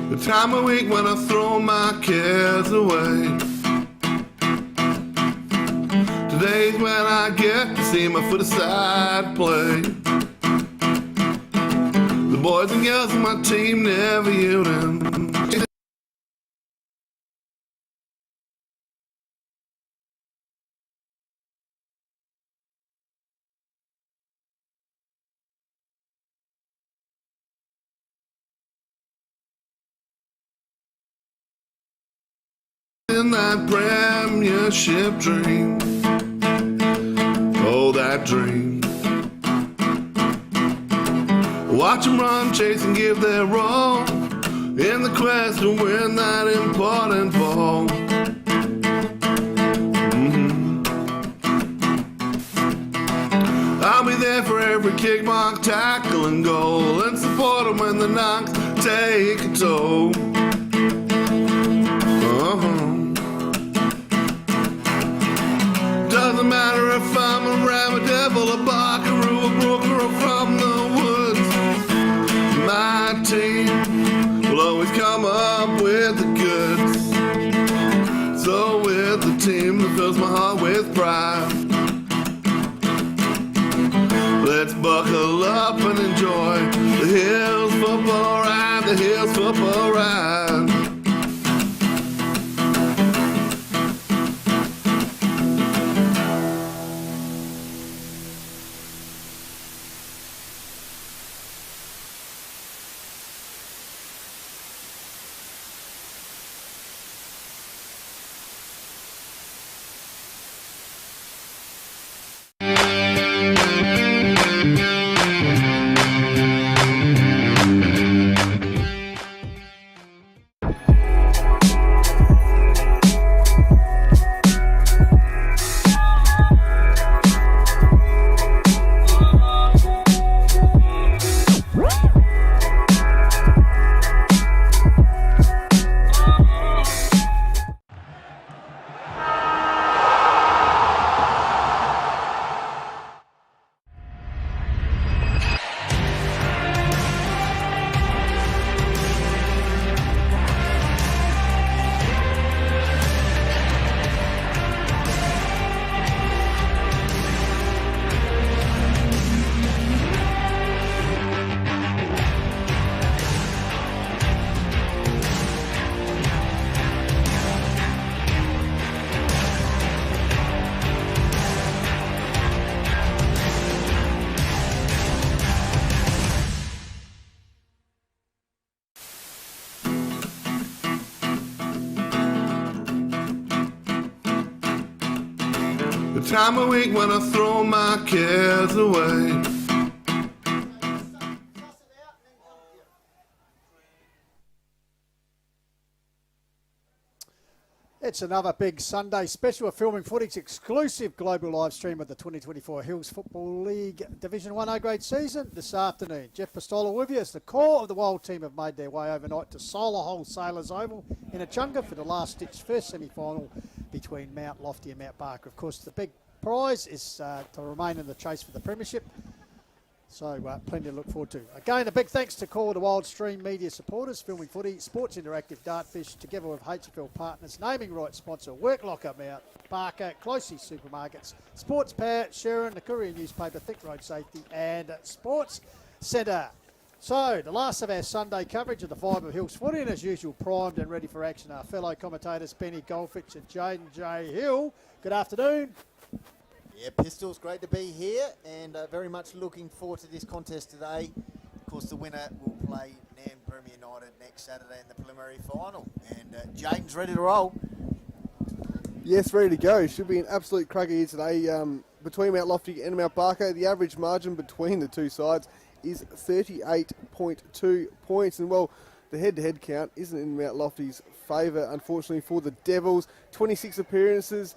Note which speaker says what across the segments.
Speaker 1: The time of week when I throw my cares away. Today's when I get to see my foot-aside play. The boys and girls on my team never yielding. In that premiership dream, oh that dream. Watch them run, chase and give their all in the quest to win that important ball. I'll be there for every kick, mark, tackle and goal, and support them when the knocks take a toll. Doesn't matter if I'm a ram, a devil, a buckaroo, a brooker, or from the woods. My team will always come up with the goods. So with the team that fills my heart with pride, let's buckle up and enjoy the Hills football ride, the Hills football ride. The time of week when I throw my cares away.
Speaker 2: It's another big Sunday special of Filming Footy's exclusive global live stream of the 2024 Hills Football League Division 1 A-grade season this afternoon. Jeff Pistola with you as the core of the Wild team have made their way overnight to Solar Wholesalers Oval in Echunga for the last-ditch first semi-final between Mount Lofty and Mount Barker. Of course, the big prize is to remain in the chase for the premiership. So plenty to look forward to. Again, a big thanks to Call of the Wild Stream media supporters, Filming Footy, Sports Interactive, Dartfish, together with HFL partners, naming rights sponsor, Worklocker, Mount Barker, Closey Supermarkets, Sports Power, Sharon, the Courier Newspaper, Thick Road Safety, and Sports Centre. So, the last of our Sunday coverage of the Fibre Hills Footy, and as usual, primed and ready for action, our fellow commentators, Benny Goldfitch and Jaden J. Hill. Good afternoon.
Speaker 3: Yeah, Pistols, great to be here and very much looking forward to this contest today. Of course, the winner will play Nam Premier United next Saturday in the preliminary final. And Jaden's ready to roll.
Speaker 4: Yes, ready to go. Should be an absolute cracker here today. Between Mount Lofty and Mount Barker, the average margin between the two sides is 38.2 points. And, well, the head-to-head count isn't in Mount Lofty's favour, unfortunately, for the Devils. 26 appearances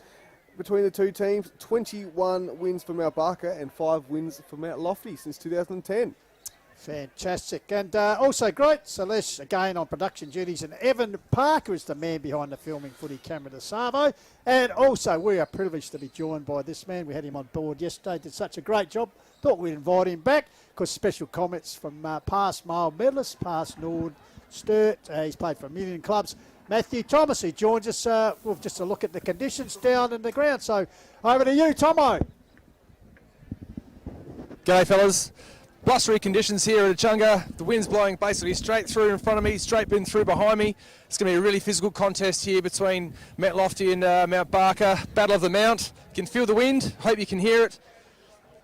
Speaker 4: between the two teams, 21 wins for Mount Barker and 5 wins for Mount Lofty since 2010.
Speaker 2: Fantastic. And also great, Celeste, again on production duties, and Evan Parker is the man behind the Filming Footy camera de Savo. And also we are privileged to be joined by this man. We had him on board yesterday, did such a great job thought we'd invite him back. Of course, special comments from past male medalist, past Nord Sturt. He's played for a million clubs. Matthew Thomas, who joins us with just a look at the conditions down in the ground. So over to you, Tomo.
Speaker 5: G'day fellas. Blustery conditions here at Echunga. The wind's blowing basically straight through in front of me, straight bin through behind me. It's going to be a really physical contest here between Mount Lofty and Mount Barker. Battle of the Mount. You can feel the wind. Hope you can hear it.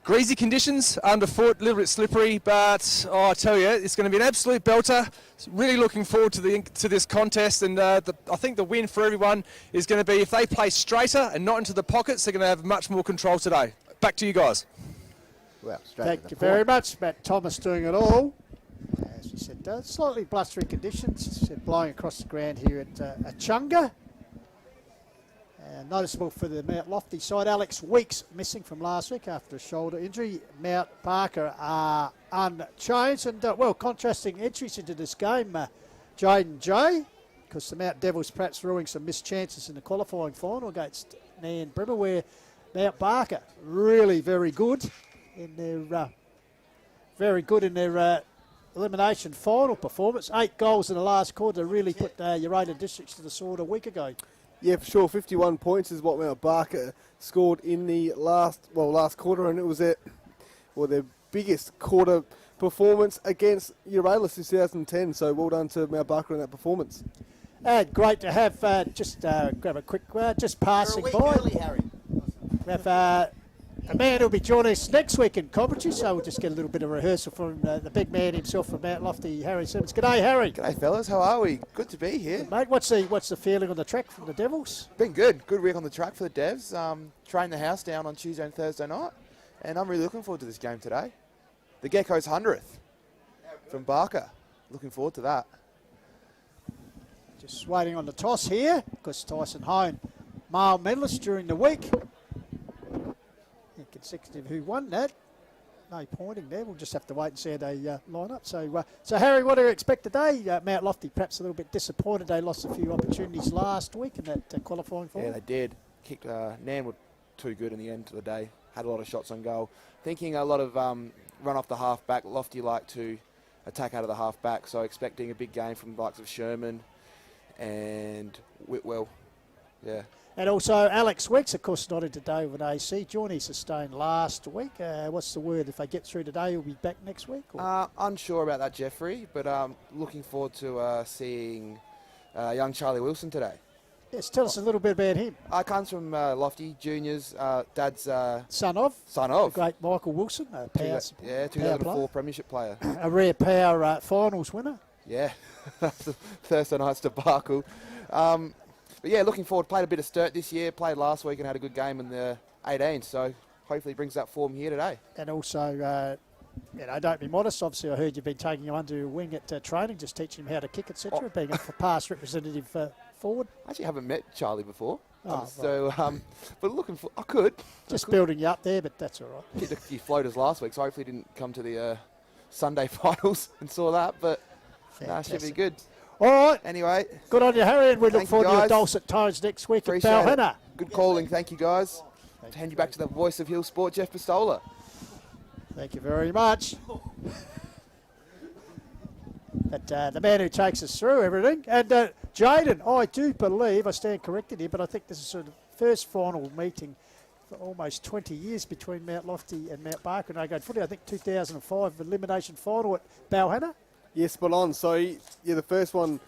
Speaker 5: Greasy conditions underfoot, a little bit slippery, but I tell you, it's going to be an absolute belter. Really looking forward to this contest, and I think the win for everyone is going to be if they play straighter and not into the pockets, they're going to have much more control today. Back to you guys.
Speaker 3: Well,
Speaker 2: Thank you very much. Matt Thomas doing it all. As we said, slightly blustery conditions. Said blowing across the ground here at Echunga. Noticeable for the Mount Lofty side. Alex Weeks missing from last week after a shoulder injury. Mount Barker are unchanged. And, contrasting entries into this game, Jaden J, because the Mount Devils perhaps ruining some missed chances in the qualifying final against Nan Brimmer, where Mount Barker really very good in their elimination final performance. 8 goals in the last quarter really put Uraida Districts to the sword a week ago.
Speaker 4: Yeah, for sure. 51 points is what Mount Barker scored in the last quarter, and it was their biggest quarter performance against Uraida since 2010. So well done to Mount Barker in that performance.
Speaker 2: Great to have grab a quick just passing by.
Speaker 3: Early, Harry.
Speaker 2: We have a man who'll be joining us next week in Coventry, so we'll just get a little bit of rehearsal from the big man himself from Mount Lofty, Harry Simmons. G'day, Harry.
Speaker 6: G'day fellas, how are we? Good to be here.
Speaker 2: Mate, what's the feeling on the track from the Devils?
Speaker 6: Been good. Good week on the track for the Devs. Trained the house down on Tuesday and Thursday night, and I'm really looking forward to this game today. The Gecko's 100th from Barker. Looking forward to that.
Speaker 2: Just waiting on the toss here, because Tyson Hone, male medalist during the week. Consecutive who won that. No pointing there. We'll just have to wait and see how they line up. So Harry, what do you expect today? Mount Lofty perhaps a little bit disappointed. They lost a few opportunities last week in that qualifying final.
Speaker 6: Yeah, they did. Kicked Nan were too good in the end of the day. Had a lot of shots on goal. Thinking a lot of run off the half back. Lofty like to attack out of the half back. So expecting a big game from the likes of Sherman and Whitwell. Yeah.
Speaker 2: And also Alex Weeks, of course, not in today with an AC. Johnny sustained last week. What's the word? If they get through today, he'll be back next week?
Speaker 6: Unsure about that, Jeffrey, but looking forward to seeing young Charlie Wilson today.
Speaker 2: Yes, tell us a little bit about him.
Speaker 6: Comes from Lofty Juniors, dad's
Speaker 2: Son of
Speaker 6: the
Speaker 2: great Michael Wilson, a power
Speaker 6: 2004 premiership player.
Speaker 2: A rare power finals winner.
Speaker 6: Yeah, that's the Thursday night's debacle. But yeah, looking forward. Played a bit of Sturt this year. Played last week and had a good game in the 18. So hopefully brings that form here today.
Speaker 2: And also, don't be modest. Obviously, I heard you've been taking him under your wing at training, just teaching him how to kick, etc. Being a past representative forward.
Speaker 6: I actually haven't met Charlie before.
Speaker 2: Right.
Speaker 6: But looking for, I could.
Speaker 2: Just building you up there, but that's all right.
Speaker 6: Hit a few floaters last week, so hopefully didn't come to the Sunday finals and saw that. But should be good.
Speaker 2: All right.
Speaker 6: Anyway.
Speaker 2: Good on you, Harry, and we look
Speaker 6: Thank
Speaker 2: forward
Speaker 6: you,
Speaker 2: to your
Speaker 6: guys.
Speaker 2: dulcet tones next week
Speaker 6: Appreciate
Speaker 2: at
Speaker 6: it.
Speaker 2: Balhena.
Speaker 6: Good calling. Thank you, guys. Hand you back to the voice of Hill Sport, Jeff Pistola.
Speaker 2: Thank you very much. But the man who takes us through everything. And Jaden, I do believe, I stand corrected here, but I think this is sort of first final meeting for almost 20 years between Mount Lofty and Mount Barker and Oakgrade Footy. I think 2005 elimination final at Balhena.
Speaker 4: Yeah, spot on. So, yeah, the first one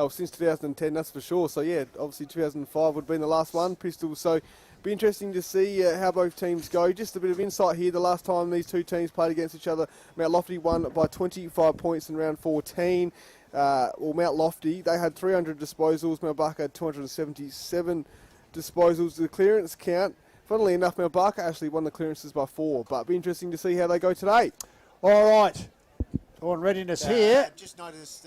Speaker 4: since 2010, that's for sure. So, yeah, obviously 2005 would have been the last one, Pistols. So, be interesting to see how both teams go. Just a bit of insight here. The last time these two teams played against each other, Mount Lofty won by 25 points in round 14. Mount Lofty, they had 300 disposals. Mount Barker had 277 disposals. The clearance count, funnily enough, Mount Barker actually won the clearances by 4. But be interesting to see how they go today.
Speaker 2: All right. On readiness here.
Speaker 3: Just noticed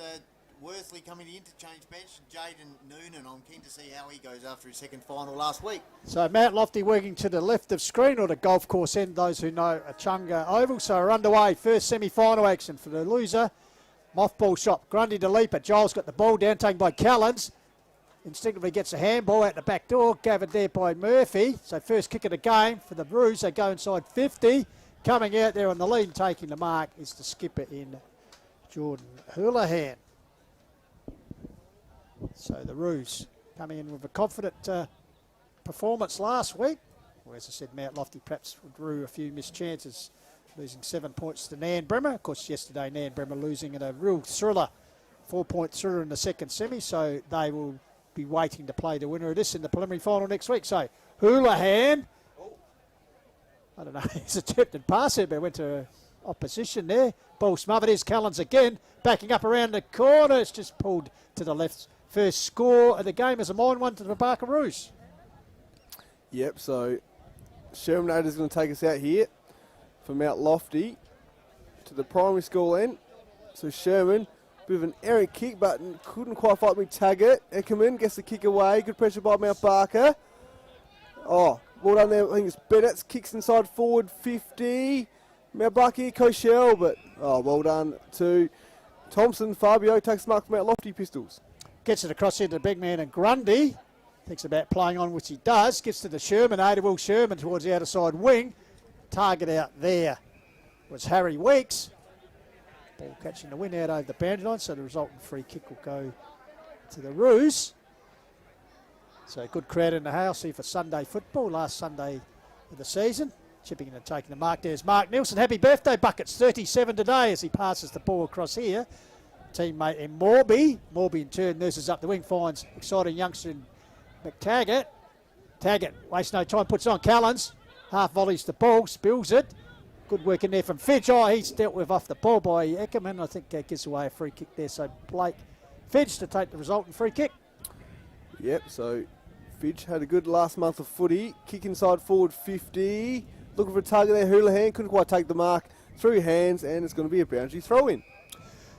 Speaker 3: Worthley coming to the interchange bench, Jaden Noonan. I'm keen to see how he goes after his second final last week. So
Speaker 2: Mount Lofty working to the left of screen, or the golf course end, those who know Echunga Oval. So we're underway. First semi-final action for the loser. Mothball shot. Grundy to leaper. Giles got the ball down, taken by Callens. Instinctively gets a handball out the back door, gathered there by Murphy. So first kick of the game for the Roos. They go inside 50. coming out there on the lead, taking the mark, is the skipper in Jordan Houlihan. So the Roos coming in with a confident performance last week. Well, as I said, Mount Lofty perhaps would rue a few missed chances, losing 7 points to Nan Bremer. Of course, yesterday Nan Bremer losing in a real thriller, 4-point thriller in the second semi, so they will be waiting to play the winner of this in the preliminary final next week. So Houlihan, I don't know, he's attempted pass it, but went to opposition there. Ball smothered. Here's Callens again, backing up around the corner. It's just pulled to the left. First score of the game is a mine one to the Barkaroos.
Speaker 4: Yep, so Shermanator's going to take us out here from Mount Lofty to the primary school end. So Sherman, bit of an errant kick, but couldn't quite fight me Taggart. Eckerman gets the kick away. Good pressure by Mount Barker. Oh, well done there. I think it's Bennett's kicks inside forward 50. Mount Barker here, Koshel, but well done to Thompson. Fabio takes the mark from Mount Lofty Pistols.
Speaker 2: Gets it across here to the big man and Grundy. Thinks about playing on, which he does. Gets to the Shermanator. Will Sherman towards the outside wing. Target out there was Harry Weeks. Ball catching the wind out over the boundary line, so the resultant free kick will go to the Roos. So good crowd in the house here for Sunday football, last Sunday of the season. Chipping in and taking the mark. There's Mark Nielsen. Happy birthday, Buckets. 37 today as he passes the ball across here. Teammate in Morby. Morby in turn nurses up the wing, finds exciting youngster in McTaggart. Taggart wastes no time, puts it on Callens. Half volleys the ball, spills it. Good work in there from Fidge. Oh, he's dealt with off the ball by Eckerman. I think gives away a free kick there. So Blake Fidge to take the resultant free kick.
Speaker 4: Yep, so Fidge had a good last month of footy. Kick inside forward 50. Looking for a target there. Houlihan couldn't quite take the mark. Through hands, and it's going to be a boundary throw in.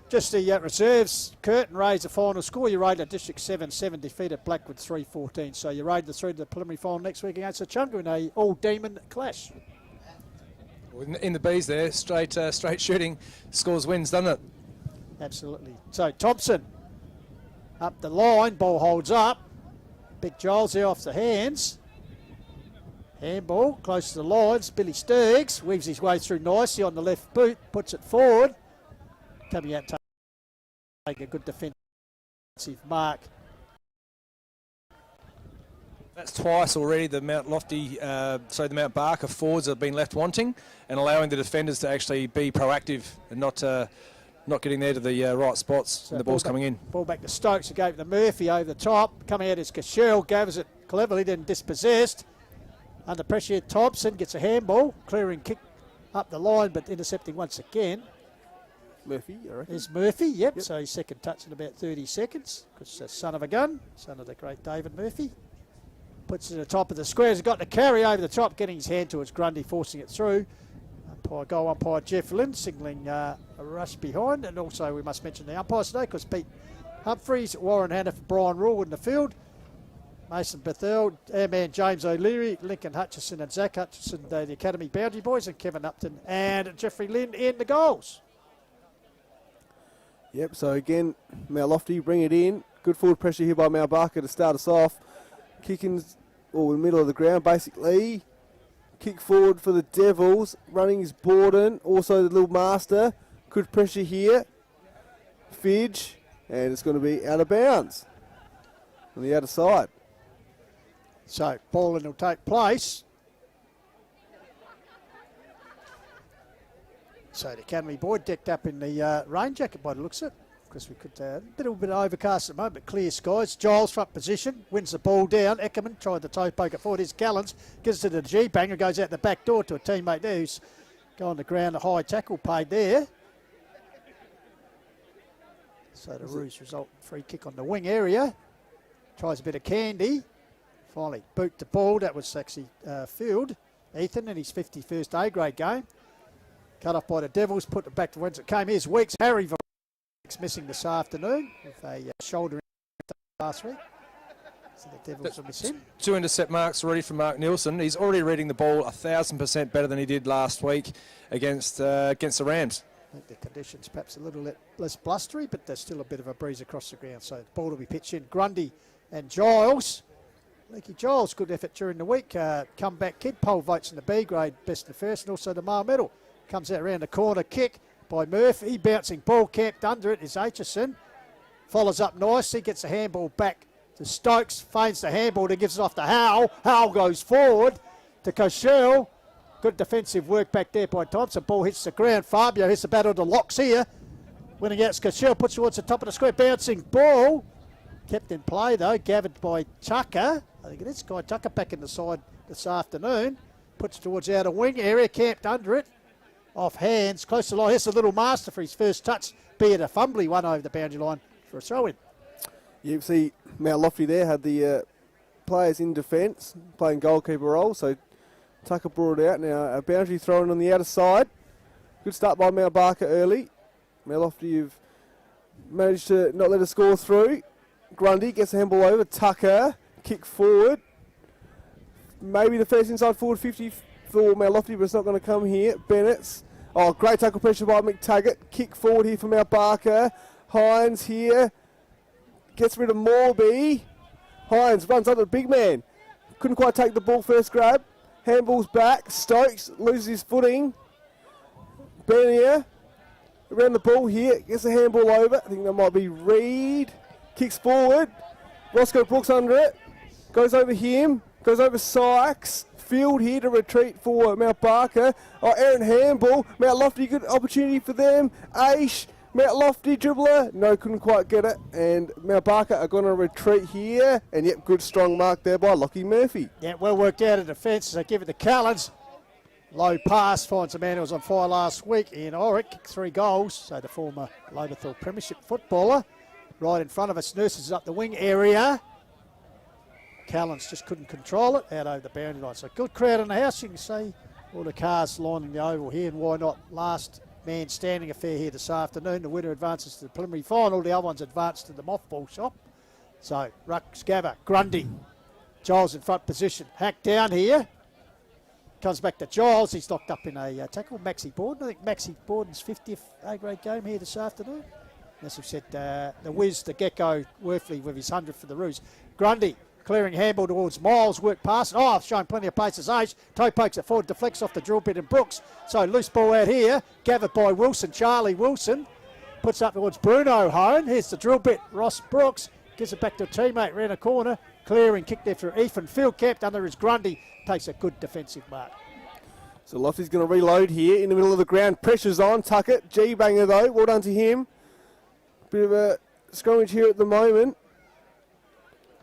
Speaker 2: Just the reserves. Curtin raised the final score. You rated District 7-7, defeated Blackwood 3-14. So you rated the through to the preliminary final next week against Echunga in a all-demon clash.
Speaker 5: In the Bs there, straight shooting, scores wins, doesn't it?
Speaker 2: Absolutely. So Thompson up the line, ball holds up. Big Giles there off the hands. Handball close to the lines. Billy Sturgs weaves his way through nicely on the left boot, puts it forward. Coming out to take a good defensive mark.
Speaker 5: That's twice already the Mount Lofty, the Mount Barker forwards have been left wanting and allowing the defenders to actually be proactive and not getting there to the right spots
Speaker 2: So
Speaker 5: when the ball's coming in.
Speaker 2: Ball back to Stokes, who gave it to Murphy over the top. Coming out is Cashel, gathers it cleverly, then dispossessed. Under pressure, Thompson gets a handball, clearing kick up the line, but intercepting once again.
Speaker 4: Murphy, I reckon.
Speaker 2: There's Murphy, yep. So his second touch in about 30 seconds. Because son of a gun, son of the great David Murphy. Puts it at the top of the square. He's got the carry over the top, getting his hand towards Grundy, forcing it through. Goal umpire Jeff Lynn signalling a rush behind. And also we must mention the umpires today, because Pete Humphreys, Warren Hannah, Brian Rule in the field. Mason Bethel, our man James O'Leary, Lincoln Hutchison and Zach Hutchison, the Academy Boundary Boys, and Kevin Upton and Jeffrey Lynn in the goals.
Speaker 4: Yep, so again, Mount Lofty bring it in. Good forward pressure here by Mount Barker to start us off. Kicking in the middle of the ground, basically. Kick forward for the Devils. Running is Borden, also the little master. Good pressure here. Fidge, and it's going to be out of bounds on the other side.
Speaker 2: So ball will take place. So the Academy boy decked up in the rain jacket by the looks of it. Because we could, a little bit overcast at the moment, but clear skies. Giles front position, wins the ball down. Eckerman tried the toe poke it forward. Here's Callens, gives it to the G-banger, goes out the back door to a teammate there who's going on the ground. A high tackle paid there. So the Roos result free kick on the wing area. Tries a bit of candy. Finally boot the ball. That was actually field. Ethan in his 51st A-grade game. Cut off by the Devils, put it back to whence it came. Here's Weeks. Harry missing this afternoon with a shoulder last week. So the Devils will miss him.
Speaker 5: 2 intercept marks already from Mark Nielsen. He's already reading the ball 1,000% better than he did last week against the Rams.
Speaker 2: I think the conditions perhaps a little less blustery, but there's still a bit of a breeze across the ground. So the ball will be pitched in. Grundy and Giles. Leaky Giles, good effort during the week. Comeback kid, poll votes in the B grade, best and first, and also the male medal. Comes out around the corner, kick by Murphy. Bouncing ball, camped under it is Aitchison. Follows up nicely, gets the handball back to Stokes, feigns the handball, then gives it off to Howell. Howell goes forward to Cochelle. Good defensive work back there by Thompson. Ball hits the ground. Fabio hits the battle to Locks here. Winning out, Cochelle puts towards the top of the square. Bouncing ball. Kept in play though, gathered by Tucker. I think it is Guy Tucker back in the side this afternoon. Puts towards the outer wing area, camped under it. Off hands, close to the line. Here's a little master for his first touch. Be it a fumbly one over the boundary line for a throw-in.
Speaker 4: You see Mount Lofty there had the players in defence playing goalkeeper role, so Tucker brought it out. Now a boundary thrown on the outer side. Good start by Mount Barker early. Mount Lofty have managed to not let a score through. Grundy gets the handball over. Tucker, kick forward. Maybe the first inside forward 50 for Mount Lofty, but it's not going to come here. Bennett's. Oh, great tackle pressure by McTaggart. Kick forward here for Mount Barker. Hines here. Gets rid of Morby. Hines runs under the big man. Couldn't quite take the ball first grab. Handball's back. Stokes loses his footing. Bernier around the ball here. Gets the handball over. I think that might be Reed. Kicks forward. Roscoe Brooks under it. Goes over him. Goes over Sykes. Field here to retreat for Mount Barker. Oh, Aaron handball. Mount Lofty, good opportunity for them. Aish. Mount Lofty dribbler. No, couldn't quite get it. And Mount Barker are going to retreat here. And yep, good strong mark there by Lockie Murphy.
Speaker 2: Yeah, well worked out of defence. They give it to Callens. Low pass finds a man who was on fire last week in Oric. Kicked 3 goals. So the former Loberthal Premiership footballer. Right in front of us, nurses up the wing area. Callens just couldn't control it out over the boundary line. So good crowd in the house. You can see all the cars lining the oval here, and why not? Last man standing affair here this afternoon. The winner advances to the preliminary final. The other ones advance to the mothball shop. So Ruck, Scabber, Grundy. Giles in front position. Hack down here. Comes back to Giles. He's knocked up in a tackle. Maxie Borden. I think Maxie Borden's 50th A-grade game here this afternoon. As we've said, the Wiz, the Gecko, Worthley with his 100 for the Roos. Grundy. Clearing handball towards Miles, work past it. Oh, showing plenty of pace as Age. Toe pokes it forward, deflects off the drill bit and Brooks. So loose ball out here, gathered by Wilson, Charlie Wilson. Puts up towards Bruno Hone. Here's the drill bit, Ross Brooks. Gives it back to a teammate, round a corner. Clearing, kick there for Ethan. Field camped under his Grundy. Takes a good defensive mark.
Speaker 4: So Lofty's going to reload here in the middle of the ground. Pressure's on, Tuckett. G-banger though, well done to him. Bit of a scrummage here at the moment.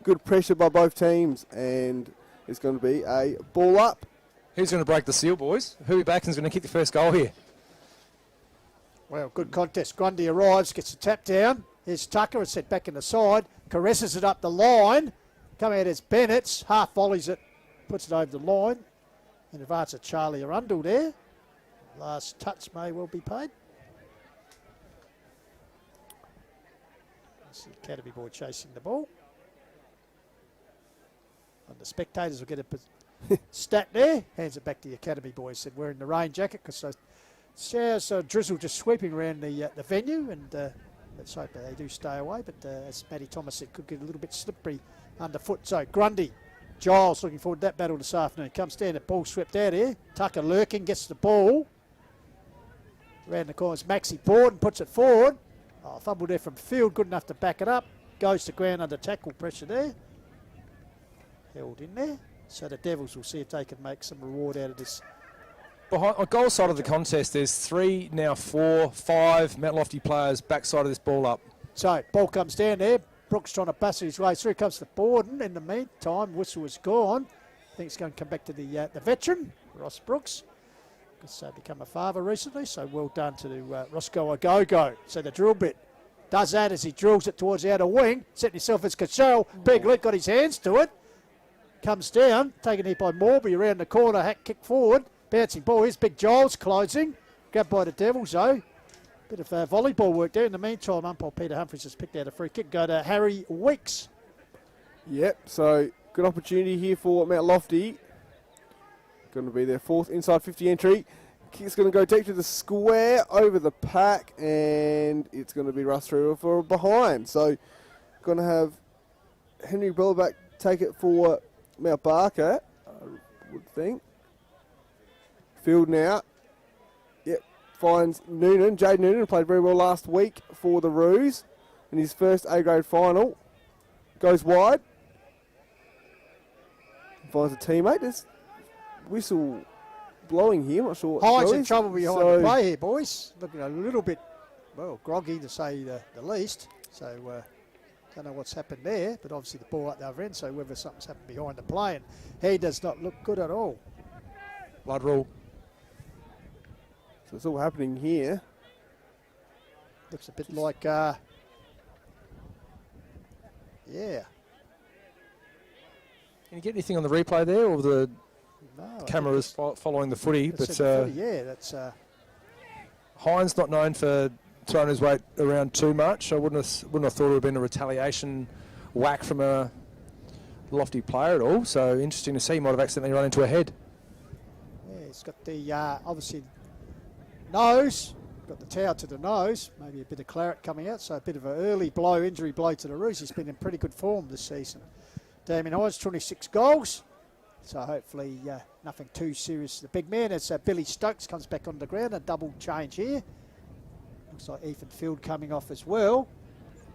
Speaker 4: Good pressure by both teams, and it's going to be a ball up.
Speaker 5: Who's going to break the seal, boys? Who Backen's going to kick the first goal here?
Speaker 2: Well, good contest. Grundy arrives, gets a tap down. Here's Tucker, it's set back in the side. Caresses it up the line. Come out as Bennett's. Half volleys it, puts it over the line. In advance of Charlie Arundel there. Last touch may well be paid. That's the Academy boy chasing the ball. And the spectators will get a stat there. Hands it back to the Academy boys. Said wearing the rain jacket because so showers, drizzle just sweeping around the venue, and let's hope they do stay away. But as Matty Thomas said, could get a little bit slippery underfoot. So Grundy, Giles looking forward to that battle this afternoon. Comes down, the ball swept out here. Tucker lurking, gets the ball. Around the corners, Maxie Borden puts it forward. Oh, fumble there from field, good enough to back it up. Goes to ground under tackle pressure there. Held in there. So the Devils will see if they can make some reward out of this.
Speaker 5: Behind on goal side of the contest, there's 3, now 4, 5 Mount Lofty players backside of this ball up.
Speaker 2: So ball comes down there. Brooks trying to bust his way through. Comes to Borden. In the meantime, whistle is gone. I think it's going to come back to the veteran, Ross Brooks. He's become a father recently, so well done to Roscoe Agogo. So the drill bit does that as he drills it towards the outer wing. Setting himself as Cachel. Big Luke got his hands to it. Comes down, taken here by Morby around the corner, hack kick forward, bouncing ball. Here's Big Giles closing, grabbed by the Devils though. Bit of volleyball work there. In the meantime, umpire Peter Humphries has picked out a free kick. Go to Harry Weeks.
Speaker 4: Yep, so good opportunity here for Mount Lofty. Going to be their 4th inside 50 entry. Kick's going to go deep to the square, over the pack, and it's going to be rushed through for a behind. So going to have Henry Belleback take it for Mount Barker, I would think. Field now. Yep, finds Noonan. Jade Noonan played very well last week for the Roos in his first A-grade final. Goes wide. Finds a teammate. There's whistle blowing here. I'm not sure what
Speaker 2: Hines
Speaker 4: it
Speaker 2: in
Speaker 4: is.
Speaker 2: trouble behind
Speaker 4: So-
Speaker 2: the play here, boys. Looking a little bit, well, groggy to say the least. So, don't know what's happened there, but obviously the ball at the other end, so whether something's happened behind the play, and he does not look good at all.
Speaker 5: Blood rule.
Speaker 4: So it's all happening here.
Speaker 2: Looks a bit like, yeah.
Speaker 5: Can you get anything on the replay there, or the
Speaker 2: No, I
Speaker 5: camera is
Speaker 2: think
Speaker 5: following the footy?
Speaker 2: it's-
Speaker 5: But
Speaker 2: it's a footy, yeah, that's
Speaker 5: Hines not known for throwing his weight around too much. I wouldn't have thought it would have been a retaliation whack from a Lofty player at all. So interesting to see. He might have accidentally run into a head.
Speaker 2: yeah. He's got the obviously nose, got the towel to the nose, maybe a bit of claret coming out. So a bit of an early blow, injury blow to the Roos. He's been in pretty good form this season. Damien Hines, 26 goals. So hopefully nothing too serious. The big man, it's Billy Stokes comes back on the ground. A double change here. Looks like Ethan Field coming off as well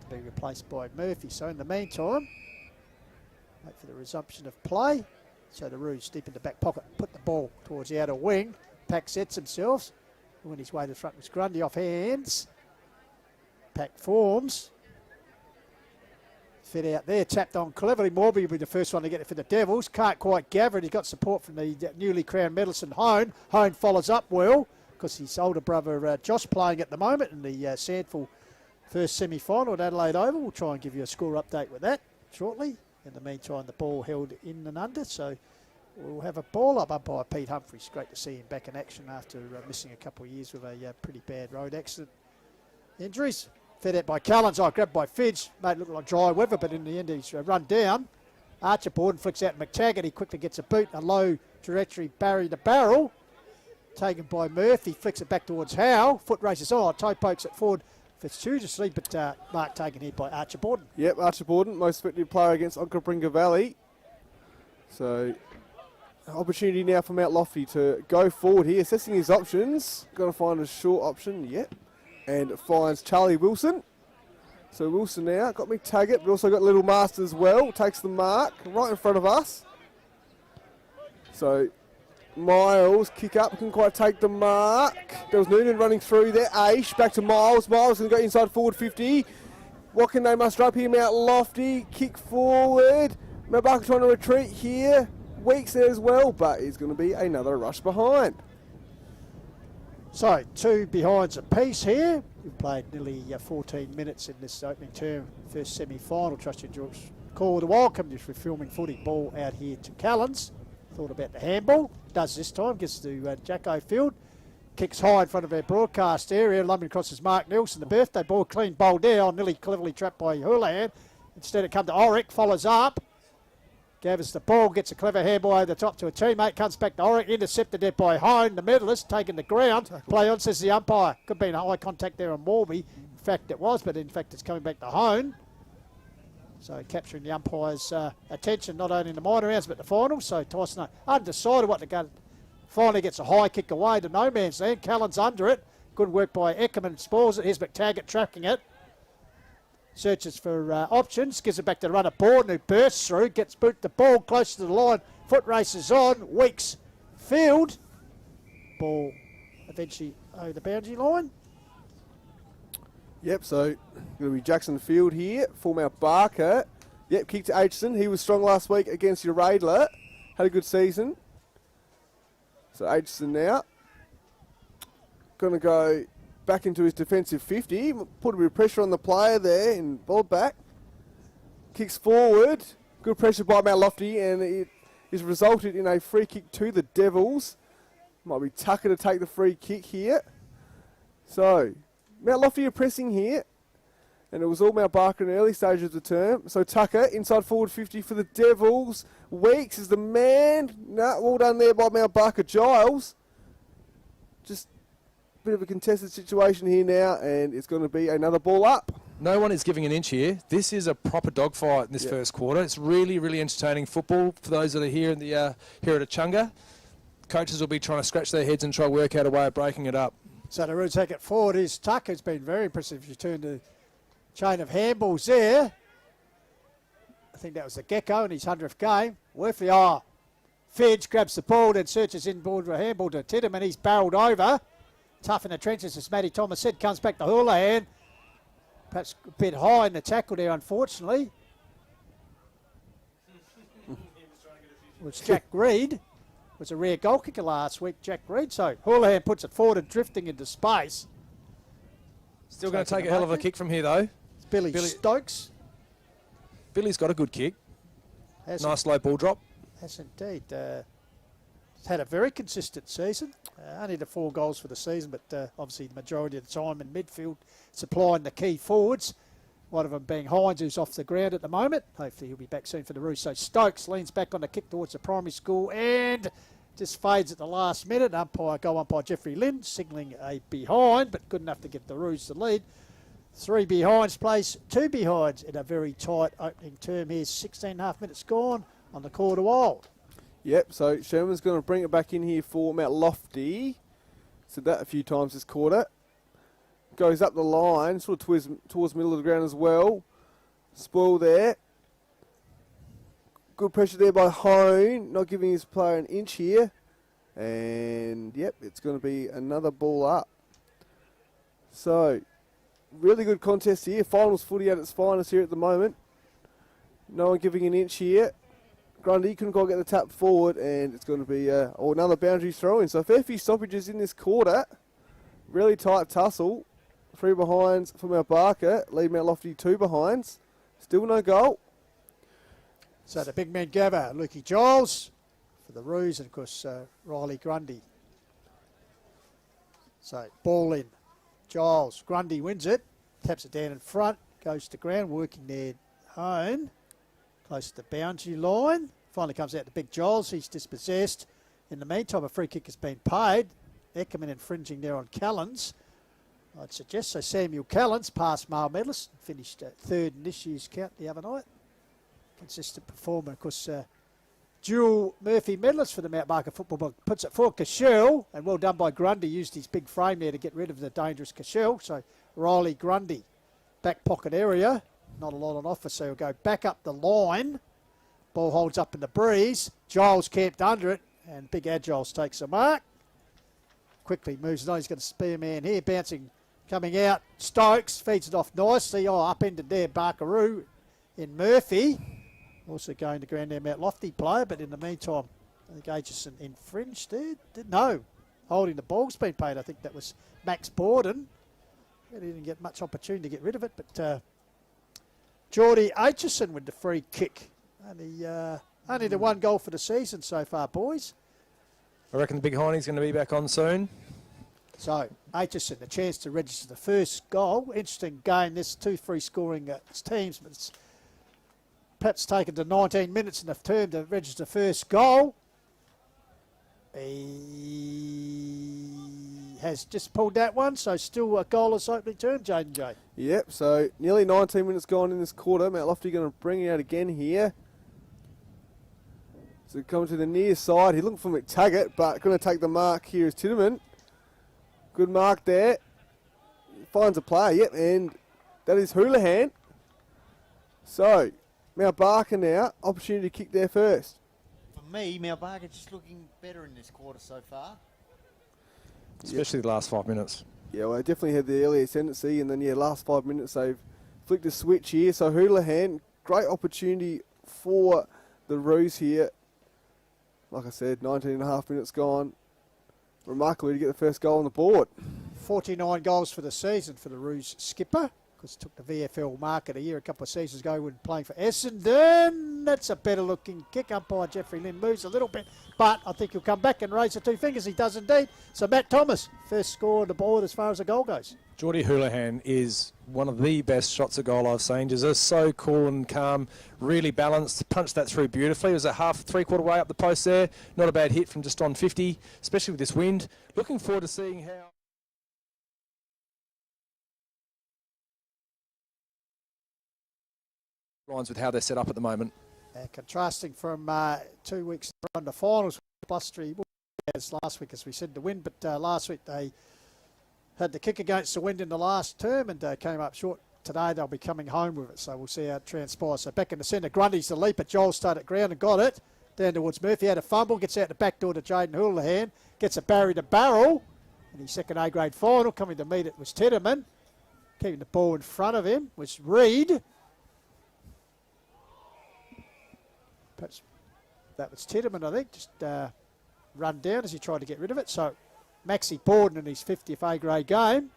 Speaker 2: to be replaced by Murphy. So in the meantime, wait for the resumption of play. So the Roos deep in the back pocket, put the ball towards the outer wing. Pack sets himself. When his way to the front was Grundy off hands. Pack forms. Fit out there, tapped on cleverly. Morby will be the first one to get it for the Devils. Can't quite gather it. He got support from the newly crowned medalist Hone. Hone follows up well because his older brother Josh playing at the moment in the Sandful first semi-final at Adelaide Oval. We'll try and give you a score update with that shortly. In the meantime, the ball held in and under, so we'll have a ball up umpire Pete Humphries. Great to see him back in action after missing a couple of years with a pretty bad road accident. Injuries. Fed out by Callens, grabbed by Fidge. Made it look like dry weather, but in the end he's run down. Archibald flicks out McTaggart. He quickly gets a boot. A low trajectory Barry to barrel. Taken by Murphy. Flicks it back towards Howe. Foot races on. Toe pokes it forward fortuitously, but mark taken here by Archibald.
Speaker 4: Yep, Archibald, most effective player against Onkaparinga Valley. So, opportunity now for Mount Lofty to go forward here, assessing his options. Going to find a short option, yep. And finds Charlie Wilson. So Wilson now got McTaggart, but also got Little Master as well. Takes the mark right in front of us. So Miles, kick up, couldn't quite take the mark. There was Noonan running through there. Aish, back to Miles. Miles going to go inside forward 50. What can they muster up here? Mount Lofty, kick forward. Mount Barker trying to retreat here. Weeks there as well, but it's going to be another rush behind.
Speaker 2: So, two behinds apiece here. We've played nearly 14 minutes in this opening term, first semi-final. Trust you enjoy call of the wild. Come just for filming footy. Ball out here to Callens. Thought about the handball. Does this time. Gets to Jacko Field. Kicks high in front of our broadcast area. Lumbering across is Mark Nielsen. The birthday ball, clean bowl down. Nearly cleverly trapped by Hurlan. Instead it come to Oric. Follows up. Gathers the ball, gets a clever handball over the top to a teammate, comes back to Oric, intercepted there by Hone, the medalist, taking the ground. Play on, says the umpire. Could have been a high contact there on Morby. In fact, it was, but in fact, it's coming back to Hone. So capturing the umpire's attention, not only in the minor rounds, but the finals. So Tyson undecided what to go. Finally gets a high kick away to no man's land. Callan's under it. Good work by Eckerman, spoils it. Here's McTaggart tracking it. Searches for options, gives it back to the runner Borden, who bursts through, gets boot the ball close to the line, foot races on, Weeks field. Ball eventually over the boundary line.
Speaker 4: Yep, so going to be Jackson Field here for Mount Barker. Yep, kick to Aitchison. He was strong last week against your Radler. Had a good season. So Aitchison now. Going to go back into his defensive 50. Put a bit of pressure on the player there and ball back. Kicks forward. Good pressure by Mount Lofty, and it has resulted in a free kick to the Devils. Might be Tucker to take the free kick here. So Mount Lofty are pressing here, and it was all Mount Barker in the early stages of the term. So Tucker inside forward 50 for the Devils. Weeks is the man. Well done there by Mount Barker. Giles. Just a bit of a contested situation here now, and it's going to be another ball up.
Speaker 5: No one is giving an inch here. This is a proper dogfight in this first quarter. It's really, really entertaining football for those that are here in the here at Echunga. Coaches will be trying to scratch their heads and try to work out a way of breaking it up.
Speaker 2: So the Roos take it forward. His tuck has been very impressive. If you turn the chain of handballs there. I think that was the Gecko in his 100th game. Worthy, Fidge grabs the ball and searches inboard for a handball to Tidham, and he's barreled over. Tough in the trenches, as Matty Thomas said, comes back to Houlihan. Perhaps a bit high in the tackle there, unfortunately. Was Jack Reed. Was a rare goal kicker last week, Jack Reed. So Houlihan puts it forward and drifting into space.
Speaker 5: Still going to take a hell of a kick from here, though.
Speaker 2: It's Billy Stokes.
Speaker 5: Billy's got a good kick. Nice low ball drop.
Speaker 2: Has indeed. He's had a very consistent season. Only the 4 goals for the season, but obviously the majority of the time in midfield supplying the key forwards. One of them being Hines, who's off the ground at the moment. Hopefully he'll be back soon for the Roos. So Stokes leans back on the kick towards the primary school and just fades at the last minute. Goal umpire Jeffrey Lynn signalling a behind, but good enough to get the Roos the lead. 3 behinds plays 2 behinds in a very tight opening term here. 16.5 minutes gone on the quarter wild.
Speaker 4: Yep, so Sherman's going to bring it back in here for Mount Lofty. Said that a few times this quarter. Goes up the line, sort of towards middle of the ground as well. Spoil there. Good pressure there by Hone, not giving his player an inch here. And, yep, it's going to be another ball up. So, really good contest here. Finals footy at its finest here at the moment. No one giving an inch here. Grundy couldn't quite get the tap forward, and it's going to be another boundary throw-in. So, a fair few stoppages in this quarter. Really tight tussle. 3 behinds for Mount Barker. Lead Mount Lofty 2 behinds. Still no goal.
Speaker 2: So the big man gather. Lukey Giles for the Roos, and of course Riley Grundy. So ball in. Giles. Grundy wins it. Taps it down in front. Goes to ground. Working there home. Close to the boundary line. Finally comes out to Big Giles. He's dispossessed. In the meantime, a free kick has been paid. Eckerman infringing there on Callens. I'd suggest so. Samuel Callens, past male medalist, finished 3rd in this year's count the other night. Consistent performer. Of course, dual Murphy medalist for the Mount Barker Football Club. Puts it for Cashel, and well done by Grundy. Used his big frame there to get rid of the dangerous Cashel. So Riley Grundy, back pocket area. Not a lot on offer, so he'll go back up the line. Ball holds up in the breeze. Giles camped under it, and Big Agiles takes a mark. Quickly moves it on. He's got a spear man here, bouncing, coming out. Stokes feeds it off nicely. Upended there, Barkaroo in Murphy. Also going to ground there, Mount Lofty player, but in the meantime, I think Aitchison infringed there. No, holding the ball's been paid. I think that was Max Borden. Really didn't get much opportunity to get rid of it, but Geordie Aitchison with the free kick. Only the 1 goal for the season so far, boys.
Speaker 5: I reckon the big Heine's going to be back on soon.
Speaker 2: So, Aitchison, the chance to register the first goal. Interesting game, this 2 free scoring teams, but it's perhaps taken to 19 minutes in the term to register first goal. He has just pulled that one, so still a goalless opening term, Jaden J.
Speaker 4: Yep, so nearly 19 minutes gone in this quarter. Mount Lofty going to bring it out again here. So coming to the near side, he's looking for McTaggart, but going to take the mark here is Titterman. Good mark there. He finds a player, yep, and that is Houlihan. So, Mount Barker now, opportunity to kick there first.
Speaker 3: For me, Mount Barker just looking better in this quarter so far.
Speaker 5: Especially the last 5 minutes.
Speaker 4: Yeah, well, they definitely had the early ascendancy, and then, last 5 minutes they've flicked a switch here. So, Houlihan, great opportunity for the Roos here. Like I said, 19.5 minutes gone. Remarkably to get the first goal on the board.
Speaker 2: 49 goals for the season for the Roos skipper. Because took the VFL market a couple of seasons ago when playing for Essendon. That's a better looking kick. Umpire Jeffrey Lynn moves a little bit, but I think he'll come back and raise the 2 fingers. He does indeed. So Matt Thomas, first score on the board as far as the goal goes.
Speaker 5: Geordie Houlihan is one of the best shots at goal I've seen. Just so cool and calm, really balanced, punched that through beautifully. It was a half, 3/4 way up the post there. Not a bad hit from just on 50, especially with this wind. Looking forward to seeing how... lines with how they're set up at the moment.
Speaker 2: Contrasting from 2 weeks in the finals, blustery as last week, as we said, to win. But last week they had the kick against the wind in the last term and came up short. Today they'll be coming home with it, so we'll see how it transpires. So back in the centre, Grundy's the leap, but Joel started ground and got it. Down towards Murphy, had a fumble, gets out the back door to Jaden Houlihan, gets a Barry to barrel. And his second A-grade final, coming to meet it was Tedderman. Keeping the ball in front of him was Reed. Perhaps that was Tedderman, I think, just run down as he tried to get rid of it. So Maxie Borden in his 50th A-grade game.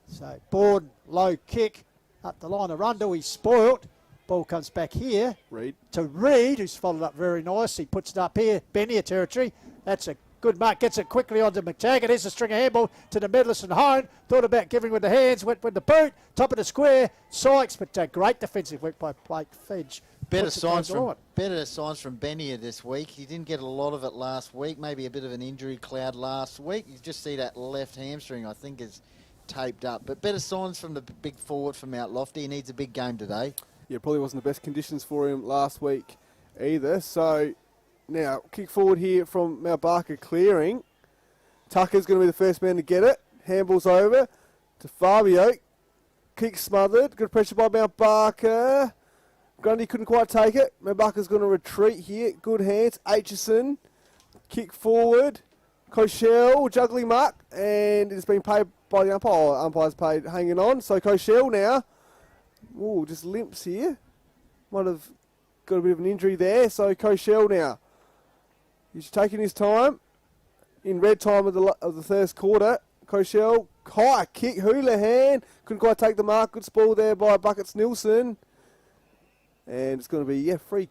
Speaker 2: So Borden, low kick, up the line of Rundle, he's spoilt. Ball comes back here
Speaker 4: Reed.
Speaker 2: to Reed, who's followed up very nicely. Puts it up here, Benia territory. That's a good mark. Gets it quickly onto McTaggart. Here's a string of handball to the medalist and Hone. Thought about giving with the hands, went with the boot. Top of the square, Sykes, but great defensive work by Blake Fedge.
Speaker 3: Better signs from Benia this week. He didn't get a lot of it last week. Maybe a bit of an injury cloud last week. You just see that left hamstring, I think, is taped up. But better signs from the big forward from Mount Lofty. He needs a big game today.
Speaker 4: Yeah, probably wasn't the best conditions for him last week either. So now kick forward here from Mount Barker clearing. Tucker's going to be the first man to get it. Handball's over to Fabio. Kick smothered. Good pressure by Mount Barker. Grundy couldn't quite take it. Mount Barker's going to retreat here. Good hands. Aitchison. Kick forward. Koshel, juggling mark. And it's been paid by the umpire. Umpire's paid hanging on. So Koshel now. Ooh, just limps here. Might have got a bit of an injury there. So Koshel now. He's taking his time. In red time of the first quarter. Koshel, high kick. Houlihan. Couldn't quite take the mark. Good spoil there by Buckets Nilsson. And it's going to be, free.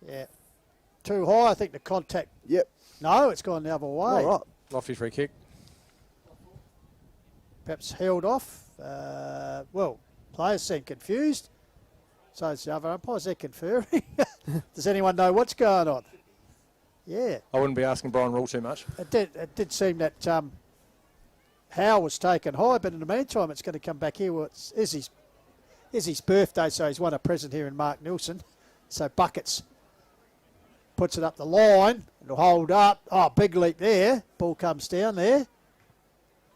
Speaker 2: Yeah. Too high, I think, the contact.
Speaker 4: Yep.
Speaker 2: No, it's gone the other way.
Speaker 4: All right.
Speaker 5: Lofty free kick.
Speaker 2: Perhaps held off. Players seem confused. So it's the other umpires, they're conferring. Does anyone know what's going on? Yeah.
Speaker 5: I wouldn't be asking Brian Rule too much.
Speaker 2: It did seem that Howe was taken high, but in the meantime, it's going to come back here. Well, it's his birthday, so he's won a present here in Mark Nilsson. So Buckets puts it up the line. It'll hold up. Oh, big leap there. Ball comes down there.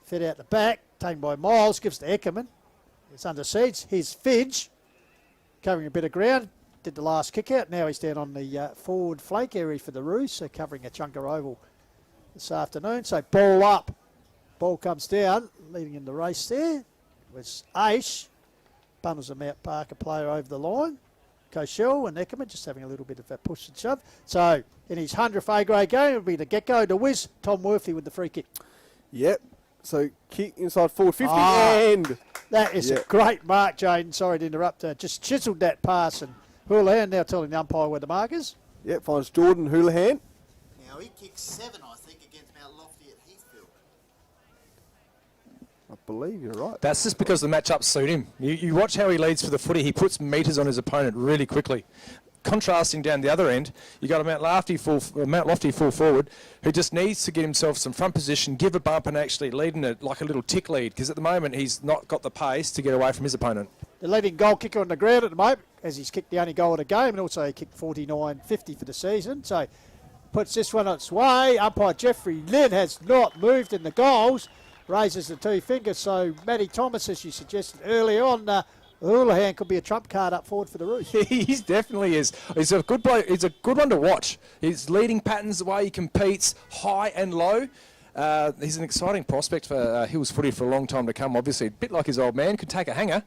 Speaker 2: Fed out the back. Taken by Miles. Gives to Eckerman. It's under siege. Here's Fidge. Covering a bit of ground. Did the last kick out. Now he's down on the forward flank area for the Roos. So covering Echunga oval this afternoon. So ball up. Ball comes down. Leading in the race there was Aish. Bundles a Mount Parker player over the line. Koshel and Eckerman just having a little bit of a push and shove. So in his 100th A-grade game, it'll be the get-go to whiz. Tom Worthy with the free kick.
Speaker 4: Yep. So kick inside forward 50 and...
Speaker 2: That is a great mark, Jaden. Sorry to interrupt. Just chiselled that pass, and Houlihan now telling the umpire where the mark is.
Speaker 4: Yep, finds Jordan Houlihan.
Speaker 3: Now he kicked 7, I think, against Mount Lofty at Heathfield.
Speaker 4: I believe you're right.
Speaker 5: That's just because the matchups suit him. You watch how he leads for the footy. He puts meters on his opponent really quickly. Contrasting down the other end, you got a Mount Lofty full forward who just needs to get himself some front position, give a bump, and actually leading it like a little tick lead. Because at the moment he's not got the pace to get away from his opponent.
Speaker 2: The leading goal kicker on the ground at the moment, as he's kicked the only goal of the game, and also he kicked 49-50 for the season. So puts this one on its way. Umpire Jeffrey Lynn has not moved in the goals. Raises the 2 fingers. So Matty Thomas, as you suggested early on, Houlihan could be a trump card up forward for the Roos.
Speaker 5: He definitely is. He's a good bloke. He's a good one to watch. His leading patterns, the way he competes, high and low. He's an exciting prospect for Hills footy for a long time to come. Obviously, a bit like his old man, could take a hanger.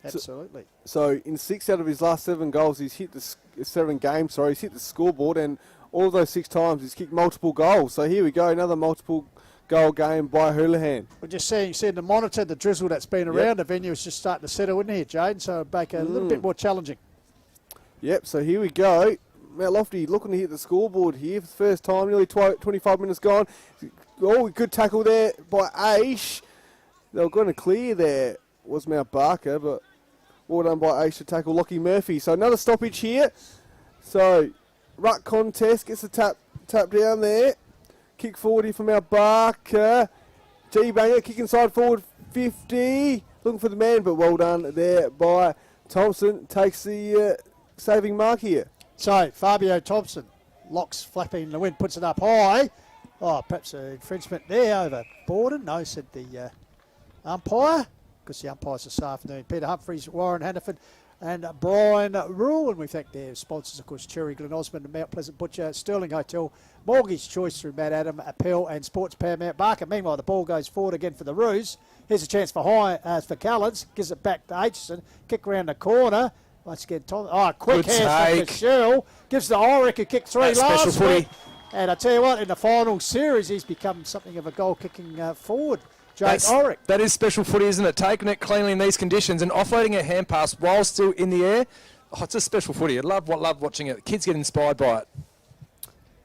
Speaker 2: Absolutely.
Speaker 4: So in 6 out of his last 7 goals, he's hit the 7 games. Sorry, he's hit the scoreboard, and all of those 6 times he's kicked multiple goals. So here we go, another multiple goal game by Houlihan.
Speaker 2: We're just seeing the monitor, the drizzle that's been around the venue is just starting to settle in here, Jane, so it'll make it a little bit more challenging.
Speaker 4: Yep, so here we go. Mount Lofty looking to hit the scoreboard here for the first time, nearly 25 minutes gone. Oh, good tackle there by Aish. They were going to clear there, was Mount Barker, but well done by Aish to tackle Lockie Murphy. So another stoppage here. So, ruck contest, gets the tap down there. Kick forward here from Mount Barker. G-Banger, kick inside forward 50. Looking for the man, but well done there by Thompson takes the saving mark here.
Speaker 2: So, Fabio Thompson, locks flapping in the wind, puts it up high. Oh, perhaps an infringement there over Borden. No, said the umpire, because the umpires this afternoon, Peter Humphreys, Warren Hannaford, and Brian Rule. And we thank their sponsors, of course, Cherry Glen Osmond and Mount Pleasant Butcher, Sterling Hotel, Mortgage Choice through Matt Adam, Appel and Sports Power Mount Barker. Meanwhile, the ball goes forward again for the Roos. Here's a chance for for Callens. Gives it back to Aitchison. Kick around the corner. Once again, quick
Speaker 5: Good
Speaker 2: hands
Speaker 5: take.
Speaker 2: for Cheryl. Gives the Ulrich who kicked 3
Speaker 5: That's special
Speaker 2: last
Speaker 5: footy.
Speaker 2: week. And I tell you what, in the final series, he's become something of a goal-kicking forward. Jake Ulrich.
Speaker 5: That is special footy, isn't it? Taking it cleanly in these conditions and offloading a hand pass while still in the air. Oh, it's a special footy. I love watching it. Kids get inspired by it.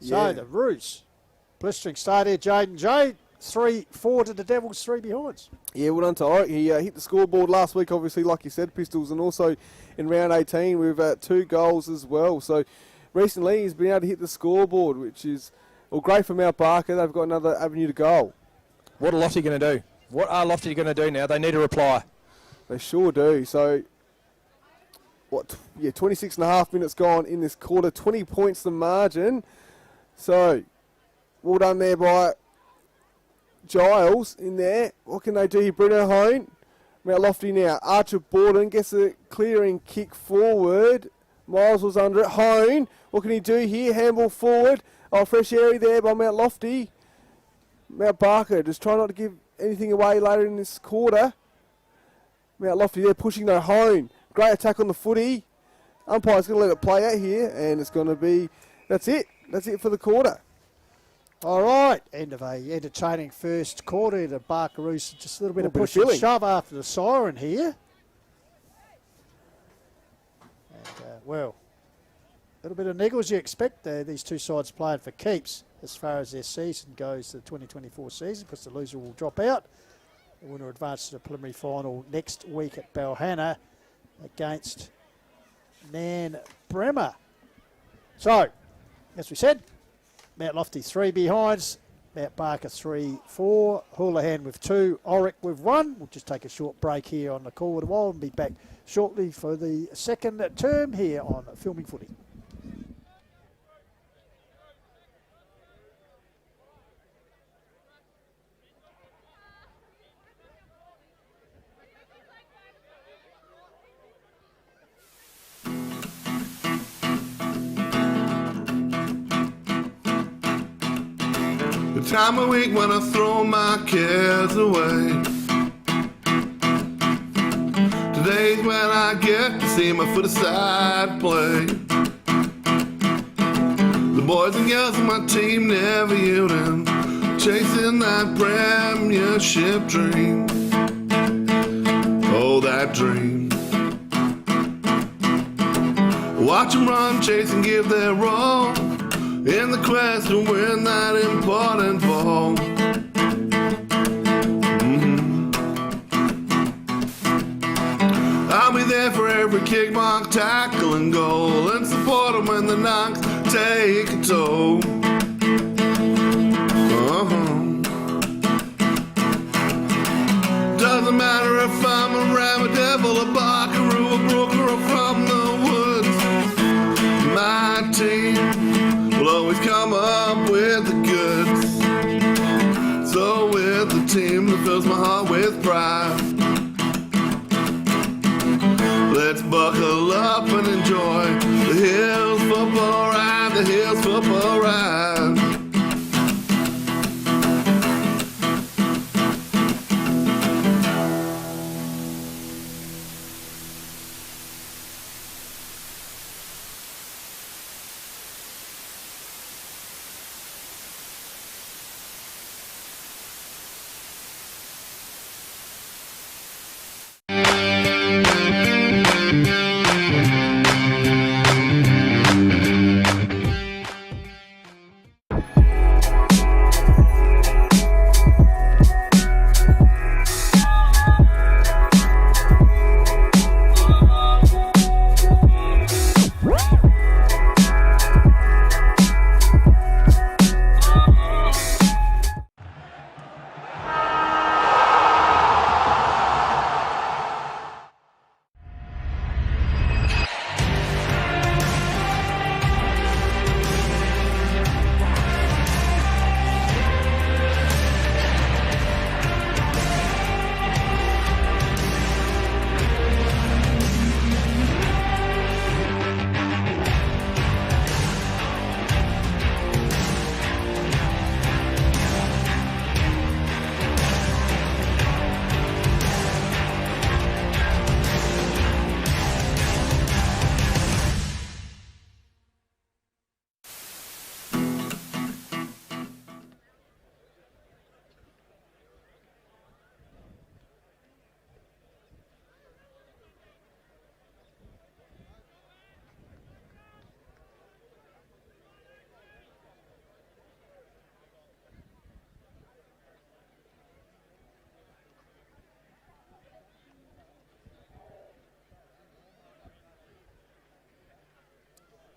Speaker 2: So the Roos. Blistering start here, Jaden J. 3-4 to the Devils, 3 behinds.
Speaker 4: Yeah, well done to Ulrich. He hit the scoreboard last week, obviously, like you said, Pistols, and also in round 18 with 2 goals as well. So recently he's been able to hit the scoreboard, which is great for Mount Barker. They've got another avenue to goal.
Speaker 5: What are Lofty going to do? What are Lofty going to do now? They need a reply.
Speaker 4: They sure do. So, 26 and a half minutes gone in this quarter, 20 points the margin. So, well done there by Giles in there. What can they do here? Bruno Hone. Mount Lofty now. Archer Borden gets a clearing kick forward. Miles was under it. Hone. What can he do here? Handball forward. Oh, fresh area there by Mount Lofty. Mount Barker just try not to give anything away later in this quarter. Mount Lofty there pushing the Hone. Great attack on the footy. Umpire's going to let it play out here, and it's going to be, that's it. That's it for the quarter.
Speaker 2: All right, end of a entertaining first quarter. The Barkaroos, just a little bit of push and
Speaker 4: feeling.
Speaker 2: shove after the siren here. And, well, a little bit of niggles you expect there. These two sides playing for keeps as far as their season goes, the 2024 season, because the loser will drop out. The winner advances to the preliminary final next week at Balhanna against Nan Bremer. So, as we said, Mount Lofty 3 behinds, Mount Barker 3-4, Houlihan with 2, Ulrich with 1. We'll just take a short break here on the call with a while and be back shortly for the second term here on Filming Footy.
Speaker 1: The time of week when I throw my cares away. Today's when I get to see my foot-aside play. The boys and girls of my team never yielding, chasing that premiership dream. Oh, that dream. Watch them run, chase and give their all in the quest to win that important ball. I'll be there for every kick, mark, tackle, and goal, and support them when the knocks take a toll. Doesn't matter if I'm a rabbit devil, a buckaroo, a brooker, or from the woods. My team will always come up with the goods. So with the team that fills my heart with pride, let's buckle up and enjoy the Hills football ride, the Hills football ride.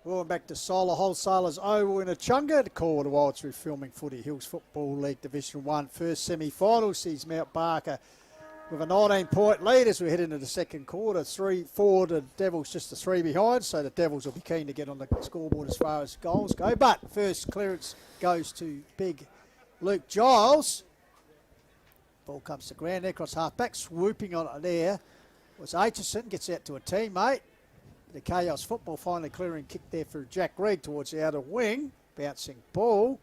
Speaker 2: Well, back to Solar Wholesalers Oval in Echunga. The call of the Wild through filming footy. Hills Football League Division 1 first semi-final sees Mount Barker with a 19-point lead as we head into the second quarter. 3-4, the Devils just a 3 behind, so the Devils will be keen to get on the scoreboard as far as goals go. But first clearance goes to big Luke Giles. Ball comes to ground there, across half-back, swooping on it there was Aitchison, gets out to a teammate. The Chaos Football finally clearing kick there for Jack Reed towards the outer wing. Bouncing ball.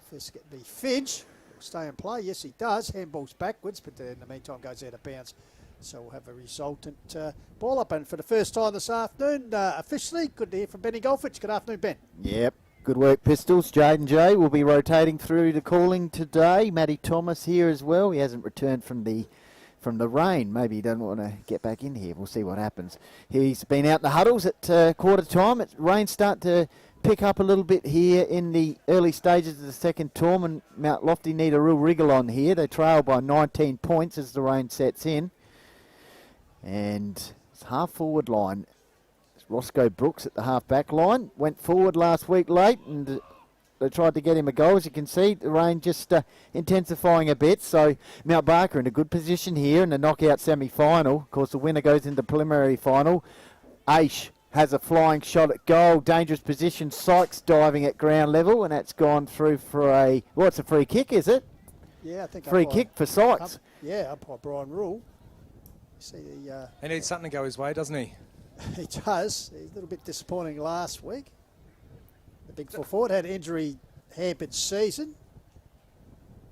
Speaker 2: First get the Fidge. Will stay in play. Yes, he does. Handball's backwards, but in the meantime goes out of bounds. So we'll have a resultant ball up. And for the first time this afternoon, officially, good to hear from Benny Golfitch. Good afternoon, Ben.
Speaker 7: Yep. Good work, Pistols. Jade and Jay will be rotating through the calling today. Matty Thomas here as well. He hasn't returned from the rain. Maybe he doesn't want to get back in here. We'll see what happens. He's been out in the huddles at quarter time. Rain's starting to pick up a little bit here in the early stages of the second term, and Mount Lofty need a real wriggle on here. They trail by 19 points as the rain sets in. And it's half forward line. It's Roscoe Brooks at the half back line. Went forward last week late, and they tried to get him a goal. As you can see, the rain just intensifying a bit. So Mount Barker in a good position here in the knockout semi-final. Of course, the winner goes into preliminary final. Aish has a flying shot at goal. Dangerous position. Sykes diving at ground level, and that's gone through for a... Well, it's a free kick, is it?
Speaker 2: Yeah, I think...
Speaker 7: Free kick for Sykes.
Speaker 2: Umpire Brian Rule. You see the...
Speaker 5: He needs something to go his way, doesn't he?
Speaker 2: He does. He's a little bit disappointing last week. The big full forward had injury-hampered season.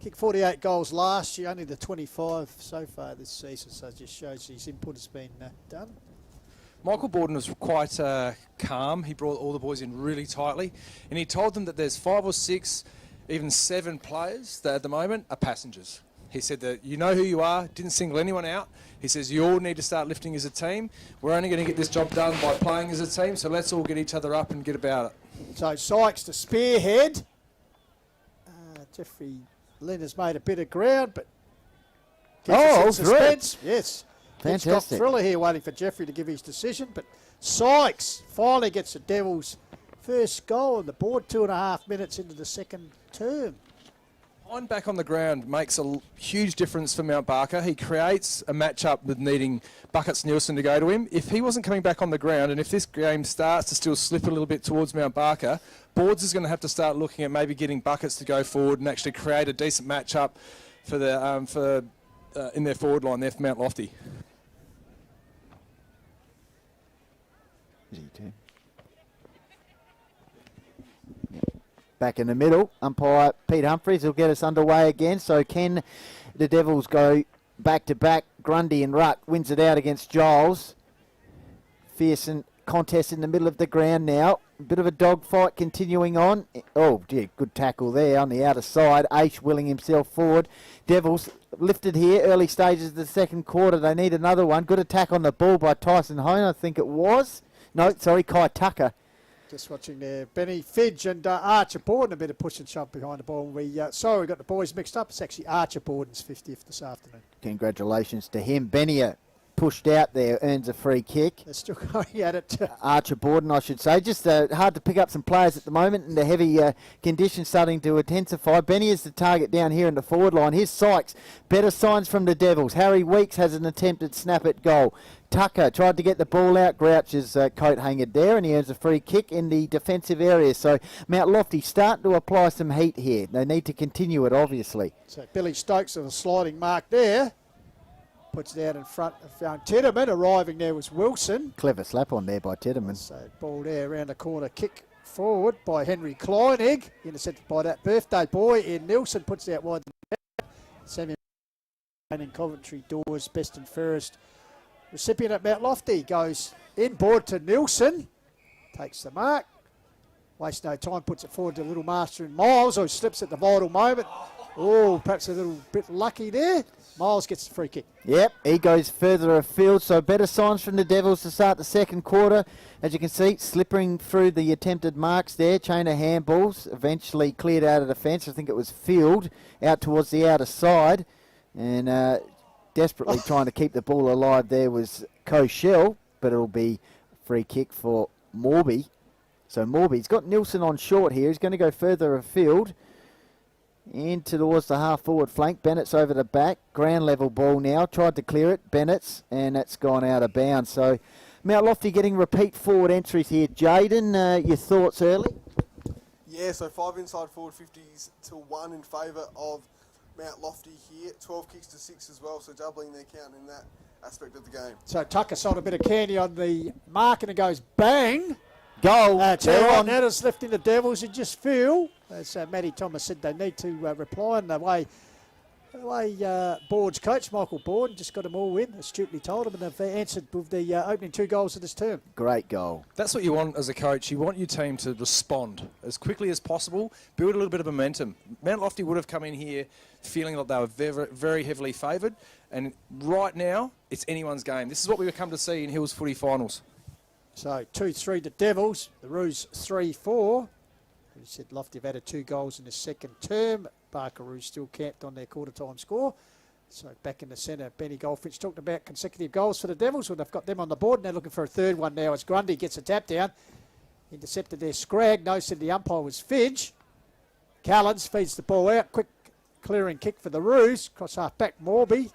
Speaker 2: Kicked 48 goals last year, only the 25 so far this season, so it just shows his input has been done.
Speaker 5: Michael Borden was quite calm. He brought all the boys in really tightly, and he told them that there's 5 or 6, even 7 players that at the moment are passengers. He said that you know who you are, didn't single anyone out. He says you all need to start lifting as a team. We're only going to get this job done by playing as a team, so let's all get each other up and get about it.
Speaker 2: So Sykes to spearhead. Jeffrey Lynn has made a bit of ground, but suspense. Yes.
Speaker 7: Fantastic.
Speaker 2: Thriller here waiting for Jeffrey to give his decision, but Sykes finally gets the Devils' first goal on the board 2.5 minutes into the second term.
Speaker 5: Hind back on the ground makes a huge difference for Mount Barker. He creates a matchup with needing Buckets Nielsen to go to him. If he wasn't coming back on the ground, and if this game starts to still slip a little bit towards Mount Barker, Boards is going to have to start looking at maybe getting Buckets to go forward and actually create a decent matchup for the in their forward line there for Mount Lofty.
Speaker 7: Back in the middle, umpire Pete Humphries will get us underway again. So can the Devils go back-to-back? Grundy and Ruck wins it out against Giles. Fierce contest in the middle of the ground now. A bit of a dogfight continuing on. Oh, dear, good tackle there on the outer side. Aish willing himself forward. Devils lifted here, early stages of the second quarter. They need another one. Good attack on the ball by Tyson Hone, I think it was. No, sorry, Kai Tucker.
Speaker 2: Just watching there, Benny Fidge and Archer Borden, a bit of push and shove behind the ball. We got the boys mixed up. It's actually Archer Borden's 50th this afternoon.
Speaker 7: Congratulations to him. Benny pushed out there, earns a free kick.
Speaker 2: They're still going at it.
Speaker 7: Archer Borden, I should say. Just hard to pick up some players at the moment, and the heavy conditions starting to intensify. Benny is the target down here in the forward line. Here's Sykes. Better signs from the Devils. Harry Weeks has an attempted snap at goal. Tucker tried to get the ball out. Grouch's coat hangered there, and he earns a free kick in the defensive area. So Mount Lofty starting to apply some heat here. They need to continue it, obviously.
Speaker 2: So Billy Stokes with a sliding mark there. Puts it out in front of young Tedderman. Arriving there was Wilson.
Speaker 7: Clever slap on there by Tedderman.
Speaker 2: So ball there around the corner. Kick forward by Henry Kleinig. Intercepted by that birthday boy in Nielsen. Puts it out wide. Samuel in Coventry Doors, best and fairest. Recipient at Mount Lofty goes inboard to Nielsen. Takes the mark. Wastes no time. Puts it forward to Little Master and Miles, who slips at the vital moment. Oh, perhaps a little bit lucky there. Miles gets the free kick.
Speaker 7: Yep, he goes further afield, so better signs from the Devils to start the second quarter. As you can see, slipping through the attempted marks there. Chain of handballs, eventually cleared out of the fence. I think it was Field out towards the outer side. And desperately trying to keep the ball alive there was Cochelle, but it'll be free kick for Morby. So Morby's got Nilsson on short here. He's going to go further afield. In towards the half-forward flank. Bennett's over the back. Ground level ball now. Tried to clear it. Bennett's. And that's gone out of bounds. So Mount Lofty getting repeat forward entries here. Jaden, your thoughts early?
Speaker 4: Yeah, so 5 inside forward 50s to 1 in favour of Mount Lofty here. 12 kicks to 6 as well, so doubling their count in that aspect of the game.
Speaker 2: So Tucker sold a bit of candy on the mark and it goes bang.
Speaker 7: Goal.
Speaker 2: They're on. Now it's left in the Devils. You just feel, as Matty Thomas said, they need to reply. And the way Board's coach, Michael Board, just got them all in, astutely told them, and they've answered with the opening 2 goals of this term.
Speaker 7: Great goal.
Speaker 5: That's what you want as a coach. You want your team to respond as quickly as possible, build a little bit of momentum. Mount Lofty would have come in here feeling like they were very, very heavily favoured, and right now it's anyone's game. This is what we come to see in Hills footy finals.
Speaker 2: So 2-3 the Devils, the Roos 3-4. We said Lofty have added 2 goals in the second term. Barker Roos still camped on their quarter-time score. So back in the centre, Benny Goldfinch talked about consecutive goals for the Devils. Well, they've got them on the board and they're looking for a third one now as Grundy gets a tap down. Intercepted their Scrag. No, said the umpire was Fidge. Callens feeds the ball out. Quick clearing kick for the Roos. Cross half back Morby.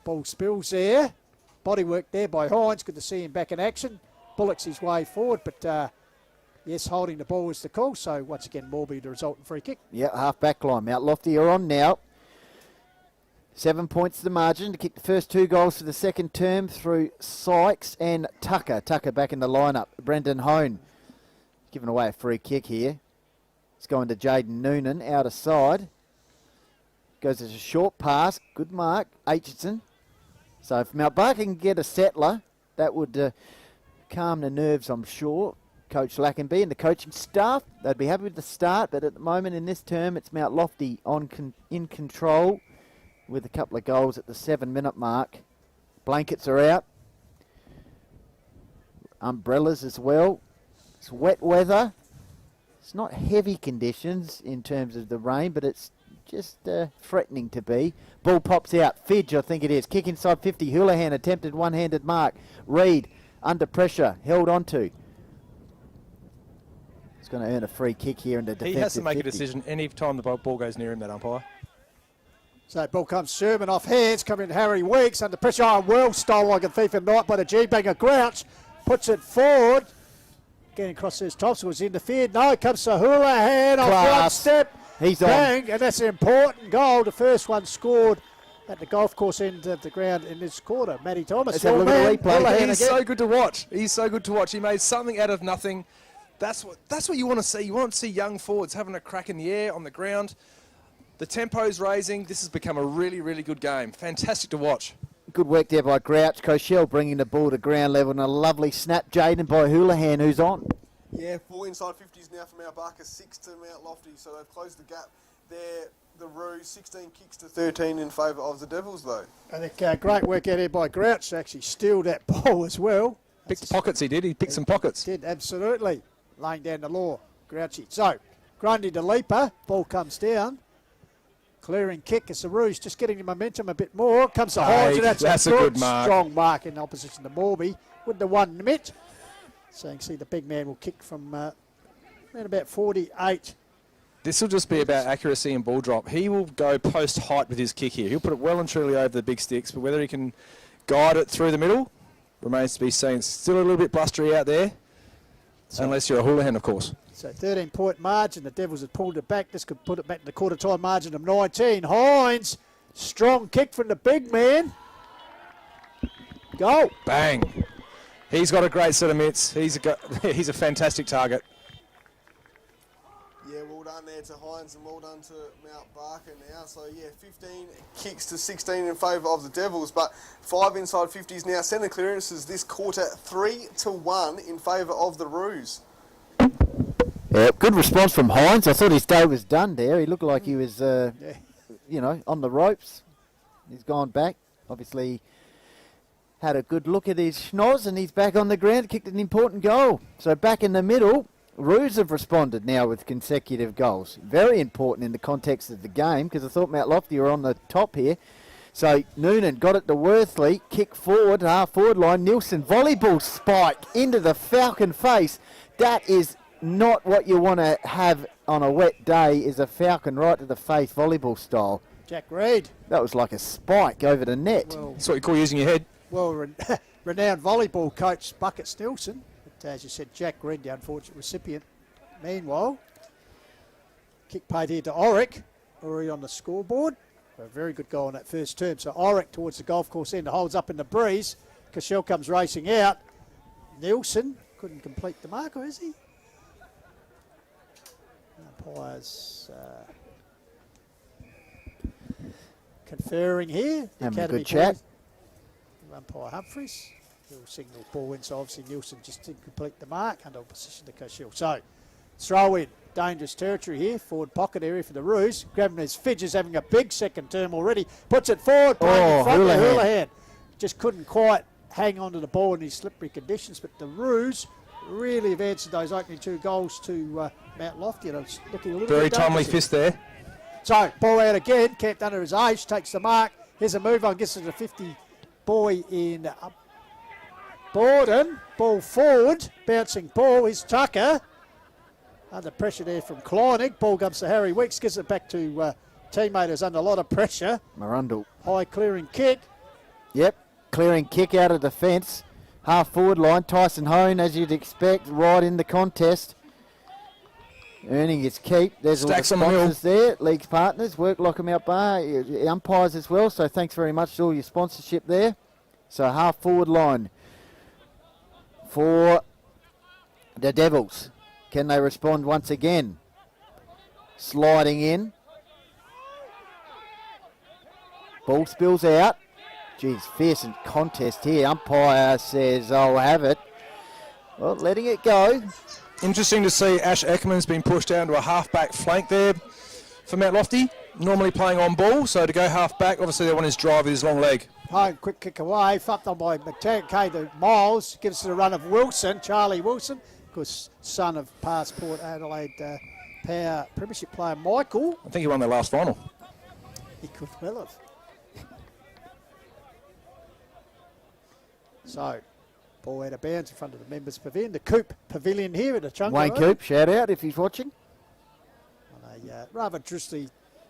Speaker 2: Ball spills there. Body work there by Hines. Good to see him back in action. Bullocks his way forward, but yes, holding the ball was the call. So once again, Morby the resultant free kick.
Speaker 7: Yeah, half back line. Mount Lofty are on now. 7 points the margin to kick the first 2 goals for the second term through Sykes and Tucker. Tucker back in the lineup. Brendan Hone giving away a free kick here. It's going to Jaden Noonan out of side. Goes as a short pass. Good mark. Aitchison. So if Mount Barker can get a settler, that would calm the nerves, I'm sure. Coach Lackenby and the coaching staff, they'd be happy with the start, but at the moment in this term, it's Mount Lofty in control with a couple of goals at the 7-minute mark. Blankets are out. Umbrellas as well. It's wet weather. It's not heavy conditions in terms of the rain, but it's just threatening to be. Ball pops out. Fidge, I think it is. Kick inside 50. Houlihan attempted one-handed mark. Reed under pressure, held onto. He's going to earn a free kick here in the defensive
Speaker 5: He has to make
Speaker 7: 50.
Speaker 5: a decision any time the ball goes near him, that umpire.
Speaker 2: So ball comes Sherman off hands, coming in Harry Weeks under pressure. Oh, well stolen like a thief in the night by the G-banger Grouch. Puts it forward. Getting across his tops, was interfered. No, it comes to Houlihan off one step.
Speaker 7: He's
Speaker 2: Bang,
Speaker 7: on.
Speaker 2: and that's an important goal. The first one scored at the golf course end of the ground in this quarter. Matty Thomas.
Speaker 7: Let's have a look at the replay.
Speaker 2: Houlihan
Speaker 5: He's
Speaker 2: again.
Speaker 5: so good to watch. He's so good to watch. He made something out of nothing. That's what you want to see. You want to see young forwards having a crack in the air, on the ground. The tempo's raising. This has become a really, really good game. Fantastic to watch.
Speaker 7: Good work there by Grouch. Koshel bringing the ball to ground level and a lovely snap, Jaden, by Houlihan, who's on.
Speaker 4: Yeah, 4 inside 50s now from Mount Barker, 6 to Mount Lofty, so they've closed the gap there. The Roos, 16 kicks to 13 in favour of the Devils, though.
Speaker 2: I think great work out here by Grouch to actually steal that ball as well.
Speaker 5: Picked pockets, he did. He picked some pockets.
Speaker 2: Did, absolutely. Laying down the law. Grouchy. So, Grundy to leaper. Ball comes down. Clearing kick as the Roos just getting the momentum a bit more. Comes to Hines, and that's
Speaker 5: a good mark.
Speaker 2: Strong mark in opposition to Morby with the 1 minute. So you can see the big man will kick from around about 48.
Speaker 5: This will just be about accuracy and ball drop. He will go post height with his kick here. He'll put it well and truly over the big sticks, but whether he can guide it through the middle remains to be seen. It's still a little bit blustery out there, unless you're a Houlihan, of course.
Speaker 2: So 13-point margin. The Devils have pulled it back. This could put it back in the quarter-time margin of 19. Hines, strong kick from the big man. Goal.
Speaker 5: Bang. He's got a great set of mitts. He's a fantastic target.
Speaker 4: Yeah, well done there to Hines and well done to Mount Barker now. So, yeah, 15 kicks to 16 in favour of the Devils, but 5 inside 50s now. Centre clearances this quarter 3-1 in favour of the Roos.
Speaker 7: Yeah, good response from Hines. I thought his day was done there. He looked like he was, on the ropes. He's gone back. Obviously had a good look at his schnoz and he's back on the ground, kicked an important goal. So back in the middle, Roos have responded now with consecutive goals. Very important in the context of the game because I thought Mount Lofty were on the top here. So Noonan got it to Worthley, kick forward, half forward line. Nielsen volleyball spike into the Falcon face. That is not what you want to have on a wet day is a falcon right to the face, volleyball style.
Speaker 2: Jack Reed.
Speaker 7: That was like a spike over the net.
Speaker 2: Well,
Speaker 5: That's what you call using your head.
Speaker 2: well renowned volleyball coach Buckets Nelson. But as you said, Jack Reed, the unfortunate recipient. Meanwhile, kick paid here to Oric, already on the scoreboard. A very good goal in that first term. So Oric towards the golf course end, holds up in the breeze. Cashel comes racing out. Nelson couldn't complete the marker, is he? Umpires conferring here. The
Speaker 7: Having a
Speaker 2: Academy
Speaker 7: good chat.
Speaker 2: boys. Umpire Humphries. He'll signal ball in, so obviously Nielsen just didn't complete the mark under opposition to Cashel. So throw in. Dangerous territory here. Forward pocket area for the Roos. Grabbing his Fidges, having a big second term already. Puts it forward. Playing in front of Houlihan. Just couldn't quite hang on to the ball in these slippery conditions. But the Roos really have answered those opening 2 goals to Mount Lofty. And it's looking a little
Speaker 5: Very
Speaker 2: bit
Speaker 5: timely
Speaker 2: dangerous.
Speaker 5: fist there.
Speaker 2: So ball out again. Camped under his age. Takes the mark. Here's a move on. Gets it to 50 boy in Borden. Ball forward. Bouncing ball is Tucker. Under pressure there from Kleinig. Ball comes to Harry Weeks. Gives it back to teammate who's under a lot of pressure.
Speaker 7: Marundle.
Speaker 2: High clearing kick.
Speaker 7: Yep, clearing kick out of defence. Half forward line. Tyson Hone, as you'd expect, right in the contest. Earning his keep. There's
Speaker 5: Stacks
Speaker 7: all
Speaker 5: on
Speaker 7: the
Speaker 5: the hill.
Speaker 7: sponsors there. League's partners. Work Lockermount Bar. Umpires as well. So thanks very much to all your sponsorship there. So half forward line for the Devils. Can they respond once again? Sliding in. Ball spills out. Geez, fierce contest here. Umpire says, I'll have it. Well, letting it go.
Speaker 5: Interesting to see Ash Eckerman's been pushed down to a half-back flank there for Mount Lofty. Normally playing on ball, so to go half-back, obviously they want his drive with his long leg.
Speaker 2: Home, quick kick away. Fucked on by McTaggart to Miles. Gives it a run of Wilson. Charlie Wilson. Of course, son of past Port Adelaide Power Premiership player Michael.
Speaker 5: I think he won their last final.
Speaker 2: He could well have. So, ball out of bounds in front of the members' pavilion. The Coop Pavilion here at Echunga.
Speaker 7: Wayne Coop, shout out if he's watching.
Speaker 2: On a rather drizzly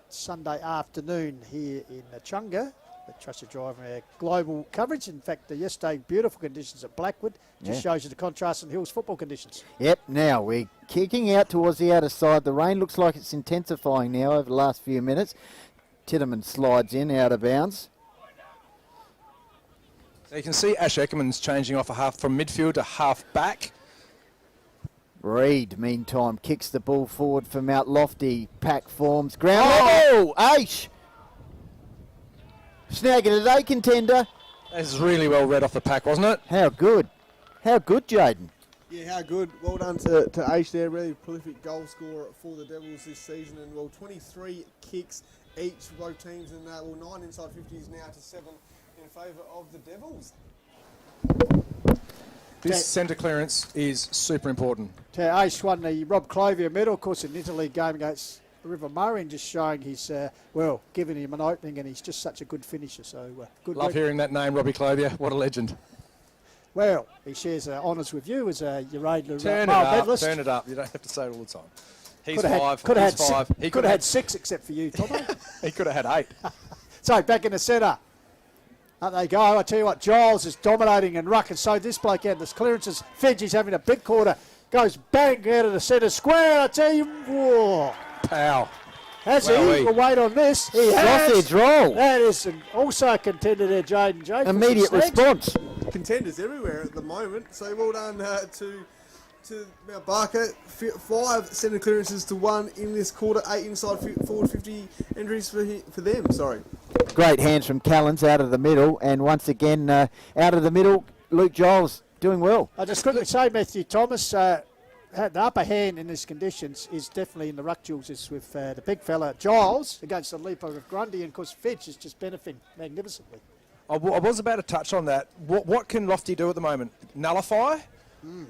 Speaker 2: Sunday afternoon here in Echunga. The Trust of driving our global coverage. In fact, yesterday, beautiful conditions at Blackwood. Just shows you the contrast in Hills football conditions.
Speaker 7: Yep, now we're kicking out towards the outer side. The rain looks like it's intensifying now over the last few minutes. Titterman slides in out of bounds.
Speaker 5: So you can see Ash Eckerman's changing off a half from midfield to half back.
Speaker 7: Reed, meantime, kicks the ball forward for Mount Lofty. Pack forms. Ground level. Aish. Snag it at a contender.
Speaker 5: This is really well read off the pack, wasn't it?
Speaker 7: How good. How good, Jaden.
Speaker 4: Yeah, how good. Well done to Aish there. Really prolific goal scorer for the Devils this season. And, well, 23 kicks each for both teams. And, 9 inside 50s now to 7 in favour of the Devils.
Speaker 5: This centre clearance is super important.
Speaker 2: Ace won the Rob Clovier medal, of course, in Italy game against River Murray, and just showing his, giving him an opening, and he's just such a good finisher. So good.
Speaker 5: Love hearing that name, Robbie Clovier. What a legend.
Speaker 2: Well, he shares honours with you as a Uradler
Speaker 5: Turn
Speaker 2: medalist.
Speaker 5: it up. You don't have to say it all the time. He's
Speaker 2: Could have
Speaker 5: five.
Speaker 2: Could have
Speaker 5: He's five.
Speaker 2: He could have had 6 except for you, Tomo.
Speaker 5: He could have had 8.
Speaker 2: So back in the centre. Up they go. I tell you what, Giles is dominating and ruck, and so this bloke out. This clearances. Fiji's having a big quarter. Goes bang out of the centre square. I tell you, whoa.
Speaker 5: Pow.
Speaker 2: Has
Speaker 5: Wowee.
Speaker 2: he? We'll wait on this. He has.
Speaker 7: Sausage roll.
Speaker 2: That is also a contender there, Jaden J.
Speaker 7: Immediate response.
Speaker 4: Contenders everywhere at the moment. So well done to Mount Barker. 5 centre clearances to 1 in this quarter. 8 inside forward 50 entries for them. Sorry.
Speaker 7: Great hands from Callens out of the middle, and once again out of the middle, Luke Giles doing well.
Speaker 2: I just quickly say, Matthew Thomas, had the upper hand in these conditions is definitely in the ruck duels is with the big fella Giles against the leaper of Grundy, and of course Fitch is just benefiting magnificently.
Speaker 5: I was about to touch on that. What can Lofty do at the moment? Nullify?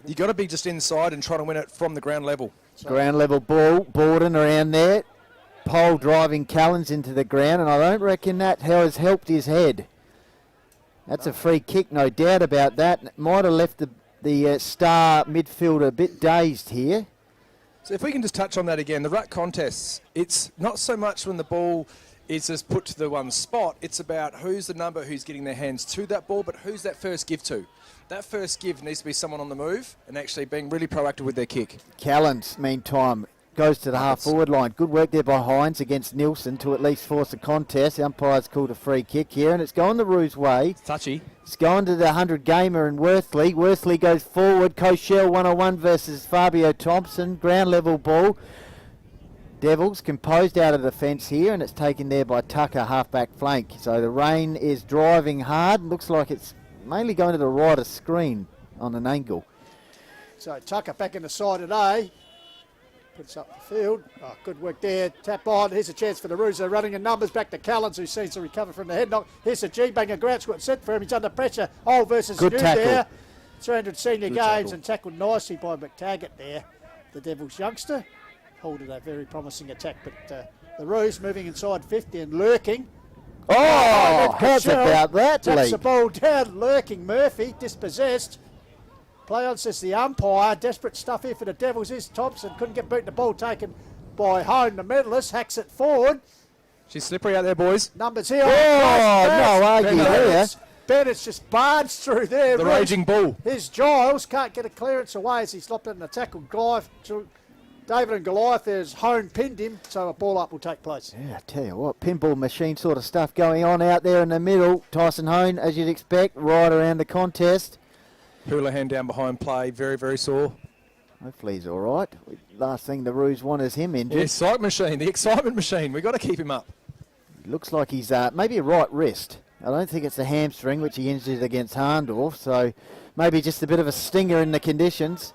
Speaker 5: You got to be just inside and try to win it from the ground level.
Speaker 7: Ground level ball, Borden around there. Pole driving Callens into the ground, and I don't reckon that has helped his head. That's a free kick, no doubt about that. It might have left the star midfielder a bit dazed here.
Speaker 5: So if we can just touch on that again, the ruck contests, it's not so much when the ball is just put to the one spot, it's about who's the number who's getting their hands to that ball, but who's that first give to. That first give needs to be someone on the move and actually being really proactive with their kick.
Speaker 7: Callens, meantime, goes to the half-forward line. Good work there by Hines against Nielsen to at least force a contest. The umpire's called a free kick here, and it's gone the Roos' way.
Speaker 5: Touchy.
Speaker 7: It's gone to the 100-gamer and Worthley. Worthley goes forward. Koshel 1-on-1 versus Fabio Thompson. Ground level ball. Devils composed out of the fence here, and it's taken there by Tucker, half-back flank. So the rain is driving hard. Looks like it's mainly going to the right of screen on an angle.
Speaker 2: So Tucker back in the side today. Puts up the field. Oh, good work there. Tap on. Here's a chance for the Roos. They're running in numbers. Back to Callens, who seems to recover from the head knock. Here's a G-banger. Grant's got set for him. He's under pressure. Oh, versus
Speaker 7: Good
Speaker 2: New
Speaker 7: tackle.
Speaker 2: there. 300 senior
Speaker 7: Good
Speaker 2: games
Speaker 7: tackle.
Speaker 2: and tackled nicely by McTaggart there. The Devils youngster. Holding a very promising attack, but the Roos moving inside 50 and lurking.
Speaker 7: Oh, how's about that,
Speaker 2: Taps
Speaker 7: Lee?
Speaker 2: the ball down. Lurking Murphy. Dispossessed. Play on, says the umpire. Desperate stuff here for the Devils is Thompson. Couldn't get beat. The ball taken by Hone, the medalist. Hacks it forward.
Speaker 5: She's slippery out there, boys.
Speaker 2: Numbers here.
Speaker 7: Oh, no argue there.
Speaker 2: Bennett's just barged through there.
Speaker 5: The
Speaker 2: Roos.
Speaker 5: raging bull.
Speaker 2: Here's Giles. Can't get a clearance away as he's lopped it in the tackle. David and Goliath, there's Hone pinned him, so a ball up will take place.
Speaker 7: Yeah, I tell you what, pinball machine sort of stuff going on out there in the middle. Tyson Hone, as you'd expect, right around the contest.
Speaker 5: Houlihan down behind play, very, very sore.
Speaker 7: Hopefully he's all right. Last thing the Roos want is him
Speaker 5: The
Speaker 7: injured.
Speaker 5: excitement machine. We've got to keep him up.
Speaker 7: Looks like he's maybe a right wrist. I don't think it's the hamstring, which he injured against Harndorf, so maybe just a bit of a stinger in the conditions.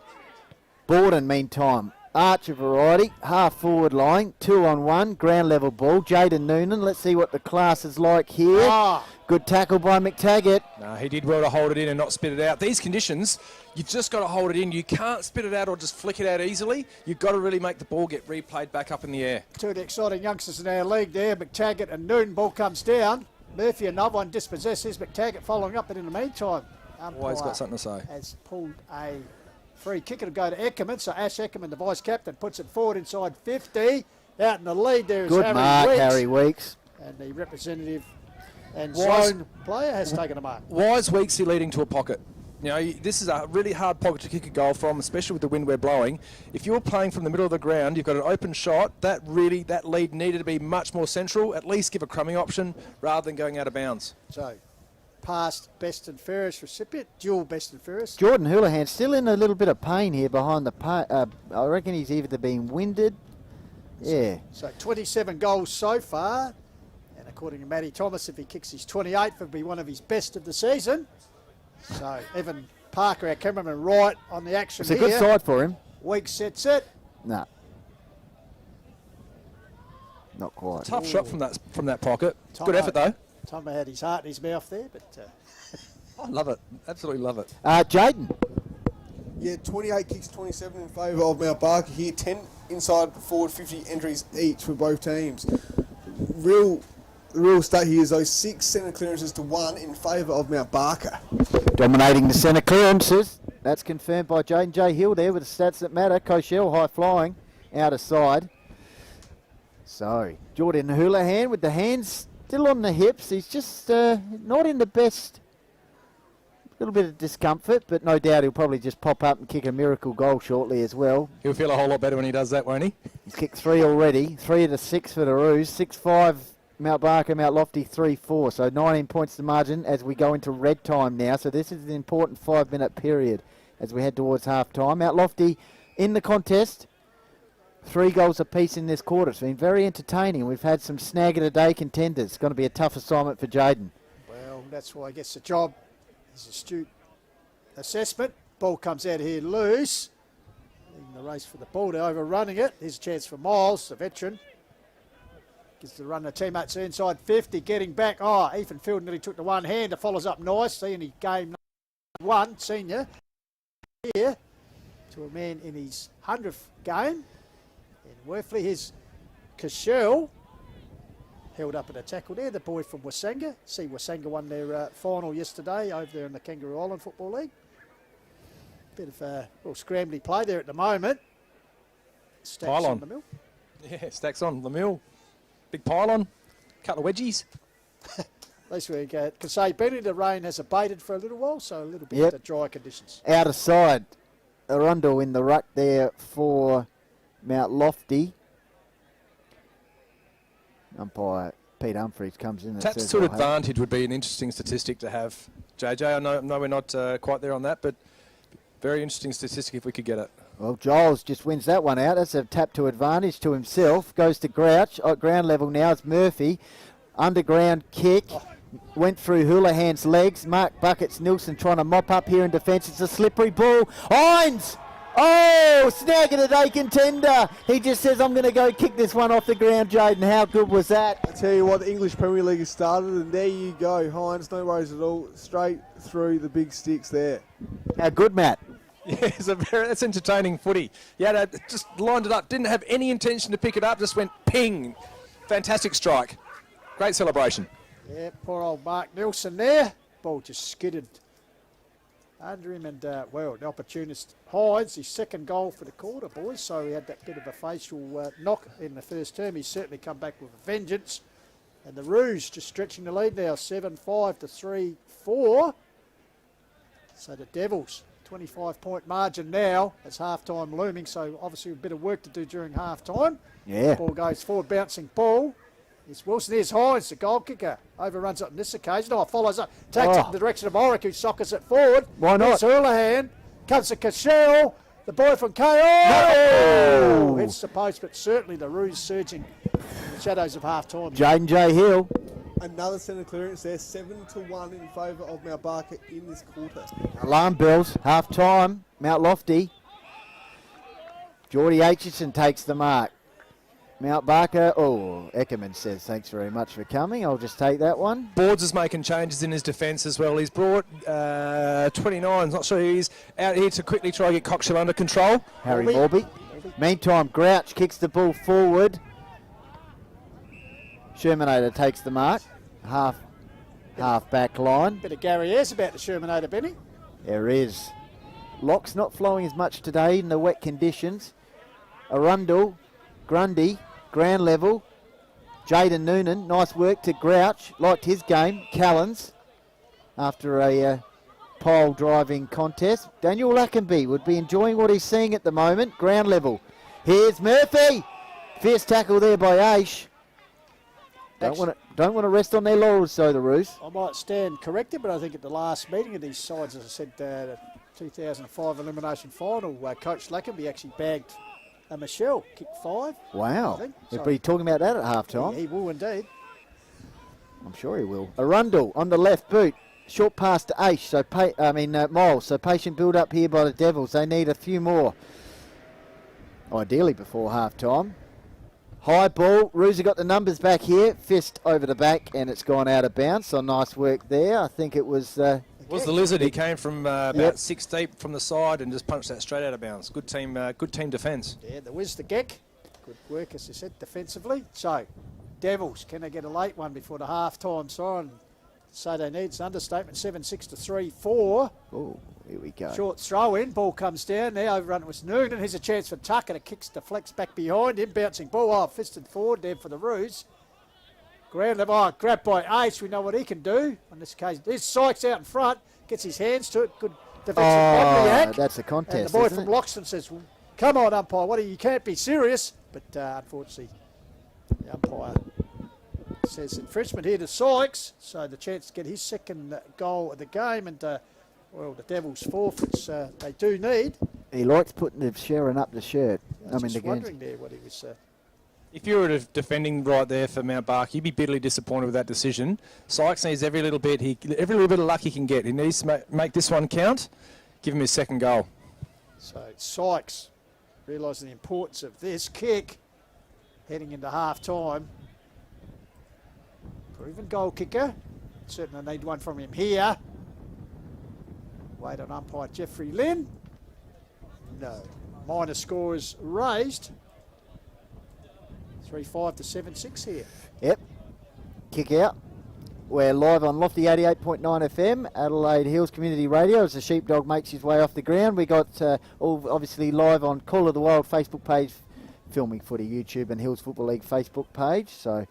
Speaker 7: Borden, meantime, Archer variety, half forward line, 2-on-1, ground level ball. Jaden Noonan, let's see what the class is like here. Good tackle by McTaggart.
Speaker 5: No, he did well to hold it in and not spit it out. These conditions, you've just got to hold it in. You can't spit it out or just flick it out easily. You've got to really make the ball get replayed back up in the air.
Speaker 2: Two of the exciting youngsters in our league there, McTaggart and Noonan. Ball comes down. Murphy, another one dispossessed. Here's McTaggart following up, but in the meantime,
Speaker 5: Always got something to say.
Speaker 2: has pulled a free kick. It'll go to Eckerman, so Ash Eckerman, the vice-captain, puts it forward inside 50. Out in the lead there is
Speaker 7: Good mark,
Speaker 2: Weeks.
Speaker 7: Harry Weeks.
Speaker 2: And the representative and
Speaker 5: Wise-
Speaker 2: zone player has taken a mark.
Speaker 5: Why is Weeksy leading to a pocket? You know, this is a really hard pocket to kick a goal from, especially with the wind we're blowing. If you're playing from the middle of the ground, you've got an open shot. That lead needed to be much more central. At least give a crumbing option rather than going out of bounds.
Speaker 2: So, past best and fairest recipient, dual best and fairest.
Speaker 7: Jordan Houlihan still in a little bit of pain here behind the I reckon he's either been winded. Yeah.
Speaker 2: So 27 goals so far. And according to Matty Thomas, if he kicks his 28th, it'll be one of his best of the season. So Evan Parker, our cameraman, right on the action
Speaker 7: It's a
Speaker 2: here.
Speaker 7: good side for him.
Speaker 2: Weeks sets it.
Speaker 7: No. Not quite.
Speaker 5: Tough shot from that pocket.
Speaker 2: Tomo.
Speaker 5: Good effort though.
Speaker 2: Tomo had his heart in his mouth there, but
Speaker 5: I love it. Absolutely love it.
Speaker 7: Jaden.
Speaker 4: Yeah, 28 kicks, 27 in favour of Mount Barker here. 10 inside forward 50 entries each for both teams. The real stat here is those 6 centre clearances to 1 in favour of Mount Barker.
Speaker 7: Dominating the centre clearances. That's confirmed by Jaden J. Hill there with the stats that matter. Koshel high flying, out of side. So, Jordan Houlihan with the hands still on the hips. He's just not in the best. A little bit of discomfort, but no doubt he'll probably just pop up and kick a miracle goal shortly as well.
Speaker 5: He'll feel a whole lot better when he does that, won't he?
Speaker 7: He's kicked 3 already. 3 to 6 for the Roos. 6-5 Mount Barker, Mount Lofty 3-4. So 19 points to margin as we go into red time now. So this is an important 5-minute period as we head towards half time. Mount Lofty in the contest. 3 goals apiece in this quarter. It's been very entertaining. We've had some snag-it-a-day contenders. It's going to be a tough assignment for Jaden.
Speaker 2: well, that's why he gets the job. His astute assessment. Ball comes out here loose. In the race for the ball, they're overrunning it. Here's a chance for Miles, the veteran. Gives the run to teammates inside 50, getting back. Oh, Ethan Field nearly took the one hander. Follows up nicely in his game 1, senior. Here to a man in his 100th game. In Worthley, here's Cashel. Held up at a tackle there, the boy from Wasenga. See, Wasenga won their final yesterday over there in the Kangaroo Island Football League. Bit of a little scrambly play there at the moment. Stacks
Speaker 5: Pylon.
Speaker 2: on the mill.
Speaker 5: Yeah, stacks on the mill. Big pylon. Couple of wedgies.
Speaker 2: At least we can say, Benny, the rain has abated for a little while, so a little bit
Speaker 7: Yep.
Speaker 2: of dry conditions.
Speaker 7: Out of side. Arundel in the ruck there for Mount Lofty. Umpire Pete Humphries comes in and
Speaker 5: Taps
Speaker 7: says,
Speaker 5: to
Speaker 7: "Oh,
Speaker 5: advantage would be an interesting statistic to have. JJ, I know we're not quite there on that, but very interesting statistic if we could get it.
Speaker 7: Well, Giles just wins that one out. That's a tap to advantage to himself. Goes to Grouch. At ground level now it's Murphy. Underground kick. Went through Houlihan's legs. Mark Buckets Nilsson trying to mop up here in defence. It's a slippery ball. Hines! Oh, snagging a day contender. He just says, I'm going to go kick this one off the ground, Jaden. How good was that?
Speaker 4: I tell you what, the English Premier League has started, and there you go, Hines. No worries at all. Straight through the big sticks there.
Speaker 7: How good, Matt?
Speaker 5: Yeah, that's entertaining footy. Yeah, just lined it up. Didn't have any intention to pick it up. Just went ping. Fantastic strike. Great celebration.
Speaker 2: Yeah, poor old Mark Nilsson there. Ball just skidded under him, and well, the opportunist Hines, his second goal for the quarter, boys. So he had that bit of a facial knock in the first term. He's certainly come back with a vengeance. And the Rouge just stretching the lead now, 7-5 to 3-4. So the Devils, 25-point margin now as half-time looming. So obviously a bit of work to do during half-time.
Speaker 7: Yeah.
Speaker 2: Ball goes forward, bouncing ball. It's Wilson. There's Hines, the goal kicker. Overruns it on this occasion. Oh, follows up. Takes it in the direction of Oric, who sockers it forward.
Speaker 7: Why not?
Speaker 2: It's Houlihan. Comes to Cashel. The boy from KO.
Speaker 7: No!
Speaker 2: Hits the post, but certainly the Rouge surging in the shadows of half-time.
Speaker 7: Jaden J. Hill.
Speaker 4: Another centre clearance there, 7-1 in favour of Mount Barker in this quarter.
Speaker 7: Alarm bells. Half-time. Mount Lofty. Geordie Aitchison takes the mark. Mount Barker, Eckerman says, thanks very much for coming. I'll just take that one.
Speaker 5: Boards is making changes in his defence as well. He's brought 29, not sure who he is, out here to quickly try and get Cockshall under control.
Speaker 7: Harry Morby. Meantime, Grouch kicks the ball forward. Shermanator takes the mark. Half back line.
Speaker 2: Bit of Gary Ayres about the Shermanator, Benny.
Speaker 7: There is. Lock's not flowing as much today in the wet conditions. Arundel, Grundy, ground level. Jaden Noonan, nice work to Grouch. Liked his game. Callens, after a pole driving contest. Daniel Lackenby would be enjoying what he's seeing at the moment. Ground level. Here's Murphy. Fierce tackle there by Aish. Don't want to rest on their laurels, so the Roos.
Speaker 2: I might stand corrected, but I think at the last meeting of these sides, as I said, the 2005 elimination final, Coach Lackenby actually bagged a Michelle, kicked 5.
Speaker 7: Wow.
Speaker 2: I think.
Speaker 7: He'll
Speaker 2: So
Speaker 7: be talking about that at half time.
Speaker 2: he will indeed.
Speaker 7: I'm sure he will. Arundel on the left boot. Short pass to Aish, Miles. So patient build up here by the Devils. They need a few more. Ideally before half time. High ball. Roosie got the numbers back here. Fist over the back and it's gone out of bounds. So nice work there. I think it was...
Speaker 5: Was the Lizard. He came from about 6 deep from the side and just punched that straight out of bounds. Good team defence.
Speaker 2: Yeah, the Wiz the Geck. Good work, as I said, defensively. So, Devils, can they get a late one before the half-time siren? So they need, it's an understatement, 7-6 to 3-4.
Speaker 7: Oh, here we go.
Speaker 2: Short throw in, ball comes down. Now overrun was Noonan. Here's a chance for Tucker. It kicks, deflects back behind him. Bouncing ball, fisted forward there for the Roos. Ground level, grabbed by Ace. We know what he can do on this occasion. There's Sykes out in front, gets his hands to it. Good defensive Bodriak.
Speaker 7: That's a contest.
Speaker 2: And the boy
Speaker 7: isn't
Speaker 2: from
Speaker 7: it?
Speaker 2: Loxton says, well, come on, umpire, you can't be serious. But unfortunately, the umpire says infringement here to Sykes. So the chance to get his second goal of the game. And, the Devils forfeits they do need.
Speaker 7: He likes putting the Sharon up the shirt.
Speaker 2: I was just wondering there what he was...
Speaker 5: If you were defending right there for Mount Barker, you'd be bitterly disappointed with that decision. Sykes needs every little bit of luck he can get. He needs to make this one count. Give him his second goal.
Speaker 2: So Sykes, realising the importance of this kick, heading into half-time. Proven goal kicker. Certainly need one from him here. Wait on umpire Jeffrey Lynn. No. Minor scores raised. 3-5 to 7-6 here.
Speaker 7: Yep. Kick out. We're live on Lofty 88.9 FM, Adelaide Hills Community Radio, as the sheepdog makes his way off the ground. We got all obviously live on Call of the Wild Facebook page Filming Footy YouTube and Hills Football League Facebook page. So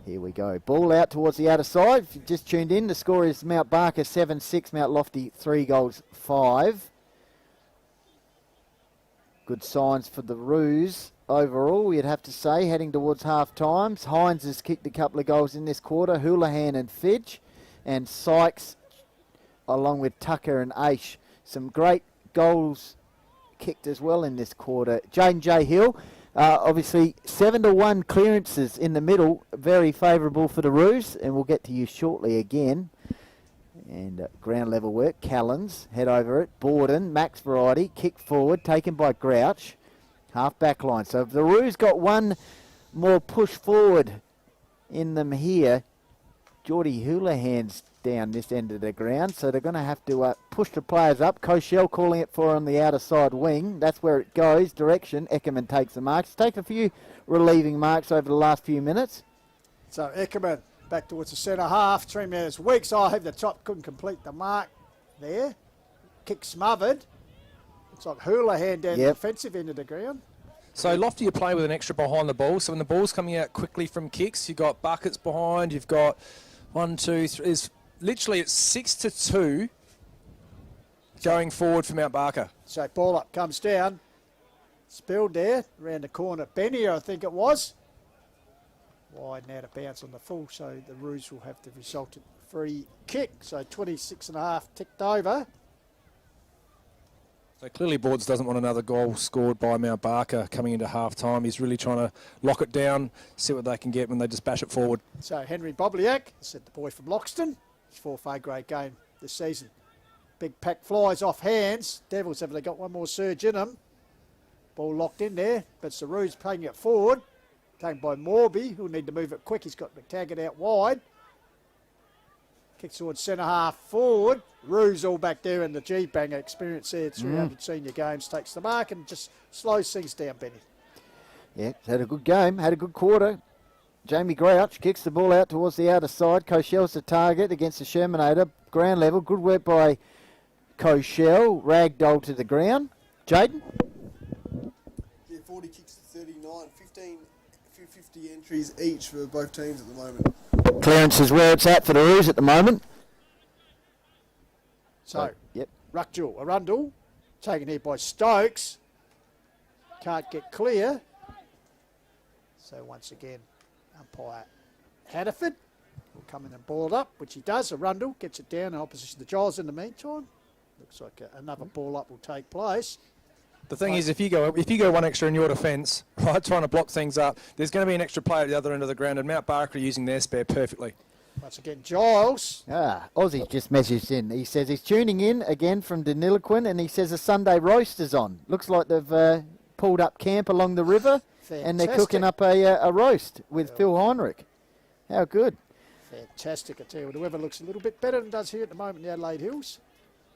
Speaker 7: here we go. Ball out towards the outer side. If you just tuned in, the score is Mount Barker 7-6, Mount Lofty 3 goals 5. Good signs for the Roos overall, you'd have to say, heading towards half times. Hines has kicked a couple of goals in this quarter. Houlihan and Fidge, and Sykes along with Tucker and Aish. Some great goals kicked as well in this quarter. Jaden J. Hill, obviously 7-1 clearances in the middle, very favourable for the Roos, and we'll get to you shortly again. And ground level work, Callens, head over it, Borden, Max Variety, kick forward, taken by Grouch, half back line. So the Roos got one more push forward in them here. Geordie Houlihan's down this end of the ground, so they're going to have to push the players up. Koshel calling it for on the outer side wing. That's where it goes, direction. Eckerman takes the marks. Take a few relieving marks over the last few minutes.
Speaker 2: So Eckerman back towards the centre half. 3 minutes weeks. I have the top, couldn't complete the mark there. Kick smothered. Looks like Houlihan down the defensive end of the ground.
Speaker 5: So Lofty, you play with an extra behind the ball. So when the ball's coming out quickly from kicks, you've got buckets behind. You've got 1, 2, 3. It's 6-2 going forward for Mount Barker.
Speaker 2: So ball up comes down. Spilled there around the corner. Benny, I think it was. Wide and out of bounds on the full, so the Roos will have to result in free kick. So 26.5 ticked over.
Speaker 5: So clearly Boards doesn't want another goal scored by Mount Barker coming into half-time. He's really trying to lock it down, see what they can get when they just bash it forward.
Speaker 2: So Henry Bobliak, said the boy from Loxton, his 4th A-grade game this season. Big pack flies off hands. Devils have they got one more surge in them. Ball locked in there, but it's the Roos playing it forward. Taken by Morby, who'll need to move it quick. He's got McTaggart out wide. Kicks towards centre half forward. Roos all back there, and the G-Banger experience there, 300 senior games, takes the mark and just slows things down, Benny.
Speaker 7: Yeah, had a good game, had a good quarter. Jamie Grouch kicks the ball out towards the outer side. Koshel's the target against the Shermanator. Ground level, good work by Koshel. Ragdoll to the ground. Jaden?
Speaker 4: Yeah, 40 kicks to 39, 50 entries each for both teams at the moment.
Speaker 7: Clearance is where it's at for the Roos at the moment.
Speaker 2: So, Arundel, taken here by Stokes. Can't get clear. So once again, umpire Hannaford will come in and ball it up, which he does. Arundel gets it down in opposition to Giles in the meantime. Looks like another ball up will take place.
Speaker 5: The thing is, if you go one extra in your defence, right, trying to block things up, there's going to be an extra player at the other end of the ground, and Mount Barker are using their spare perfectly.
Speaker 2: Once again, Giles.
Speaker 7: Aussie just messaged in. He says he's tuning in again from Deniliquin, and he says a Sunday roast is on. Looks like they've pulled up camp along the river, and they're cooking up a roast with Phil Heinrich. How good.
Speaker 2: Fantastic, I tell you. The weather looks a little bit better than it does here at the moment in the Adelaide Hills.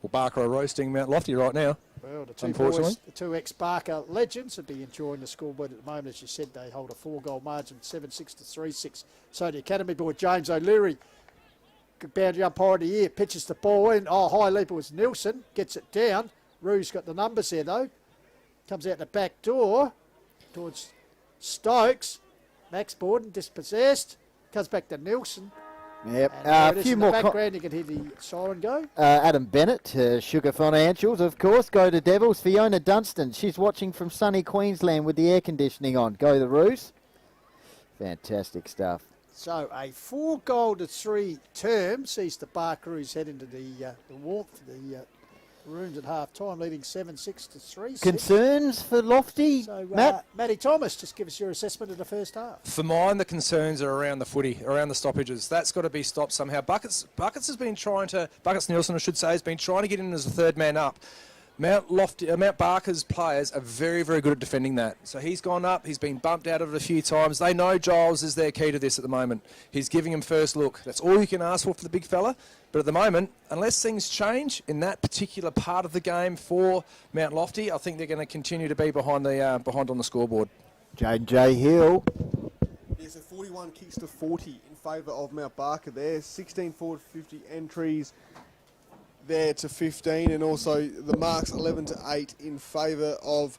Speaker 5: Well, Barker are roasting Mount Lofty right now.
Speaker 2: Well, the two boys, the two ex-Barker legends, would be enjoying the scoreboard at the moment. As you said, they hold a 4-goal margin, 7-6 to 3-6. So the academy boy, James O'Leary, good boundary umpire of the year, pitches the ball in. Oh, high leaper was Nilsson, gets it down. Rue's got the numbers there, though. Comes out the back door towards Stokes. Max Borden, dispossessed. Comes back to Nilsson.
Speaker 7: Yep.
Speaker 2: A few more. In the background, you can hear the siren go.
Speaker 7: Adam Bennett, Sugar Financials, of course. Go to Devils. Fiona Dunstan, she's watching from sunny Queensland with the air conditioning on. Go the Roos. Fantastic stuff.
Speaker 2: So a 4-goal to 3 term sees the Barkaroos head into the warmth, the rooms at half time, leading 7-6 to 3-6.
Speaker 7: Concerns for Lofty,
Speaker 2: so,
Speaker 7: Matt?
Speaker 2: Matty Thomas, just give us your assessment of the first half.
Speaker 5: For mine, the concerns are around the footy, around the stoppages. That's got to be stopped somehow. Buckets Nielsen, I should say, has been trying to get in as a third man up. Mount Barker's players are very, very good at defending that. So he's gone up, he's been bumped out of it a few times. They know Giles is their key to this at the moment. He's giving him first look. That's all you can ask for the big fella. But at the moment, unless things change in that particular part of the game for Mount Lofty, I think they're going to continue to be behind on the scoreboard.
Speaker 7: Jaden J. Hill.
Speaker 4: Yeah, so 41 kicks to 40 in favour of Mount Barker there. 16 forward 50 entries there to 15, and also the marks 11 to 8 in favour of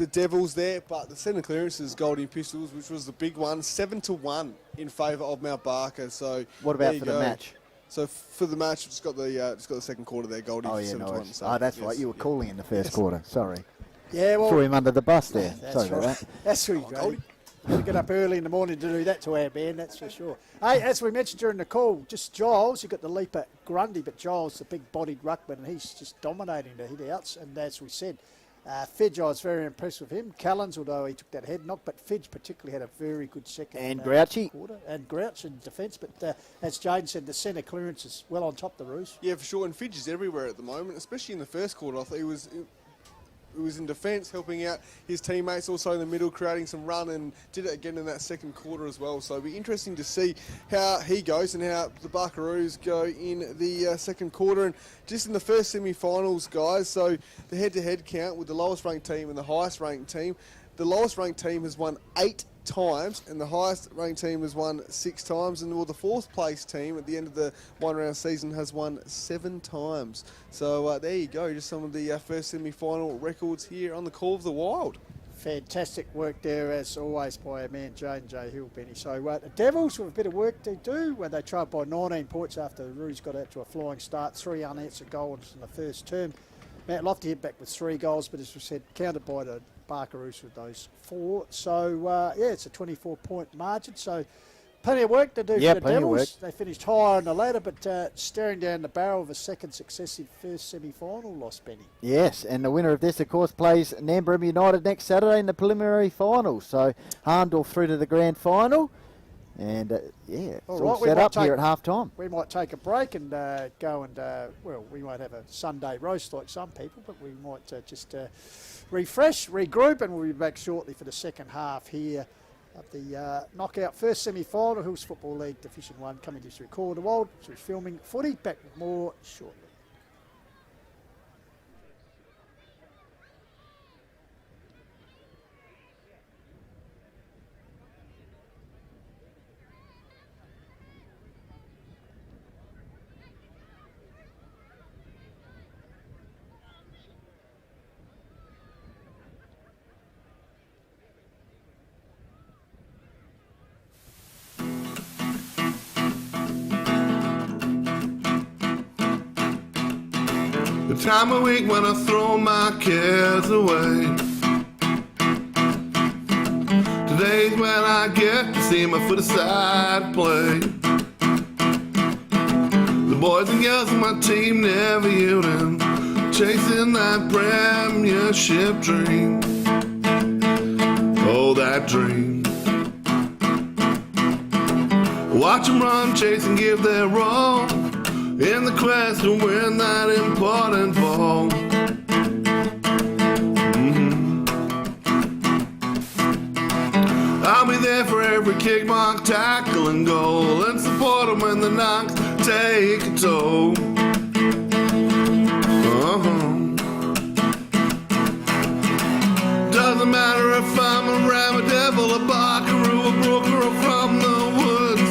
Speaker 4: the Devils there, but the centre clearance is Goldie Pistols, which was the big one, 7-1 in favour of Mount Barker. So
Speaker 7: What about for the match?
Speaker 4: So for the match, it's got the second quarter there, Goldie.
Speaker 7: Oh, yeah,
Speaker 4: 7-1.
Speaker 7: nice.
Speaker 4: So,
Speaker 7: Oh, that's right. You were calling in the first quarter. Sorry.
Speaker 2: Yeah, well,
Speaker 7: Threw him under the bus there.
Speaker 2: that's
Speaker 7: Sorry
Speaker 2: right.
Speaker 7: about that.
Speaker 2: That's right, Goldie. Got to get up early in the morning to do that to our band, that's for sure. Hey, as we mentioned during the call, just Giles, you've got the leaper Grundy, but Giles, the big-bodied ruckman, and he's just dominating the hit-outs. And as we said, Fidge, I was very impressed with him. Callens, although he took that head knock, but Fidge particularly had a very good second
Speaker 7: And Grouchy.
Speaker 2: quarter. And Grouch in defence, but as Jaden said, the centre clearance is well on top of the Roos.
Speaker 4: Yeah, for sure. And Fidge is everywhere at the moment, especially in the first quarter. I thought he was in defence, helping out his teammates, also in the middle, creating some run, and did it again in that second quarter as well. So it'll be interesting to see how he goes and how the Buckaroos go in the second quarter. And just in the first semi-finals, guys, so the head-to-head count with the lowest ranked team and the highest ranked team, the lowest ranked team has won 8 times and the highest ranked team has won 6 times, and the fourth place team at the end of the one round season has won 7 times. So there you go, just some of the first semi-final records here on the Call of the Wild.
Speaker 2: Fantastic work there, as always, by our man Jane J. Hill, Benny. So the Devils with a bit of work to do when they trailed by 19 points after the Roos got out to a flying start. 3 unanswered goals in the first term. Matt Lofty hit back with 3 goals, but as we said, counted by the Barkaroos with those 4. So, it's a 24-point margin. So, plenty of work to do for the Devils. They finished higher on the ladder, but staring down the barrel of a second successive first semi-final loss, Benny.
Speaker 7: Yes, and the winner of this, of course, plays Nambour United next Saturday in the preliminary final. So, Harndorf through to the grand final. And, it's all set up here at half-time.
Speaker 2: We might take a break and go and, we won't have a Sunday roast like some people, but we might just refresh, regroup, and we'll be back shortly for the second half here of the knockout first semi-final, Hills Football League Division 1, coming to you Call of the Wild, which is filming footy. Back with more shortly.
Speaker 1: The time of week when I throw my cares away. Today's when I get to see my foot-aside play. The boys and girls on my team never yielding, chasing that premiership dream. Oh, that dream. Watch them run, chase and give their all in the quest to win that important ball. I'll be there for every kick, mark, tackle, and goal, and support them when the knocks take a toll. Doesn't matter if I'm a ram, a devil, a buckaroo, a brooker, or from the woods.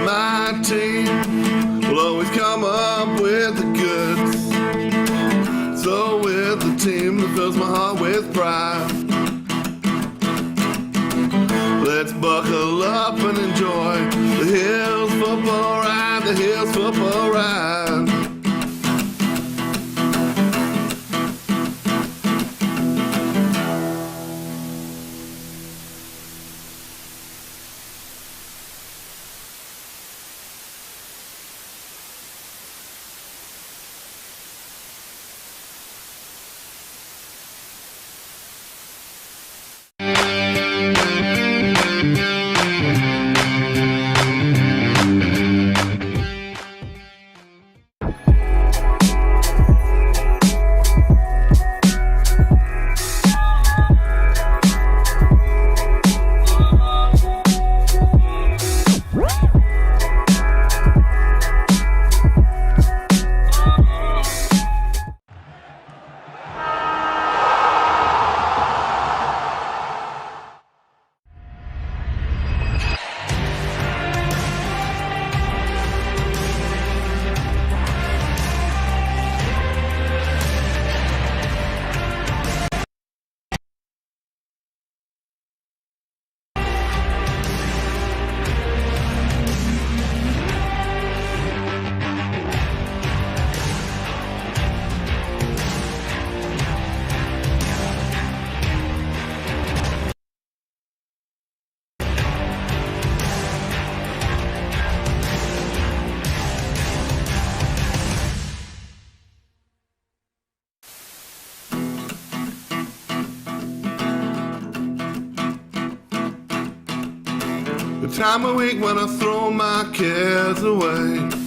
Speaker 1: My team will always come up with the goods. So with the team that fills my heart with pride, let's buckle up and enjoy the Hills football ride, the Hills football ride. time of week when I throw my cares away.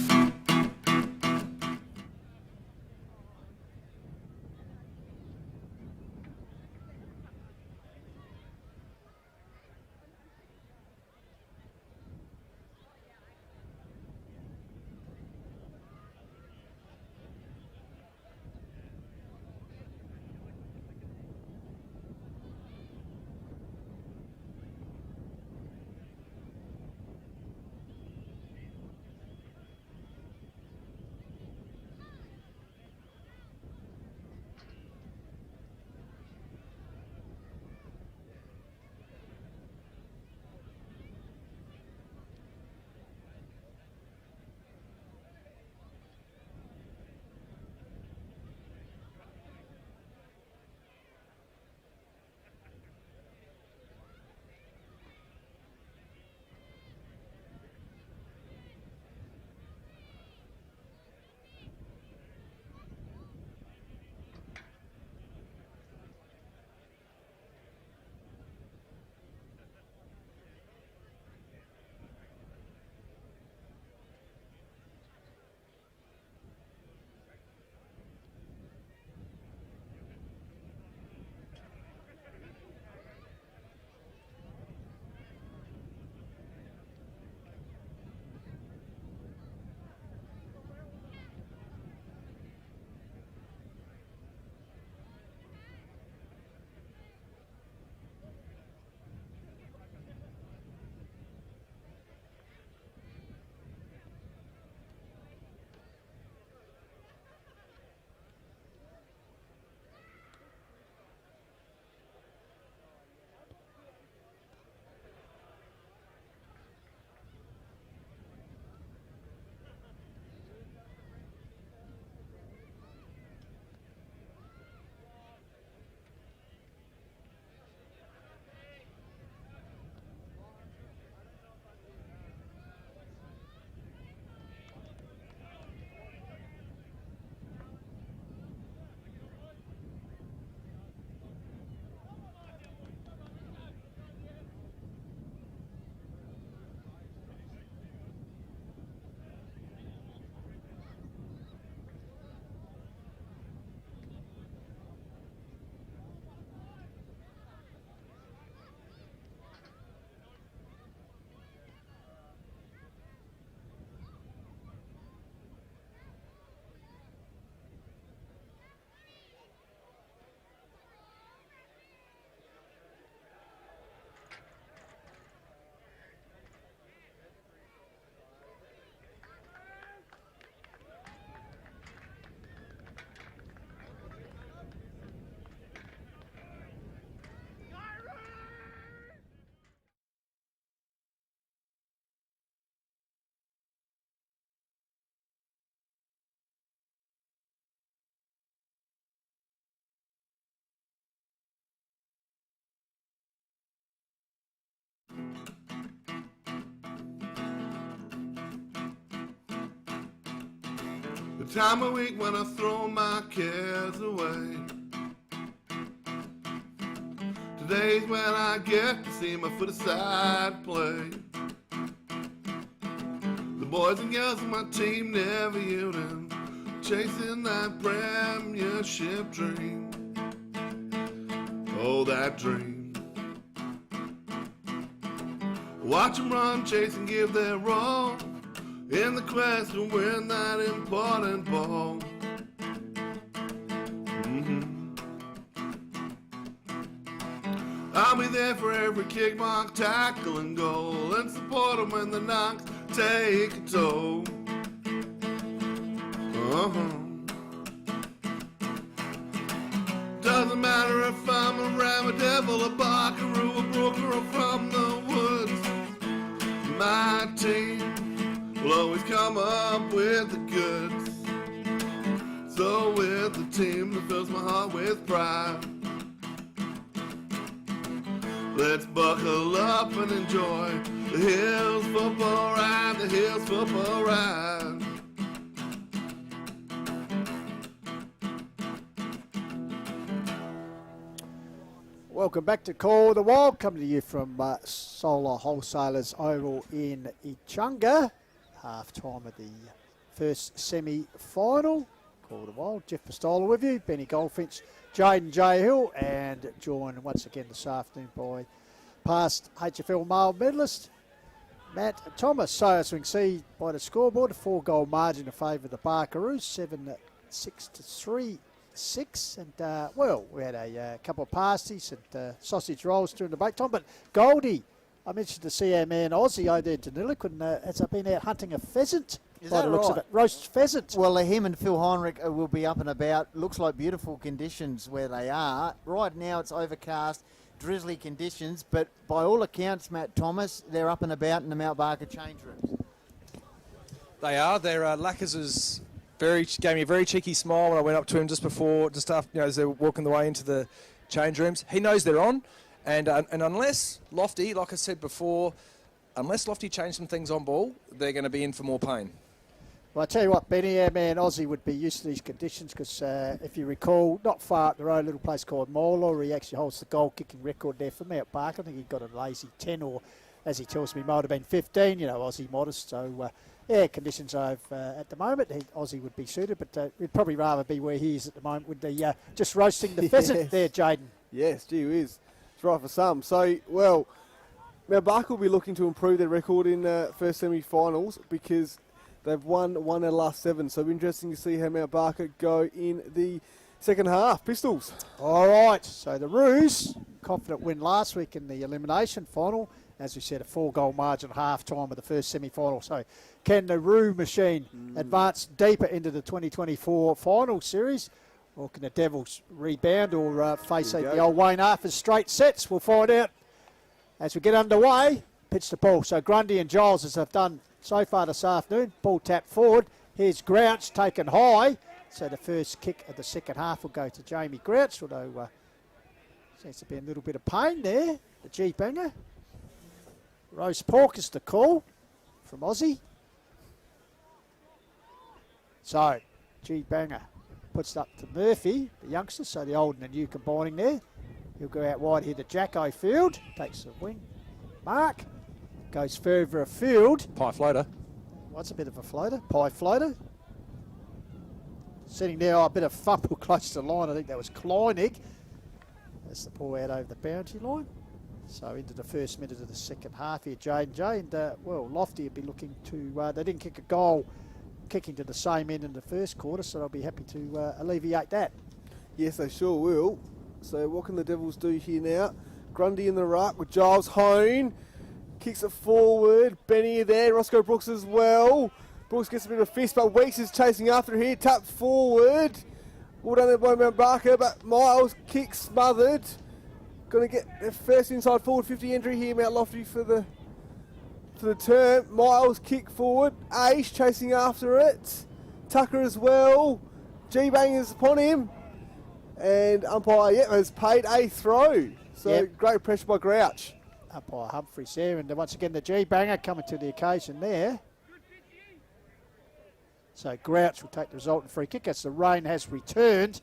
Speaker 1: The time of week when I throw my cares away. Today's when I get to see my foot-aside play. The boys and girls on my team never yielding, chasing that premiership dream. Oh, that dream. Watch them run, chase and give their all in the quest to win that important ball. I'll be there for every kick, mark, tackle, and goal, and support them when the knocks take a toll. Doesn't matter if I'm a ram, a devil, a buckaroo, a brooker, or from the woods. My team will always come up with the goods. So with the team that fills my heart with pride, let's buckle up and enjoy the Hills football ride, the Hills football ride.
Speaker 2: Welcome back to Call the Wild, coming to you from Solar Wholesalers Oval in Echunga. Half time of the first semi-final. Call the Wild, Jeff Pistola with you, Benny Goldfinch, Jaden J. Hill, and joined once again this afternoon by past HFL male medalist Matt Thomas. So as we can see by the scoreboard, a 4-goal margin in favour of the Barkaroos, 7-6 to 3-6. And, well, we had a couple of pasties and sausage rolls during the break time. But Goldie, I mentioned to see our man Aussie over there in Danilic, and has been out hunting a pheasant.
Speaker 3: Is
Speaker 2: by
Speaker 3: that
Speaker 2: the looks of
Speaker 3: right?
Speaker 2: it. Roast pheasant.
Speaker 7: Well, him and Phil Heinrich will be up and about. Looks like beautiful conditions where they are. Right now it's overcast, drizzly conditions, but by all accounts, Matt Thomas, they're up and about in the Mount Barker change rooms.
Speaker 5: They are. They're Lackers gave me a very cheeky smile when I went up to him just after, as they were walking the way into the change rooms. He knows they're on, and unless Lofty, like I said before, unless Lofty change some things on ball, they're going to be in for more pain.
Speaker 2: Well, I tell you what, Benny, our man Aussie would be used to these conditions because if you recall, not far up the road, a little place called Mola, he actually holds the goal-kicking record there for Mount Barker. I think he got a lazy 10 or, as he tells me, might have been 15, Aussie modest. So, conditions at the moment, Aussie would be suited, but we'd probably rather be where he is at the moment with the just roasting the pheasant there, Jaden.
Speaker 4: Yes, gee whiz. It's right for some. So, well, Mount Barker will be looking to improve their record in first semi-finals because they've won one of the last 7. So it'll be interesting to see how Mount Barker go in the second half. Pistols.
Speaker 2: All right, so the Roos, confident win last week in the elimination final. As we said, a 4-goal margin at half-time of the first semi-final. So can the Roo machine advance deeper into the 2024 final series? Or can the Devils rebound or face the old Wayne Arthur's straight sets? We'll find out as we get underway. Pitch the ball. So Grundy and Giles, as they've done so far this afternoon, ball tapped forward. Here's Grouch taken high. So the first kick of the second half will go to Jamie Grouch, although seems to be a little bit of pain there. The G-banger. Roast pork is the call from Aussie. So G-banger puts it up to Murphy, the youngster, so the old and the new combining there. He'll go out wide here to Jacko Field, takes the wing. Mark goes further afield.
Speaker 5: Pie floater.
Speaker 2: What's a bit of a floater? Pie floater. Sitting there, a bit of fumble close to the line. I think that was Kleinig. That's the ball out over the boundary line. So into the first minute of the second half here, J&J. And, well, Lofty would be looking to... they didn't kick a goal kicking to the same end in the first quarter, so they'll be happy to alleviate that.
Speaker 4: Yes, they sure will. So what can the Devils do here now? Grundy in the ruck with Giles Hone. Kicks it forward. Benny there. Roscoe Brooks as well. Brooks gets a bit of a fist, but Weeks is chasing after here. Tapped forward. All done there by Mount Barker, but Miles kick smothered. Going to get their first inside forward 50 entry here, Mount Lofty for the turn. Miles kick forward. Ace chasing after it. Tucker as well. G-bangers upon him. And umpire, has paid a throw. So great pressure by Grouch.
Speaker 2: Umpire Humphries there, and once again the G-banger coming to the occasion there. So Grouch will take the resultant free kick as the rain has returned.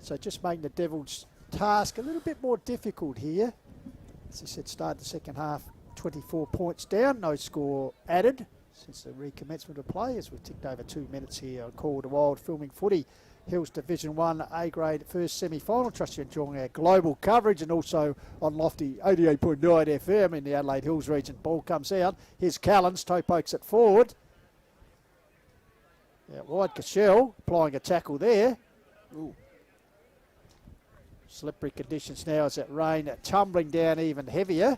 Speaker 2: So just making the Devils' task a little bit more difficult here. As I said, start the second half 24 points down, no score added since the recommencement of play as we've ticked over 2 minutes here on Call the Wild filming footy. Hills Division 1 A-grade first semi-final. Trust you're enjoying our global coverage and also on Lofty 88.9 FM in the Adelaide Hills region. Ball comes out. Here's Callens, toe pokes it forward. Yeah, wide Cashel applying a tackle there. Ooh. Slippery conditions now as that rain tumbling down even heavier.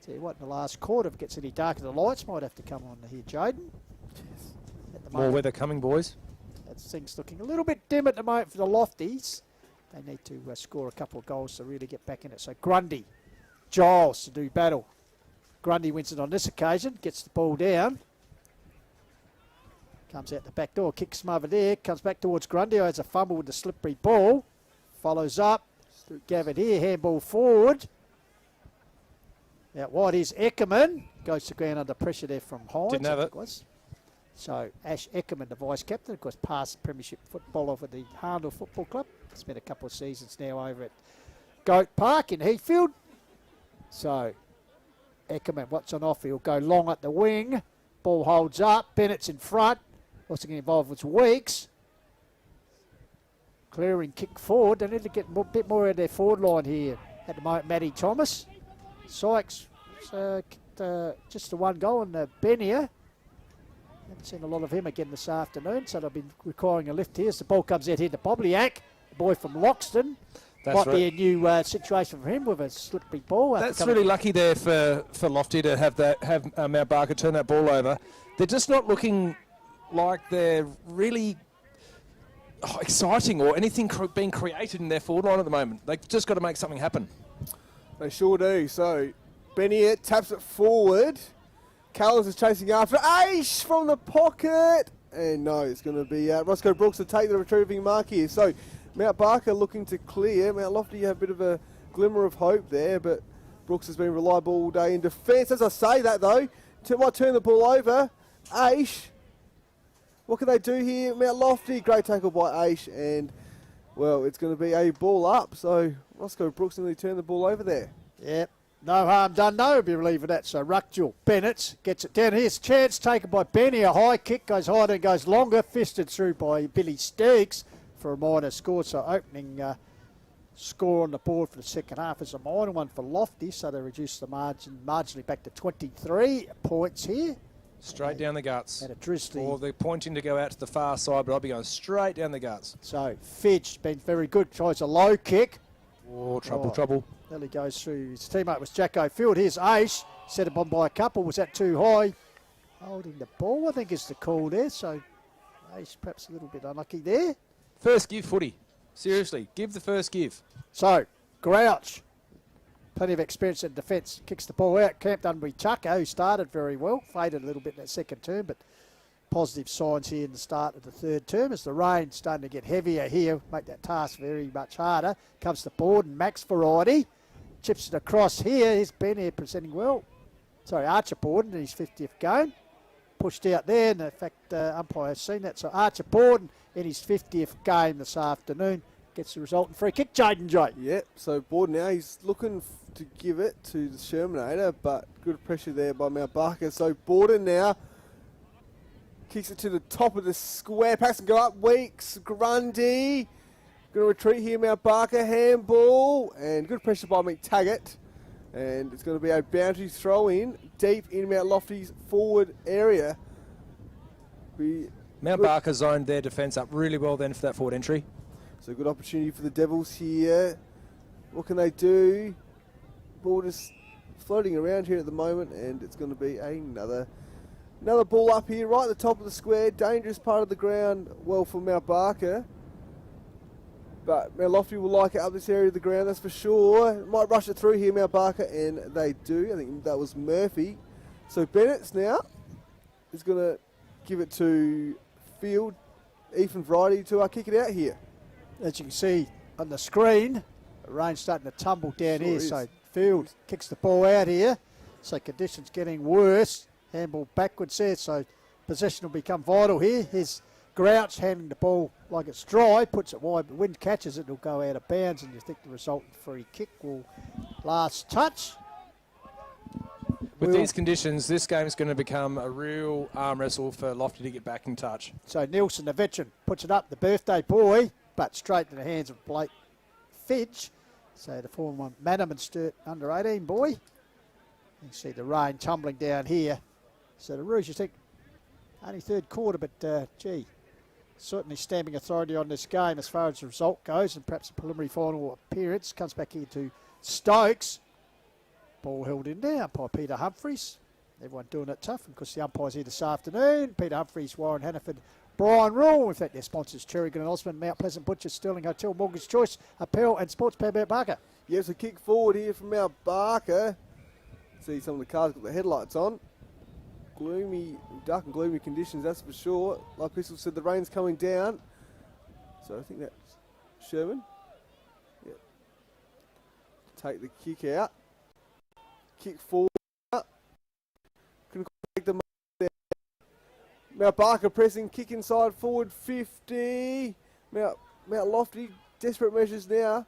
Speaker 2: Tell you what, in the last quarter, if it gets any darker, the lights might have to come on here, Jaden.
Speaker 5: More weather coming, boys.
Speaker 2: That thing's looking a little bit dim at the moment for the Lofties. They need to score a couple of goals to really get back in it. So Grundy, Giles to do battle. Grundy wins it on this occasion, gets the ball down. Comes out the back door, kicks smothered there, comes back towards Grundy, has a fumble with the slippery ball. Follows up, Gavin here, handball forward. Out wide is Eckerman. Goes to ground under pressure there from Hines.
Speaker 5: Didn't have it.
Speaker 2: So Ash Eckerman, the vice captain, of course, past premiership footballer for the Harndle Football Club. Spent a couple of seasons now over at Goat Park in Heathfield. So Echunga, what's on offer? He'll go long at the wing. Ball holds up. Bennett's in front. Also getting involved with Weeks. Clearing kick forward. They need to get a bit more of their forward line here. At the moment, Matty Thomas. Sykes kicked just the one goal on Benier. Haven't seen a lot of him again this afternoon, so they'll be requiring a lift here as the ball comes out here to Bobliak, the boy from Loxton. Might be a new situation for him with a slippery ball.
Speaker 5: That's really lucky there for Lofty to have Mount Barker turn that ball over. They're just not looking like they're really exciting or anything being created in their forward line at the moment. They've just got to make something happen.
Speaker 4: They sure do. So Benier taps it forward. Callis is chasing after. Ace from the pocket. And no, it's going to be Roscoe Brooks to take the retrieving mark here. So Mount Barker looking to clear. Mount Lofty have a bit of a glimmer of hope there, but Brooks has been reliable all day in defence. As I say that though, might turn the ball over. Aish. What can they do here? Mount Lofty, great tackle by Aish, and well, it's going to be a ball up. So Roscoe Brooks nearly turned the ball over there.
Speaker 2: Yep. No harm done, no, be relieved of that. So Ruckjul, Bennett gets it down. Here's a chance taken by Benny. A high kick goes higher and goes longer. Fisted through by Billy Steegs for a minor score. So opening score on the board for the second half is a minor one for Lofty. So they reduce the margin marginally back to 23 points here.
Speaker 5: Straight down the guts.
Speaker 2: And a drizzly.
Speaker 5: Or they're pointing to go out to the far side, but I'll be going straight down the guts.
Speaker 2: So Fidge been very good. Tries a low kick.
Speaker 5: Oh, trouble.
Speaker 2: Nearly goes through. His teammate was Jacko Field. Here's Ace. Set up on by a couple. Was that too high? Holding the ball, I think, is the call there. So Ace perhaps a little bit unlucky there.
Speaker 5: First give footy. Seriously, give the first give.
Speaker 2: So Grouch, plenty of experience in defence, kicks the ball out. Camped under Tucker, who started very well. Faded a little bit in that second term, but positive signs here in the start of the third term as the rain's starting to get heavier here, make that task very much harder. Comes to Borden, Max variety, chips it across here. Here's Ben here presenting well. Sorry, Archer Borden in his 50th game. Pushed out there, and in fact, umpire has seen that. So Archer Borden in his 50th game this afternoon gets the resultant free kick. Jaden J.
Speaker 4: Yep, so Borden now, he's looking to give it to the Shermanator, but good pressure there by Mount Barker. So Borden now kicks it to the top of the square. Packs and go up. Weeks. Grundy. Going to retreat here. Mount Barker. Handball. And good pressure by McTaggart. And it's going to be a boundary throw in deep in Mount Lofty's forward area.
Speaker 5: Mount Barker zoned their defence up really well then for that forward entry.
Speaker 4: So good opportunity for the Devils here. What can they do? Ball just floating around here at the moment, and it's going to be another ball up here, right at the top of the square. Dangerous part of the ground, well, for Mount Barker. But Mount Lofty will like it up this area of the ground, that's for sure. Might rush it through here, Mount Barker, and they do. I think that was Murphy. So Bennett's now is going to give it to Field. Ethan Variety to kick it out here.
Speaker 2: As you can see on the screen, the rain's starting to tumble down here.
Speaker 4: Is.
Speaker 2: So Field kicks the ball out here. So conditions getting worse. Handball backwards there, so possession will become vital here. Here's Grouch handing the ball like it's dry, puts it wide, but wind catches it, it'll go out of bounds, and you think the resultant free kick will last touch.
Speaker 5: With these conditions, this game is going to become a real arm wrestle for Lofty to get back in touch.
Speaker 2: So Nielsen, the veteran, puts it up, the birthday boy, but straight in the hands of Blake Fidge. So the former Madam and Sturt under 18 boy. You can see the rain tumbling down here. So the Rouge, you think, only third quarter, but gee, certainly stamping authority on this game as far as the result goes, and perhaps a preliminary final appearance. Comes back here to Stokes. Ball held in there by Peter Humphreys. Everyone doing it tough, and of course the umpires here this afternoon. Peter Humphreys, Warren Hannaford, Brian Rule. In fact, their sponsors, Cherrigan and Osmond, Mount Pleasant Butchers, Sterling Hotel, Mortgage Choice, Apparel and Sports Power Mount Barker.
Speaker 4: Yes, a kick forward here from Mount Barker. See some of the cars got the headlights on. Gloomy, dark and gloomy conditions, that's for sure. Like Pistol said, the rain's coming down. So I think that's Sherman. Yep. Take the kick out. Kick forward. Couldn't take the mark there. Mount Barker pressing, kick inside, forward 50. Mount Lofty, desperate measures now.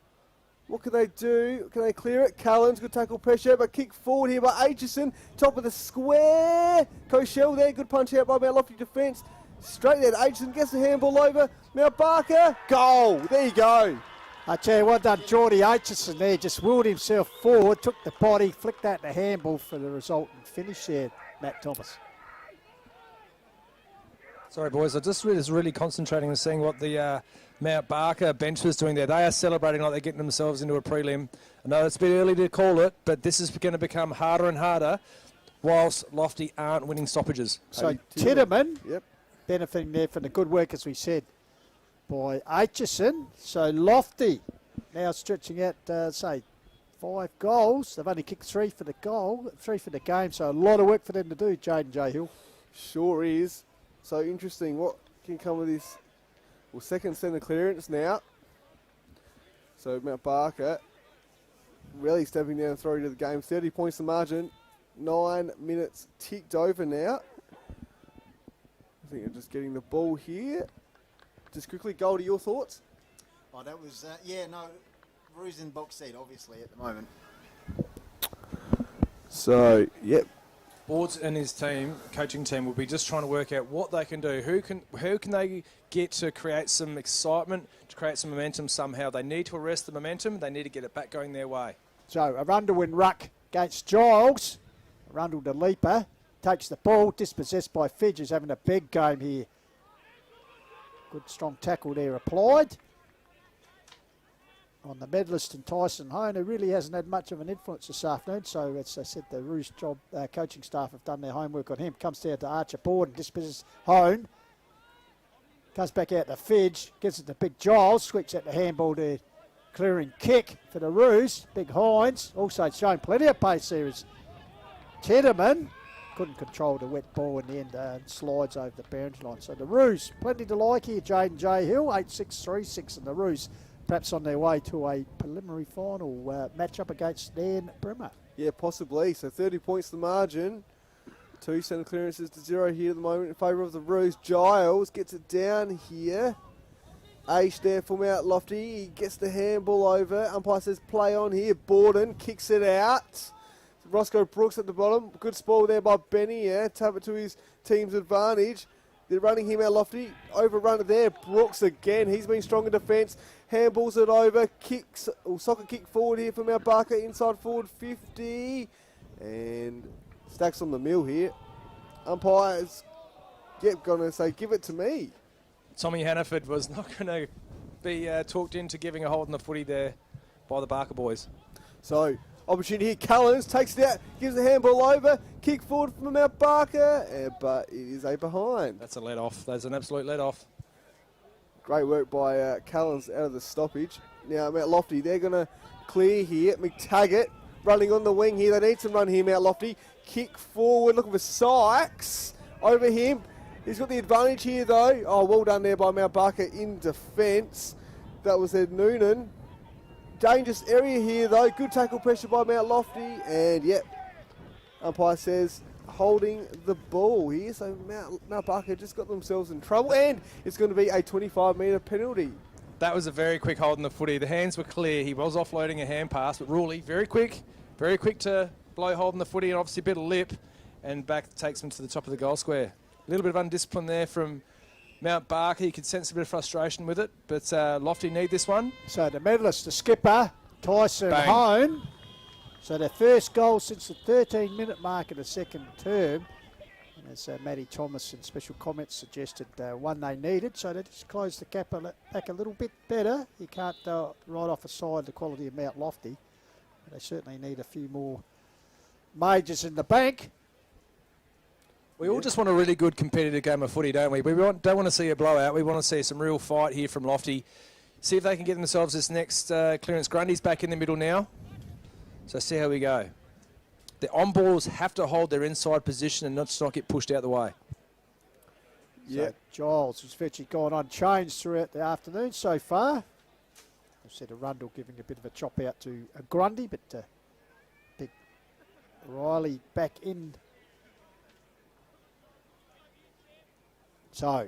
Speaker 4: What can they do? Can they clear it? Callan's good tackle pressure, but kick forward here by Aitchison. Top of the square. Cochelle there, good punch out by Mount Lofty defence. Straight there to Aitchison, gets the handball over. Mount Barker, goal. There you go.
Speaker 2: I tell you what done, Geordie Aitchison there, just wheeled himself forward, took the body, flicked out the handball for the resultant finish there, Matt Thomas.
Speaker 5: Sorry, boys. I just was really concentrating on seeing what the Mount Barker bench was doing there. They are celebrating like they're getting themselves into a prelim. I know it's a bit early to call it, but this is going to become harder and harder whilst Lofty aren't winning stoppages.
Speaker 2: So Tiedemann,
Speaker 4: Yep.
Speaker 2: benefiting there from the good work, as we said, by Aitchison. So Lofty now stretching out, say, 5 goals. They've only kicked 3 for the goal, 3 for the game. So a lot of work for them to do, Jaden J. Hill.
Speaker 4: Sure is. So interesting. What can come with this? Well, second centre clearance now. So Mount Barker really stepping down through to the game. 30 points the margin. 9 minutes ticked over now. I think I'm just getting the ball here. Just quickly, Goldie, your thoughts?
Speaker 3: Oh, that was, Roo's in box seat, obviously, at the moment.
Speaker 4: So, yep.
Speaker 5: Boards and his team, coaching team, will be just trying to work out what they can do. Who can they get to create some excitement, to create some momentum somehow? They need to arrest the momentum. They need to get it back going their way.
Speaker 2: So Arundel in ruck against Giles. Arundel the leaper takes the ball, dispossessed by Fidge, who's having a big game here. Good strong tackle there applied on the medalist and Tyson Hone, who really hasn't had much of an influence this afternoon. So as I said, the Rouge job coaching staff have done their homework on him. Comes down to Archer Board and dispossesses Hone. Comes back out to Fidge, gives it to Big Giles, sweeps out the handball to clearing kick for the Rouge. Big Hines, also showing plenty of pace there is Tiedemann. Couldn't control the wet ball in the end and slides over the boundary line. So the Roos, plenty to like here. Jaden J. Hill, 8-6-3-6, and the Roos perhaps on their way to a preliminary final match-up against Dan Bremer.
Speaker 4: Yeah, possibly. So 30 points the margin. 2 centre clearances to 0 here at the moment in favour of the Roos. Giles gets it down here. Aish there from out Lofty. He gets the handball over. Umpire says play on here. Borden kicks it out. Roscoe Brooks at the bottom. Good spoil there by Benny. Yeah, tap it to his team's advantage. They're running him out Lofty. Overrun it there. Brooks again. He's been strong in defence. Handballs it over. Kicks. Soccer kick forward here from Mount Barker. Inside forward 50. And Stacks on the mill here. Umpires, going to say give it to me.
Speaker 5: Tommy Hannaford was not going to be talked into giving a hold on the footy there by the Barker boys.
Speaker 4: So, opportunity here. Callens takes it out, gives the handball over, kick forward from Mount Barker, but it is a behind.
Speaker 5: That's a let off. That's an absolute let off.
Speaker 4: Great work by Callens out of the stoppage. Now, Mount Lofty, they're going to clear here. McTaggart running on the wing here. They need some run here, Mount Lofty. Kick forward, looking for Sykes over him. He's got the advantage here, though. Oh, well done there by Mount Barker in defence. That was Ed Noonan. Dangerous area here, though. Good tackle pressure by Mount Lofty. And, yep, umpire says holding the ball here. So Mount Barker just got themselves in trouble. And it's going to be a 25-metre penalty.
Speaker 5: That was a very quick hold on the footy. The hands were clear. He was offloading a hand pass, but Ruley, very quick to blow hold on the footy, and obviously a bit of lip, and back takes him to the top of the goal square. A little bit of undiscipline there from Mount Barker. You could sense a bit of frustration with it, but Lofty need this one.
Speaker 2: So the medalist, the skipper, Tyson
Speaker 5: Bang.
Speaker 2: Hone. So their first goal since the 13-minute mark of the second term. And as Matty Thomas in special comments suggested, one they needed. So they just closed the gap back a little bit better. You can't write off aside the quality of Mount Lofty. But they certainly need a few more majors in the bank.
Speaker 5: We all just want a really good competitive game of footy, don't we? We don't want to see a blowout. We want to see some real fight here from Lofty. See if they can get themselves this next clearance. Grundy's back in the middle now. So see how we go. The on-ballers have to hold their inside position and not get pushed out the way.
Speaker 2: Yeah, Giles has virtually gone unchanged throughout the afternoon so far. I've said Arundel giving a bit of a chop out to Grundy, but big Riley back in. So,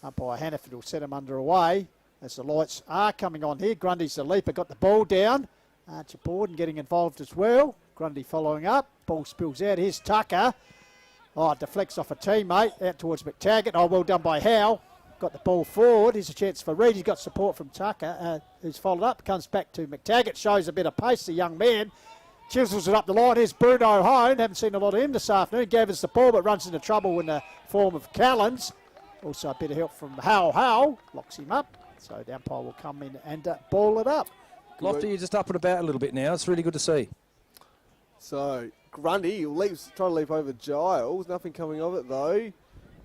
Speaker 2: umpire Hannaford will set him under away. as the lights are coming on here. Grundy's the leaper, got the ball down. Archer Borden getting involved as well. Grundy following up. Ball spills out. Here's Tucker. Oh, it deflects off a teammate out towards McTaggart. Oh, well done by Howe. Got the ball forward. Here's a chance for Reed. He's got support from Tucker, who's followed up. Comes back to McTaggart. Shows a bit of pace, the young man. Chisels it up the line. Here's Bruno Hone. Haven't seen a lot of him this afternoon. Gave us the ball, but runs into trouble in the form of Callens. Also a bit of help from Howe. Locks him up. So the umpire will come in and ball it up.
Speaker 5: Lofty, you're just up and about a little bit now. It's really good to see.
Speaker 4: So Grundy trying to leap over Giles. Nothing coming of it though.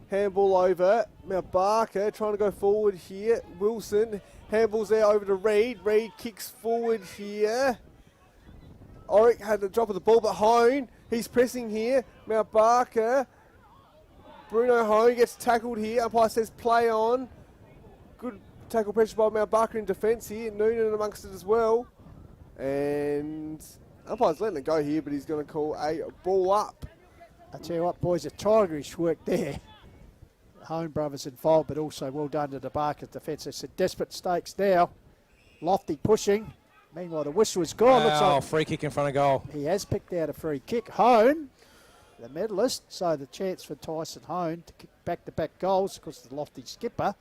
Speaker 4: Handball over. Mount Barker trying to go forward here. Wilson. Handballs there over to Reed. Reed kicks forward here. Oric had the drop of the ball, but Hone, he's pressing here. Mount Barker. Bruno Hone gets tackled here. Umpire says play on. Good tackle pressure by Mount Barker in defence here. Noonan amongst it as well. And umpire's letting it go here, but he's going to call a ball up.
Speaker 2: I tell you what, boys, a tigerish work there. The Hone brothers involved, but also well done to the Barker's defence. It's a desperate stakes now. Lofty pushing. Meanwhile, the whistle is gone. Looks like
Speaker 5: Free kick in front of goal.
Speaker 2: he has picked out a free kick. Hone, the medalist, so the chance for Tyson Hone to kick back-to-back goals because the Lofty skipper.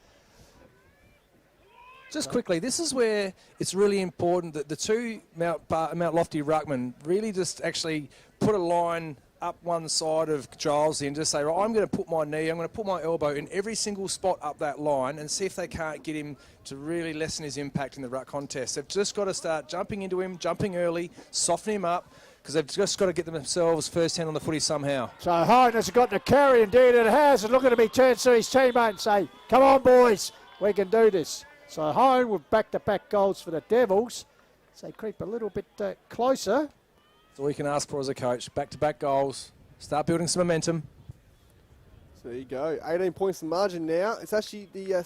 Speaker 5: Just quickly, this is where it's really important that the two Mount Lofty ruckmen really just actually put a line up one side of Giles and just say, right, I'm going to put my knee, I'm going to put my elbow in every single spot up that line and see if they can't get him to really lessen his impact in the ruck contest. They've just got to start jumping into him, jumping early, soften him up, because they've just got to get themselves first hand on the footy somehow.
Speaker 2: So Hone has got the carry, indeed it has, and looking to be turned to his teammate and say, come on boys, we can do this. So Hone with back-to-back goals for the Devils. So they creep a little bit closer.
Speaker 5: That's all you can ask for as a coach. Back-to-back goals. Start building some momentum.
Speaker 4: So there you go. 18 points in margin now. It's actually the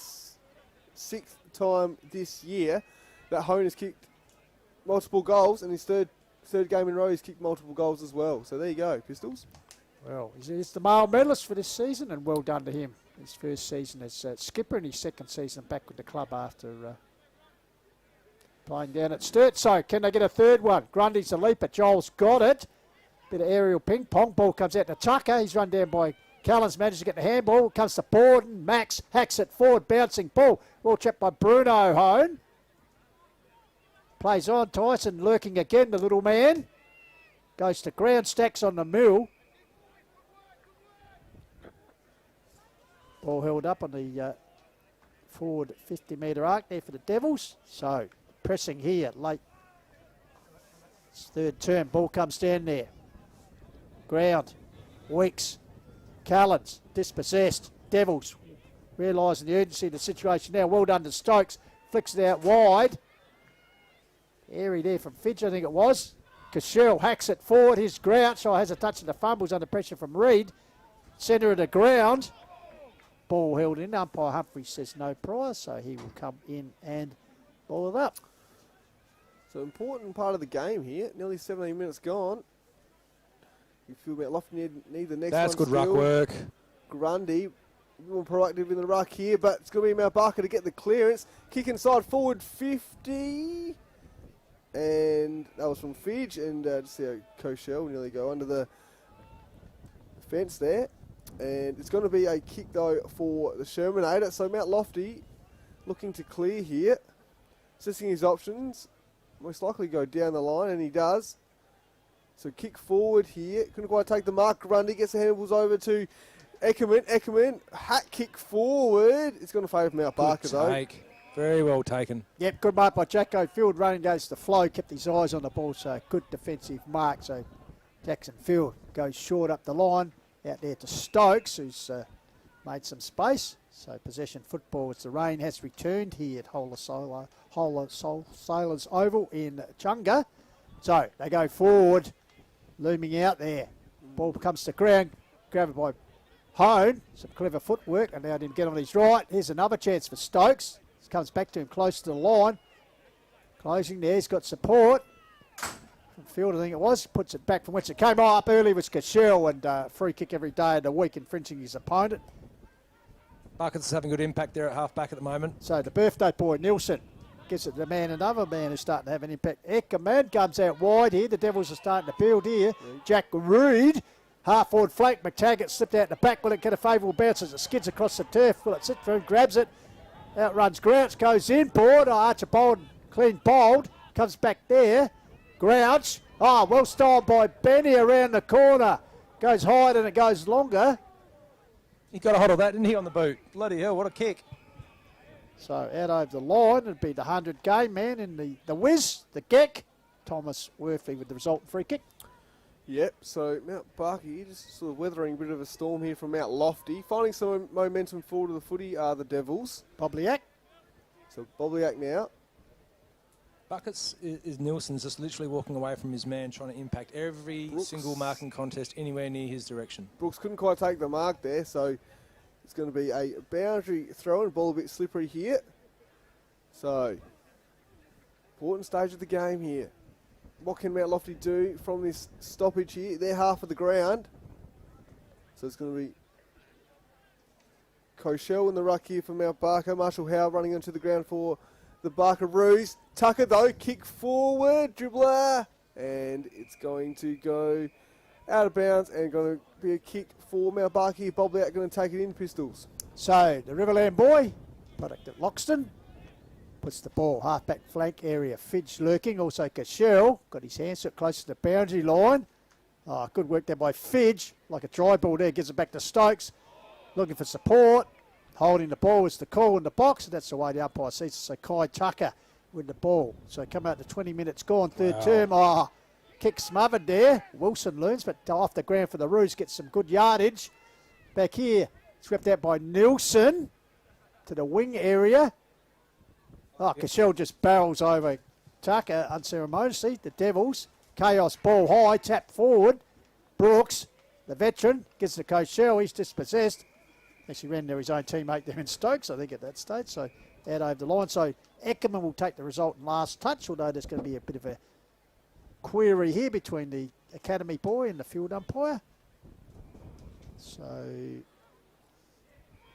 Speaker 4: sixth time this year that Hone has kicked multiple goals, and his third game in a row he's kicked multiple goals as well. So there you go, Pistols.
Speaker 2: Well, he's the male medalist for this season, and well done to him. His first season as skipper and his second season back with the club after playing down at Sturt. So can they get a third one? Grundy's the leaper. Joel's got it. Bit of aerial ping pong. Ball comes out to Tucker. He's run down by Callens. Manages to get the handball. Comes to Borden. Max hacks it forward. Bouncing ball. Well checked by Bruno Hone. Plays on. Tyson lurking again, the little man. Goes to ground. Stacks on the mill. Ball held up on the forward 50-metre arc there for the Devils. So pressing here late. It's third term. Ball comes down there. Ground. Weeks. Callens. Dispossessed. Devils realising the urgency of the situation now. Well done to Stokes. Flicks it out wide. Airy there from Fidge, I think it was. Cashel hacks it forward. Here's Grouch. Oh, has a touch of the fumbles under pressure from Reed. Centre of the ground. Ball held in. Umpire Humphrey says no prize, so he will come in and ball it up.
Speaker 4: So important part of the game here. Nearly 17 minutes gone. You feel about Lofty need the next
Speaker 5: That's
Speaker 4: one
Speaker 5: good ruck
Speaker 4: still.
Speaker 5: work.
Speaker 4: Grundy, more proactive in the ruck here, but it's going to be Mount Barker to get the clearance. Kick inside forward 50. And that was from Fidge. And just see how Cochelle nearly go under the fence there. And it's going to be a kick, though, for the Shermanator. So Mount Lofty looking to clear here. Assessing his options. Most likely go down the line, and he does. So kick forward here. Couldn't quite take the mark. Grundy gets the handballs over to Eckerman. Eckerman, hat kick forward. It's going to favour Mount Barker, though.
Speaker 5: Take. Very well taken.
Speaker 2: Yep, good mark by Jacko Field. Running goes to flow. Kept his eyes on the ball, so good defensive mark. So Jackson Field goes short up the line. Out there to Stokes, who's made some space. So possession football as the rain has returned here at Wholesalers Oval in Echunga. So they go forward, looming out there. Ball comes to ground, grabbed by Hone. Some clever footwork, and now didn't get on his right. Here's another chance for Stokes. This comes back to him close to the line. Closing there, he's got support. Field, I think it was, puts it back from which it came. Up early was Cashel, and free kick every day of the week, infringing his opponent.
Speaker 5: Buckets is having good impact there at half-back at the moment.
Speaker 2: So the birthday boy, Nielsen, gives it to the man, another man who's starting to have an impact. Eckerman comes out wide here. The Devils are starting to build here. Jack Reed, half-forward flank. McTaggart slipped out in the back. Will it get a favourable bounce as it skids across the turf? Will it sit through? Grabs it. Outruns Grouch, goes in. Board. Archibald, clean bowled. Comes back there. Grouch. Well styled by Benny around the corner. Goes higher and it goes longer.
Speaker 5: He got a hold of that, didn't he, on the boot? Bloody hell, what a kick.
Speaker 2: So out over the line, it'd be the 100 game man in the whiz, the Geck. Thomas Worthy with the resultant free kick.
Speaker 4: Yep, so Mount Barker just sort of weathering a bit of a storm here from Mount Lofty. Finding some momentum forward to the footy are the Devils.
Speaker 2: Bobliak.
Speaker 4: So Bobliak now.
Speaker 5: Buckets is Nielsen's just literally walking away from his man, trying to impact every single marking contest anywhere near his direction.
Speaker 4: Brooks couldn't quite take the mark there, so it's going to be a boundary throw and ball a bit slippery here. So, important stage of the game here. What can Mount Lofty do from this stoppage here? They're half of the ground. So it's going to be Koshel in the ruck here for Mount Barker. Marshall Howe running onto the ground for the Barkaroos. Tucker though, kick forward, dribbler. And it's going to go out of bounds and going to be a kick for Mount Barker here. Bobliak going to take it in, Pistols.
Speaker 2: So the Riverland boy, product at Loxton, puts the ball half-back flank area. Fidge lurking, also Cashel, got his hands up close to the boundary line. Good work there by Fidge, like a dry ball there, gives it back to Stokes. Looking for support, holding the ball is the call in the box, and that's the way the umpire sees it. So Kai Tucker with the ball. So come out to 20 minutes gone, third term. Kick smothered there. Wilson learns, but off the ground for the Roos, gets some good yardage. Back here, swept out by Nielsen to the wing area. Cashel just barrels over Tucker unceremoniously. The Devils, chaos ball high, tap forward. Brooks, the veteran, gets to Cashel. He's dispossessed. Actually ran there his own teammate there in Stokes, I think, at that stage. So out over the line. So Eckerman will take the result in last touch, although there's going to be a bit of a query here between the academy boy and the field umpire. So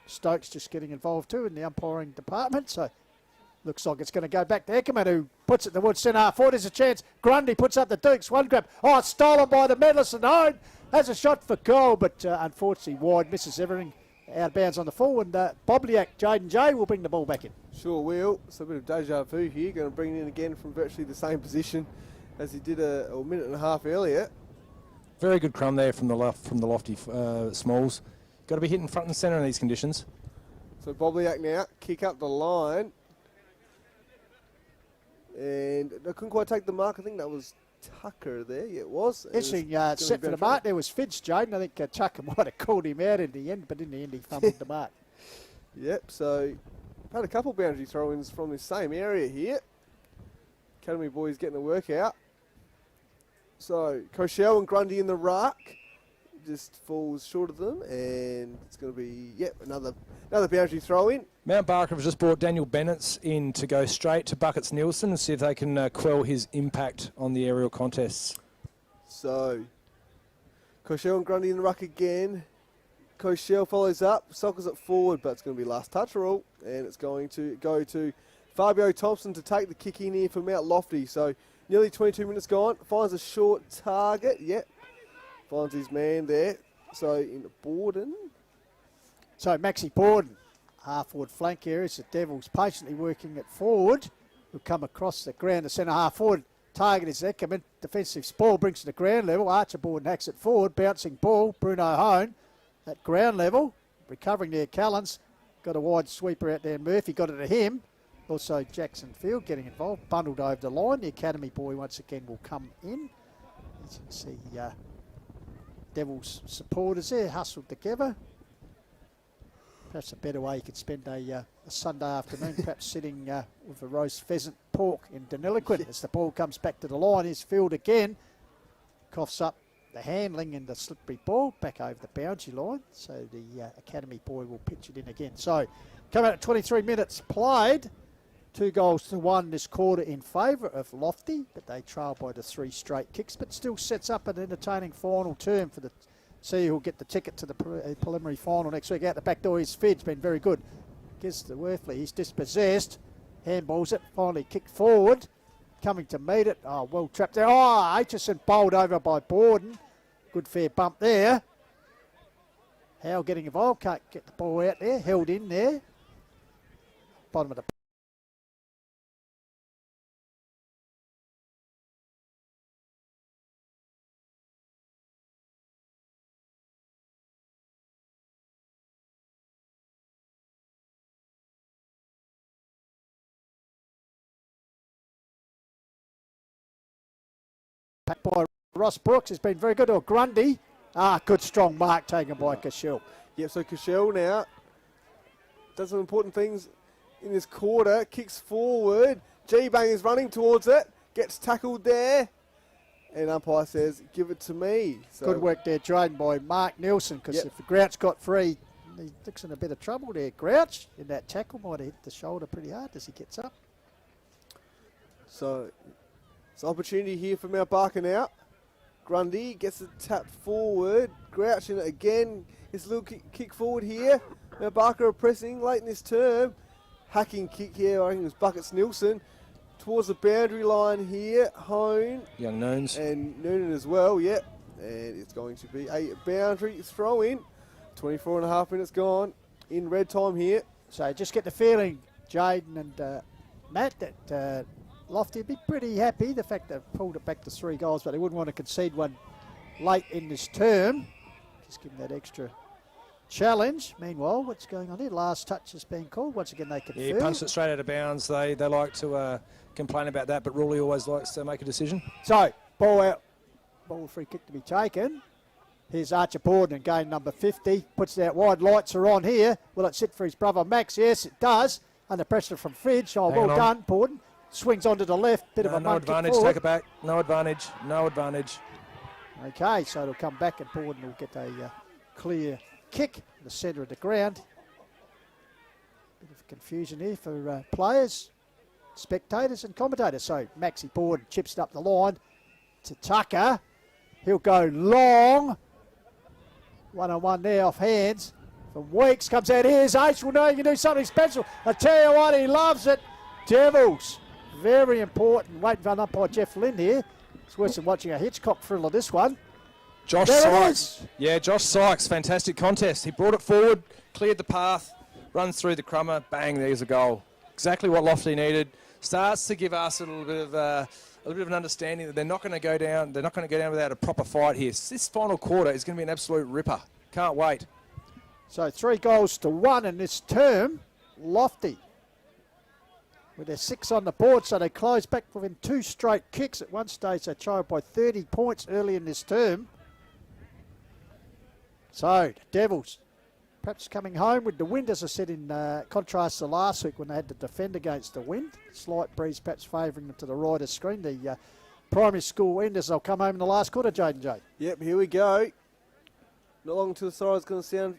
Speaker 2: Stokes just getting involved too in the umpiring department. So looks like it's going to go back to Eckerman, who puts it towards centre half forward. There's a chance. Grundy puts up the Dukes. One grab. It's stolen by the medalist and Hone. Has a shot for goal, but unfortunately wide. Misses everything. Out of bounds on the full. And Bobliak, Jaden J will bring the ball back in.
Speaker 4: Sure will. So a bit of deja vu here. Going to bring it in again from virtually the same position as he did a minute and a half earlier.
Speaker 5: Very good crumb there from the lofty Smalls. Got to be hitting front and centre in these conditions.
Speaker 4: So Bobliak now, kick up the line. And I couldn't quite take the mark. I think that was Tucker there. Yeah, it was.
Speaker 2: Interesting set for the mark. There was Fidge, Jaden. I think Tucker might have called him out in the end, but in the end he fumbled the mark.
Speaker 4: Yep, so had a couple boundary throw-ins from this same area here. Academy boys getting the work out. So Koshel and Grundy in the ruck. Just falls short of them, and it's going to be, another boundary throw-in.
Speaker 5: Mount Barker have just brought Daniel Bennett in to go straight to Buckets Nielsen and see if they can quell his impact on the aerial contests.
Speaker 4: So, Koshel and Grundy in the ruck again. Koshel follows up, sockers it forward, but it's going to be last touch rule, and it's going to go to Fabio Thompson to take the kick in here for Mount Lofty. So, nearly 22 minutes gone, finds a short target, finds his man there. So, in Borden.
Speaker 2: So, Maxi Borden, half-forward flank area. The Devils patiently working it forward. Will come across the ground to centre half-forward. Target is Eckerman. Defensive ball brings to the ground level. Archibald hacks it forward. Bouncing ball. Bruno Hone at ground level. Recovering there, Callens. Got a wide sweeper out there. Murphy got it to him. Also, Jackson Field getting involved. Bundled over the line. The academy boy once again will come in. As you can see, Devils supporters there hustled together. Perhaps a better way you could spend a Sunday afternoon, perhaps sitting with a roast pheasant pork in Deniliquin. As the ball comes back to the line, here's Field again. Coughs up the handling and the slippery ball back over the boundary line. So the academy boy will pitch it in again. So come out at 23 minutes played. 2-1 this quarter in favour of Lofty, but they trail by the 3 straight kicks, but still sets up an entertaining final term for the see who'll get the ticket to the preliminary final next week. Out the back door, his Fid's been very good. Gives to Worthley, he's dispossessed. Handballs it, finally kicked forward. Coming to meet it. Oh, well trapped there. Oh, Aitchison bowled over by Borden. Good fair bump there. Howe getting involved, can't get the ball out there, held in there. Bottom of the pack by Ross Brooks has been very good. Or Grundy. Ah, good strong mark taken by Cashel.
Speaker 4: Yep, so Cashel now does some important things in this quarter. Kicks forward. G-Bang is running towards it. Gets tackled there. And umpire says, give it to me. So
Speaker 2: good work there, Drayden, by Mark Nielsen, because if Grouch got free, he looks in a bit of trouble there. Grouch, in that tackle, might have hit the shoulder pretty hard as he gets up.
Speaker 4: So it's an opportunity here for Mount Barker now. Grundy gets it tapped forward. Grouch in it again. His little kick forward here. Mount Barker are pressing late in this term. Hacking kick here, I think it was Buckets Nielsen. Towards the boundary line here. Hone.
Speaker 5: Young Noons.
Speaker 4: And Noonan as well, yep. And it's going to be a boundary throw in. 24 and a half minutes gone in red time here.
Speaker 2: So just get the feeling, Jaden and Matt, that Lofty would be pretty happy, the fact they've pulled it back to 3 goals, but they wouldn't want to concede one late in this term. Just give them that extra challenge. Meanwhile, what's going on here? Last touch has been called. Once again, they confirm.
Speaker 5: Yeah, punched it straight out of bounds. They like to complain about that, but Ruley always likes to make a decision.
Speaker 2: So, ball out. Ball free kick to be taken. Here's Archer Borden, game number 50. Puts it out wide. Lights are on here. Will it sit for his brother Max? Yes, it does. Under pressure from Fridge. Oh, well done, Borden. Swings onto the left. Bit of a
Speaker 5: no advantage. Take it back. No advantage. No advantage.
Speaker 2: Okay, so it'll come back and Borden will get a clear kick in the centre of the ground. Bit of confusion here for players, spectators and commentators. So Maxi Borden chips it up the line to Tucker. He'll go long. 1-on-1 there off hands. From Weeks comes out. Here's H. Will know you can do something special. I tell you what, he loves it. Devils. Very important. Waiting for an umpire Jeff Lynn here. It's worse than watching a Hitchcock thriller, this one.
Speaker 5: Josh Sykes. Yeah, Josh Sykes. Fantastic contest. He brought it forward, cleared the path, runs through the crummer. Bang, there's a goal. Exactly what Lofty needed. Starts to give us a little bit of an understanding that they're not going to go down. They're not going to go down without a proper fight here. This final quarter is going to be an absolute ripper. Can't wait.
Speaker 2: So 3-1 in this term. Lofty with their 6 on the board, so they close back within 2 straight kicks. At one stage, they trailed by 30 points early in this term. So, the Devils perhaps coming home with the wind, as I said, in contrast to last week when they had to defend against the wind. Slight breeze perhaps favouring them to the right of screen. The primary school enders, they'll come home in the last quarter, Jaden J.
Speaker 4: Yep, here we go. Not long till the siren's going to sound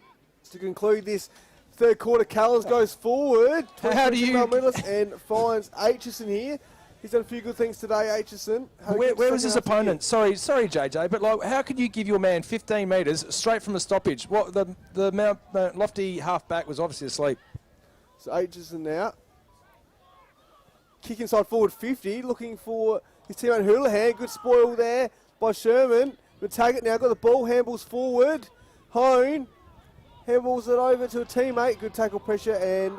Speaker 4: to conclude this third quarter. Callens goes forward.
Speaker 5: How do you...
Speaker 4: and finds Aitchison here. He's done a few good things today, Aitchison.
Speaker 5: Where was his opponent? Sorry, JJ, but like, how could you give your man 15 metres straight from the stoppage? What the Mount Lofty half-back was obviously asleep.
Speaker 4: So Aitchison now. Kick inside forward 50, looking for his teammate Houlihan. Good spoil there by Sherman. But Taggart now got the ball, handballs forward. Hone handballs it over to a teammate. Good tackle pressure and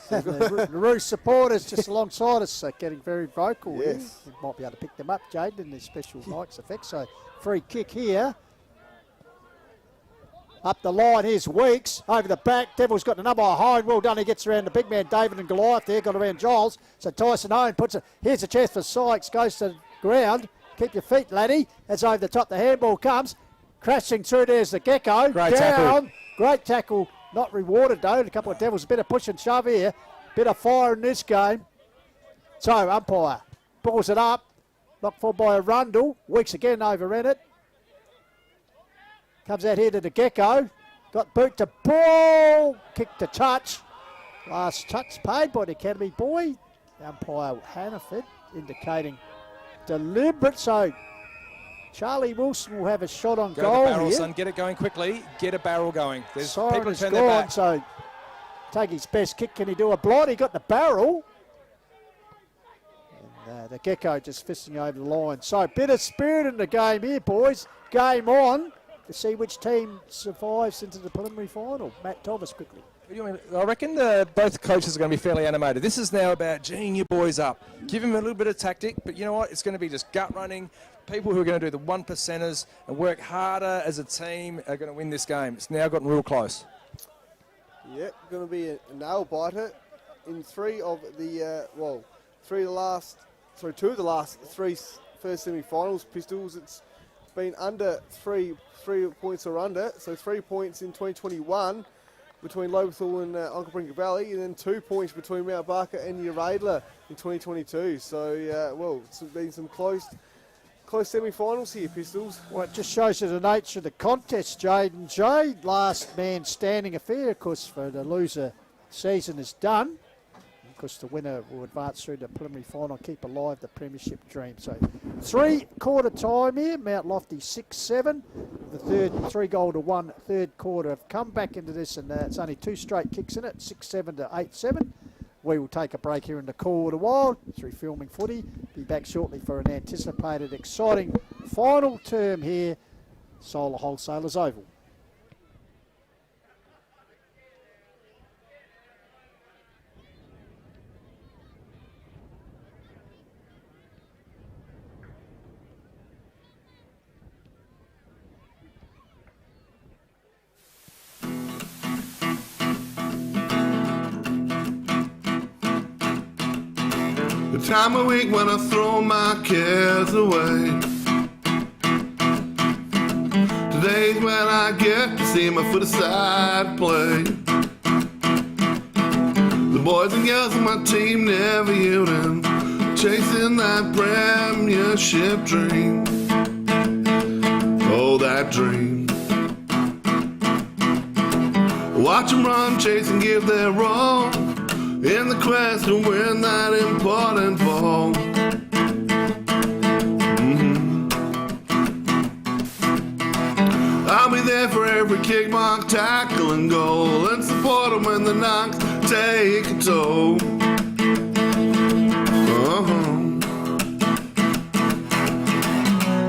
Speaker 2: The Roos supporters just alongside us getting very vocal.
Speaker 4: Yes.
Speaker 2: Here. We might be able to pick them up, Jaden, in their special mics effect. So free kick here. Up the line, here's Weeks. Over the back, Devil's got the number of Hone. Well done, he gets around the big man, David and Goliath there. Got around Giles. So Tyson Hone puts it. Here's a chance for Sykes. Goes to the ground. Keep your feet, laddie. As over the top, the handball comes. Crashing through, there's the Gecko.
Speaker 5: Great tackle.
Speaker 2: Great tackle. Not rewarded though. A couple of Devils, a bit of push and shove here. Bit of fire in this game. So umpire balls it up. Knocked forward by Arundel. Weeks again overran it. Comes out here to the Gecko. Got boot to ball. Kick to touch. Last touch paid by the Academy boy. Umpire Hannaford indicating deliberate. So Charlie Wilson will have a shot on
Speaker 5: Go
Speaker 2: goal
Speaker 5: to the barrel,
Speaker 2: here.
Speaker 5: son. Get it going quickly. Get a barrel going. There's
Speaker 2: Siren
Speaker 5: people
Speaker 2: is
Speaker 5: turn their
Speaker 2: gone,
Speaker 5: back.
Speaker 2: so take his best kick. Can he do a blind? He got the barrel. And the Gecko just fisting over the line. So bit of spirit in the game here, boys. Game on to see which team survives into the preliminary final. Matt Thomas quickly.
Speaker 5: I reckon both coaches are going to be fairly animated. This is now about geeing your boys up. Give them a little bit of tactic, but you know what? It's going to be just gut running. People who are going to do the 1%ers and work harder as a team are going to win this game. It's now gotten real close.
Speaker 4: Yep, going to be a nail biter in two of the last three first semi-finals. Pistols, it's been under 3 points or under, so 3 points in 2021 between Lobethal and Uncle Brinket Valley, and then 2 points between Mount Barker and Uradler in 2022. So, it's been some close semi-finals here, Pistols.
Speaker 2: Well, it just shows you the nature of the contest, Jade and Jay. Last man standing affair, of course, for the loser season is done. Of course, the winner will advance through the preliminary final, keep alive the premiership dream. So 3-quarter time here, Mount Lofty 6-7. The third 3-goal to 1 third quarter have come back into this, and it's only 2 straight kicks in it, 6-7 to 8-7. We will take a break here in the Call of the Wild through filming footy. Be back shortly for an anticipated exciting final term here, Solar Wholesalers Oval.
Speaker 1: The time of week when I throw my cares away. Today's when I get to see my foot-aside play. The boys and girls on my team never yielding, chasing that premiership dream. Oh, that dream. Watch them run, chase and give their all in the quest to win that important ball. I'll be there for every kick, mark, tackle, and goal, and support them when the knocks take a toll.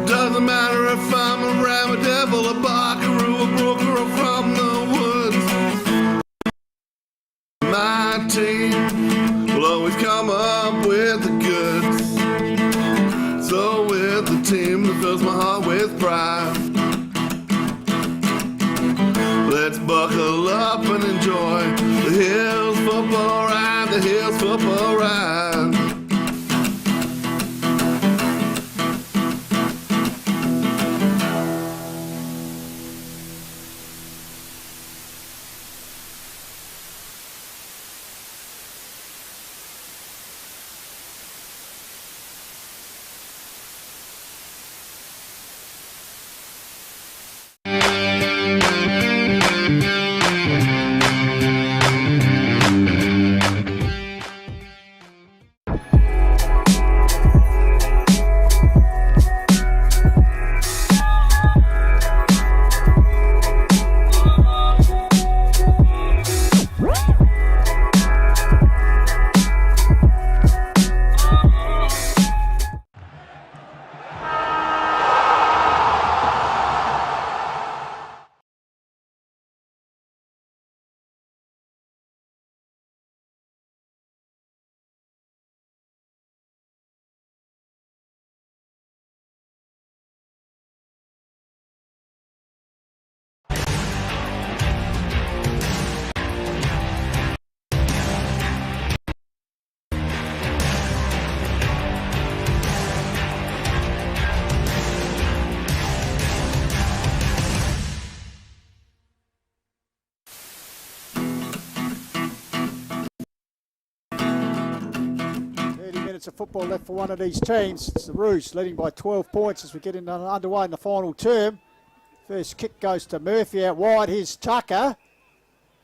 Speaker 1: Doesn't matter if I'm a rabbit, devil, a buckaroo, a brooker, or from the woods. My team will always come up with the goods. So with the team that fills my heart with pride, let's buckle up and enjoy the Hills football ride, the Hills football ride.
Speaker 2: Of football left for one of these teams. It's the Roos leading by 12 points as we get underway in the final term. First kick goes to Murphy out wide. Here's Tucker.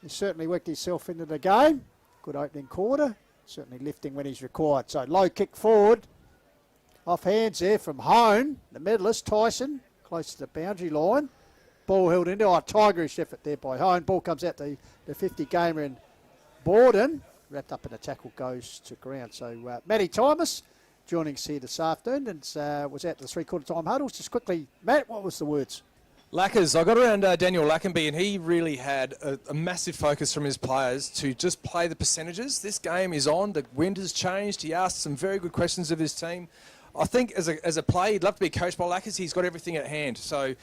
Speaker 2: He certainly worked himself into the game. Good opening quarter. Certainly lifting when he's required. So low kick forward. Off hands there from Hone, the medalist, Tyson, close to the boundary line. Ball held into a tigerish effort there by Hone. Ball comes out to the 50 gamer and Borden, wrapped up in a tackle, goes to ground. So Matty Thomas joining us here this afternoon and was out to the three-quarter time huddles. Just quickly, Matt, what was the words?
Speaker 5: Lackers, I got around Daniel Lackenby and he really had a massive focus from his players to just play the percentages. This game is on, the wind has changed. He asked some very good questions of his team. I think as a player, he'd love to be coached by Lackers. He's got everything at hand. So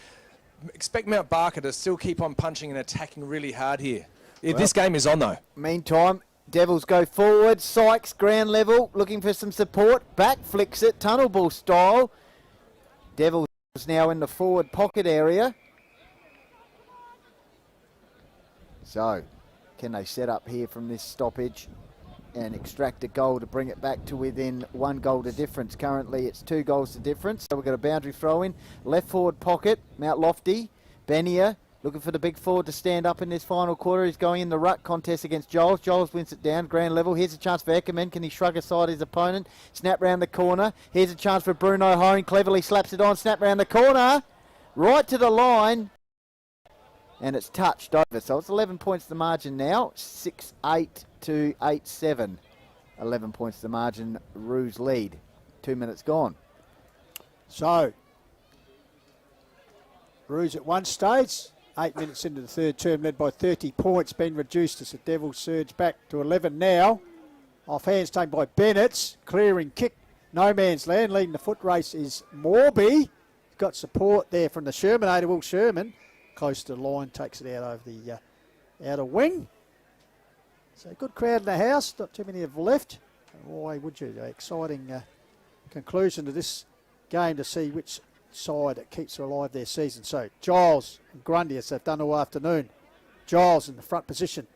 Speaker 5: expect Mount Barker to still keep on punching and attacking really hard here. This game is on though.
Speaker 7: Meantime, Devils go forward. Sykes, ground level, looking for some support. Back flicks it, tunnel ball style. Devils now in the forward pocket area. So, can they set up here from this stoppage and extract a goal to bring it back to within 1 goal to difference? Currently, it's 2 goals to difference. So we've got a boundary throw in. Left forward pocket, Mount Lofty. Benia looking for the big forward to stand up in this final quarter. He's going in the ruck contest against Giles. Giles wins it down, ground level. Here's a chance for Eckerman. Can he shrug aside his opponent? Snap round the corner. Here's a chance for Bruno Hone. Cleverly slaps it on. Snap round the corner. Right to the line. And it's touched over. So it's 11 points the margin now. 6-8 to 8-7. 11 points the margin. Roos lead. 2 minutes gone.
Speaker 2: So, Roos at one stage, 8 minutes into the third term, led by 30 points, been reduced as the Devils surge back to 11 now. Off hands taken by Bennett, clearing kick, no man's land, leading the foot race is Morby. He's got support there from the Shermanator, Will Sherman. Close to the line, takes it out over the outer wing. So good crowd in the house, not too many have left. Why would you? Exciting conclusion to this game to see which side that keeps her alive their season. So Giles and Grundy, as they've done all afternoon. Giles in the front position.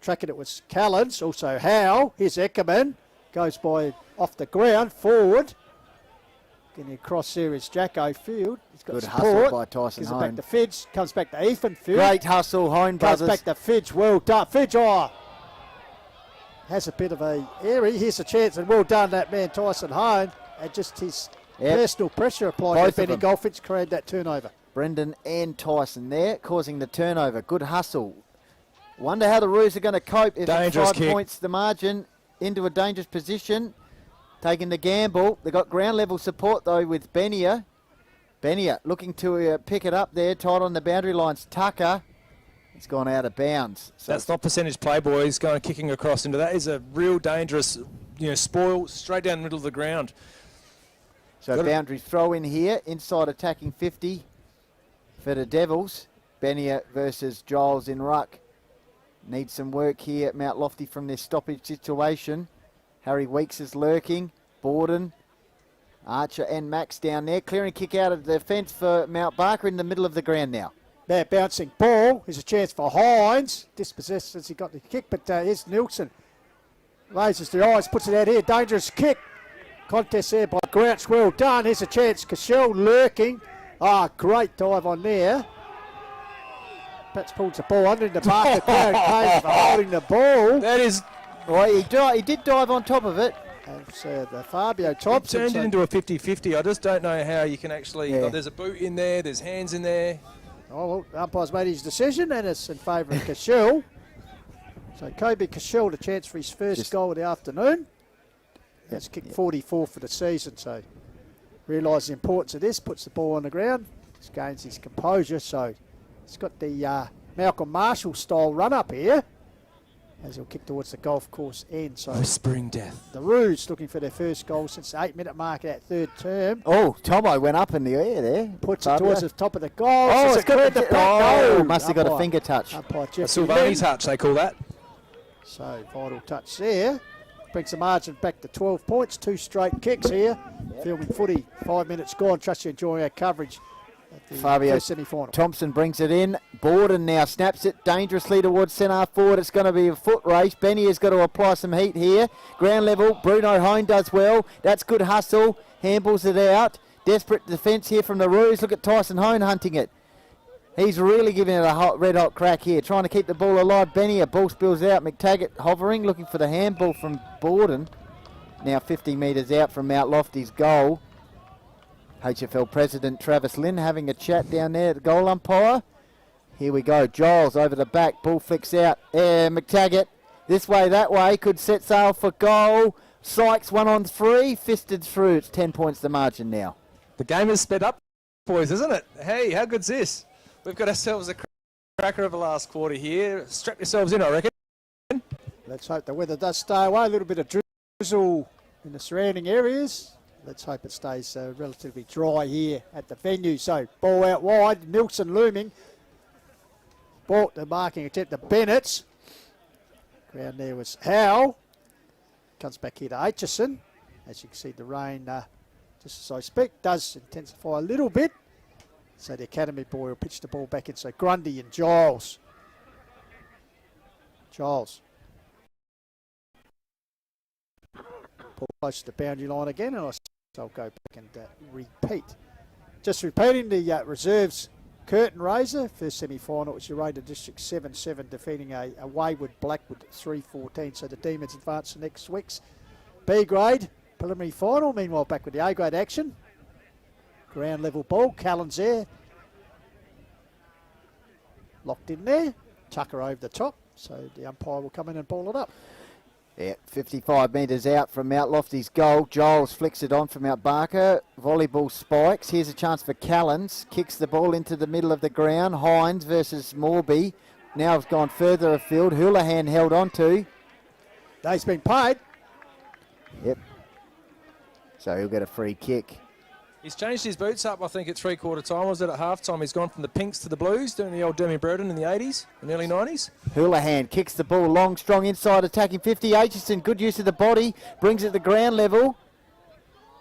Speaker 2: Tracking it was Callens, also Howe. Here's Eckerman. Goes by off the ground, forward. Getting across there is Jacko Field. He's got
Speaker 7: Good
Speaker 2: support.
Speaker 7: hustle by Tyson
Speaker 2: Gives it
Speaker 7: Hone.
Speaker 2: back to Fidge. Comes back to Ethan Field.
Speaker 7: Great hustle, Hone
Speaker 2: Goes
Speaker 7: brothers.
Speaker 2: back to Fidge. Well done. Fidge, has a bit of a airy. Here's a chance, and well done that man Tyson Hone. And just his personal pressure applied
Speaker 7: Both
Speaker 2: to
Speaker 7: of
Speaker 2: Benny
Speaker 7: them.
Speaker 2: Goldfinch created that turnover.
Speaker 7: Brendan and Tyson there, causing the turnover. Good hustle. Wonder how the Roos are going to cope if it's
Speaker 5: Dangerous
Speaker 7: 5
Speaker 5: kick.
Speaker 7: points the margin into a dangerous position. Taking the gamble. They've got ground level support though with Benia. Benia looking to pick it up there, tight on the boundary lines. Tucker. It's gone out of bounds. So
Speaker 5: That's not percentage play, boys. Going kicking across into that is a real dangerous, spoil straight down the middle of the ground.
Speaker 7: So
Speaker 5: Got it.
Speaker 7: boundary throw in here, inside attacking 50 for the Devils. Benia versus Giles in ruck. Needs some work here at Mount Lofty from this stoppage situation. Harry Weeks is lurking. Borden, Archer and Max down there. Clearing kick out of the defence for Mount Barker in the middle of the ground now.
Speaker 2: Now bouncing ball. Here's a chance for Hines. Dispossessed as he got the kick, but here's Nilsson. Raises the eyes, puts it out here. Dangerous kick. Contest there by Grouch. Well done. Here's a chance. Cashel lurking. Great dive on there. Pats pulls the ball under the Barker crowd came for holding the ball.
Speaker 5: That is,
Speaker 7: Well, he did dive on top of it.
Speaker 2: And so the Fabio
Speaker 5: it
Speaker 2: Thompson.
Speaker 5: turned it into a 50-50. I just don't know how you can actually,
Speaker 7: Yeah.
Speaker 5: there's a boot in there, there's hands in there.
Speaker 2: Oh, well, the umpire's made his decision, and it's in favour of Cashel. So Kobe Cashel, the chance for his first goal of the afternoon. That's kicked 44 for the season, so realised the importance of this, puts the ball on the ground, just gains his composure. So it's got the Malcolm Marshall style run up here, as he'll kick towards the golf course end. So
Speaker 5: Whispering death.
Speaker 2: the Roos looking for their first goal since the 8-minute mark of that third term.
Speaker 7: Oh, Tomo went up in the air there.
Speaker 2: Puts it
Speaker 7: Fabio.
Speaker 2: towards the top of the goal.
Speaker 7: Oh,
Speaker 2: It's
Speaker 7: it's got
Speaker 2: the
Speaker 7: the
Speaker 2: back. No.
Speaker 7: must have got a
Speaker 2: Umpire-
Speaker 7: finger touch.
Speaker 2: Umpire
Speaker 5: A
Speaker 2: Jeffrey
Speaker 5: Silvani
Speaker 2: Lynn.
Speaker 5: touch, they call that.
Speaker 2: So vital touch there. Brings the margin back to 12 points. 2 straight kicks here. Filming footy. 5 minutes gone. Trust you enjoying our coverage at the
Speaker 7: Fabio
Speaker 2: first semi-final.
Speaker 7: Thompson brings it in. Borden now snaps it dangerously towards centre forward. It's going to be a foot race. Benny has got to apply some heat here. Ground level. Bruno Hone does well. That's good hustle. Handballs it out. Desperate defence here from the Roos. Look at Tyson Hone hunting it. He's really giving it a red hot crack here. Trying to keep the ball alive. Benny, a ball spills out. McTaggart hovering, looking for the handball from Borden. Now 50 metres out from Mount Lofty's goal. HFL President Travis Lynn having a chat down there at the goal umpire. Here we go. Giles over the back. Ball flicks out. McTaggart this way, that way. Could set sail for goal. Sykes 1-on-3. Fisted through. It's 10 points the margin now.
Speaker 5: The game is sped up, boys, isn't it? Hey, how good's this? We've got ourselves a cracker of the last quarter here. Strap yourselves in, I reckon.
Speaker 2: Let's hope the weather does stay away. A little bit of drizzle in the surrounding areas. Let's hope it stays relatively dry here at the venue. So ball out wide. Nilsson looming. Bought the marking attempt to Bennett. Ground there was Howe. Comes back here to Aitchison. As you can see, the rain, just as I expect, does intensify a little bit. So the academy boy will pitch the ball back in. So Grundy and Giles. Giles. Ball close to the boundary line again, and I'll go back and repeat. Just repeating the reserves. Curtain raiser, first semi-final, which is rated District 7-7, defeating a Wayward Blackwood 3-14. So the Demons advance to next week's B grade preliminary final. Meanwhile, back with the A grade action. Ground level ball, Callan's there. Locked in there. Tucker over the top. So the umpire will come in and ball it up.
Speaker 7: Yeah, 55 metres out from Mount Lofty's goal. Giles flicks it on from Mount Barker. Volleyball spikes. Here's a chance for Callans. Kicks the ball into the middle of the ground. Hines versus Morby. Now has gone further afield. Houlihan held on to.
Speaker 2: He's been paid.
Speaker 7: Yep. So he'll get a free kick.
Speaker 5: He's changed his boots up, I think, at three-quarter time. Was it at half-time? He's gone from the pinks to the blues, doing the old Dermy Burden in the 80s and early 90s.
Speaker 7: Houlihan kicks the ball long, strong inside, attacking 50. Aitchison, good use of the body, brings it to ground level.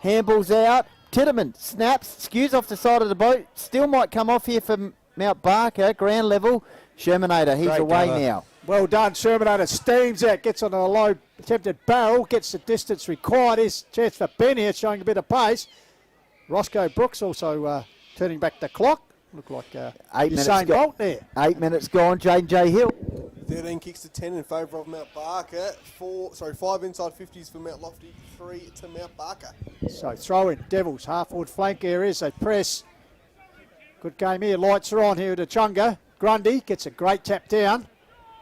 Speaker 7: Handball's out. Titterman snaps, skews off the side of the boat. Still might come off here for Mount Barker, ground level. Shermanator, he's
Speaker 5: Great
Speaker 7: away
Speaker 5: cover.
Speaker 7: now.
Speaker 2: Well done, Shermanator steams out, gets on a low attempted barrel, gets the distance required. Here's a chance for Ben here, showing a bit of pace. Roscoe Brooks also turning back the clock. Look like
Speaker 7: 8 minutes
Speaker 2: Usain Bolt there.
Speaker 7: 8 minutes gone, J Hill.
Speaker 4: 13 kicks to 10 in favour of Mount Barker. 5 inside 50s for Mount Lofty, 3 to Mount Barker.
Speaker 2: So throw in Devils, half-forward flank areas, they press. Good game here, lights are on here at Echunga. Grundy gets a great tap down.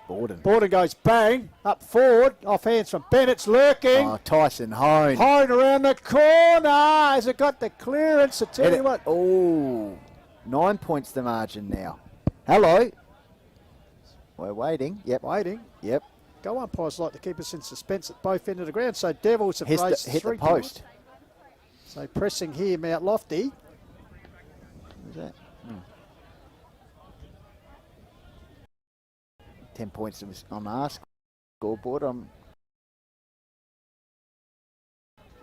Speaker 2: Borden goes bang, up forward, off hands from Bennett's lurking.
Speaker 7: Oh, Tyson Hone.
Speaker 2: Hone around the corner. Has it got the clearance? I tell you what.
Speaker 7: Oh, 9 points the margin now. Hello. We're waiting. Yep.
Speaker 2: Waiting.
Speaker 7: Yep.
Speaker 2: Go umpires like to keep us in suspense at both ends of the ground. So Devils have
Speaker 7: Hit
Speaker 2: raised
Speaker 7: the
Speaker 2: 3
Speaker 7: post.
Speaker 2: points. So pressing here, Mount Lofty.
Speaker 7: Who's that? 10 points on our scoreboard. I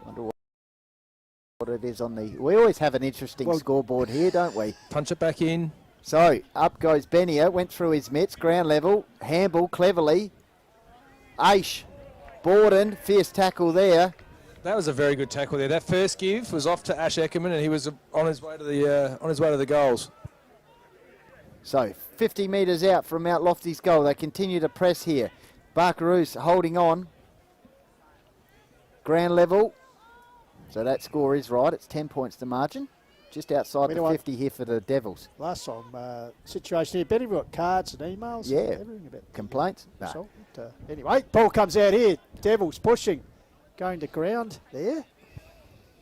Speaker 7: wonder what it is on the... We always have an interesting scoreboard here, don't we?
Speaker 5: Punch it back in.
Speaker 7: So, up goes Benia, went through his mitts, ground level, handball cleverly. Aish, Borden, fierce tackle there.
Speaker 5: That was a very good tackle there. That first give was off to Ash Eckerman, and he was on his way to the goals.
Speaker 7: So, 50 metres out from Mount Lofty's goal. They continue to press here. Barkaroos holding on. Ground level. So that score is right. It's 10 points to margin. Just outside the 50 here for the Devils.
Speaker 2: Last time, situation here, Benny, we've got cards and emails.
Speaker 7: Yeah.
Speaker 2: And everything about
Speaker 7: Complaints? No.
Speaker 2: So, anyway, ball comes out here. Devils pushing. Going to ground there.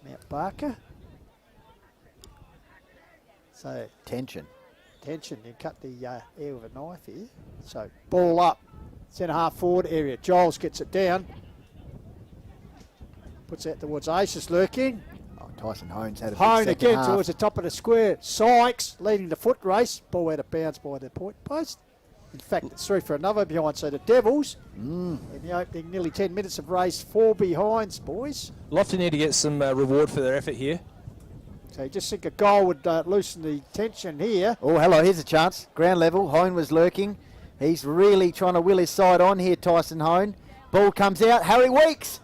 Speaker 2: Mount Barker. So
Speaker 7: Tension.
Speaker 2: You cut the air with a knife here. So ball up, centre half forward area. Giles gets it down. Puts out towards Aces lurking.
Speaker 7: Oh, Tyson Hone's had a
Speaker 2: Hone
Speaker 7: big
Speaker 2: again
Speaker 7: half.
Speaker 2: towards the top of the square. Sykes leading the foot race. Ball out of bounds by the point post. In fact, it's through for another behind. So the Devils, in the opening nearly 10 minutes, have raised 4 behinds, boys.
Speaker 5: Lofty need to get some reward for their effort here.
Speaker 2: So you just think a goal would loosen the tension here.
Speaker 7: Oh, hello, here's a chance. Ground level, Hone was lurking. He's really trying to will his side on here, Tyson Hone. Ball comes out, Harry Weeks.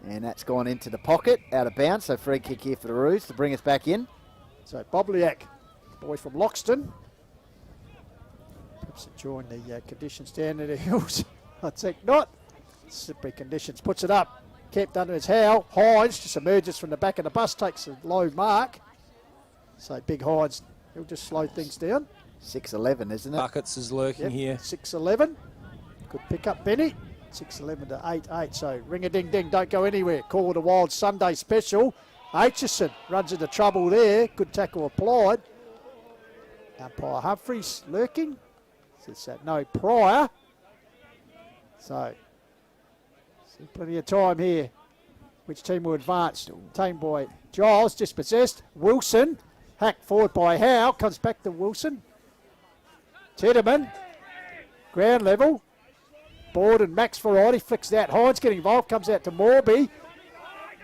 Speaker 7: And that's gone into the pocket, out of bounds. So free kick here for the Roos to bring us back in.
Speaker 2: So Bobliak, boy from Loxton. Perhaps enjoying the conditions down at the hills. I think not. Slippery conditions. Puts it up. kept under his Howe. Hines just emerges from the back of the bus, takes a low mark. So big Hines, he'll just slow things down.
Speaker 7: 6'11", isn't it?
Speaker 5: Buckets is lurking here.
Speaker 2: 6'11". Good pick up, Benny. 6'11 to 8'8". So ring-a-ding-ding, don't go anywhere. Call it a wild Sunday special. Aitchison runs into trouble there. Good tackle applied. Umpire Humphreys lurking. Says that no prior. So, see plenty of time here. Which team will advance? Team by Giles, dispossessed. Wilson, hacked forward by Howe. Comes back to Wilson. Tiedemann, ground level. Borden, Max Variety, flicks that. Hines getting involved, comes out to Morby.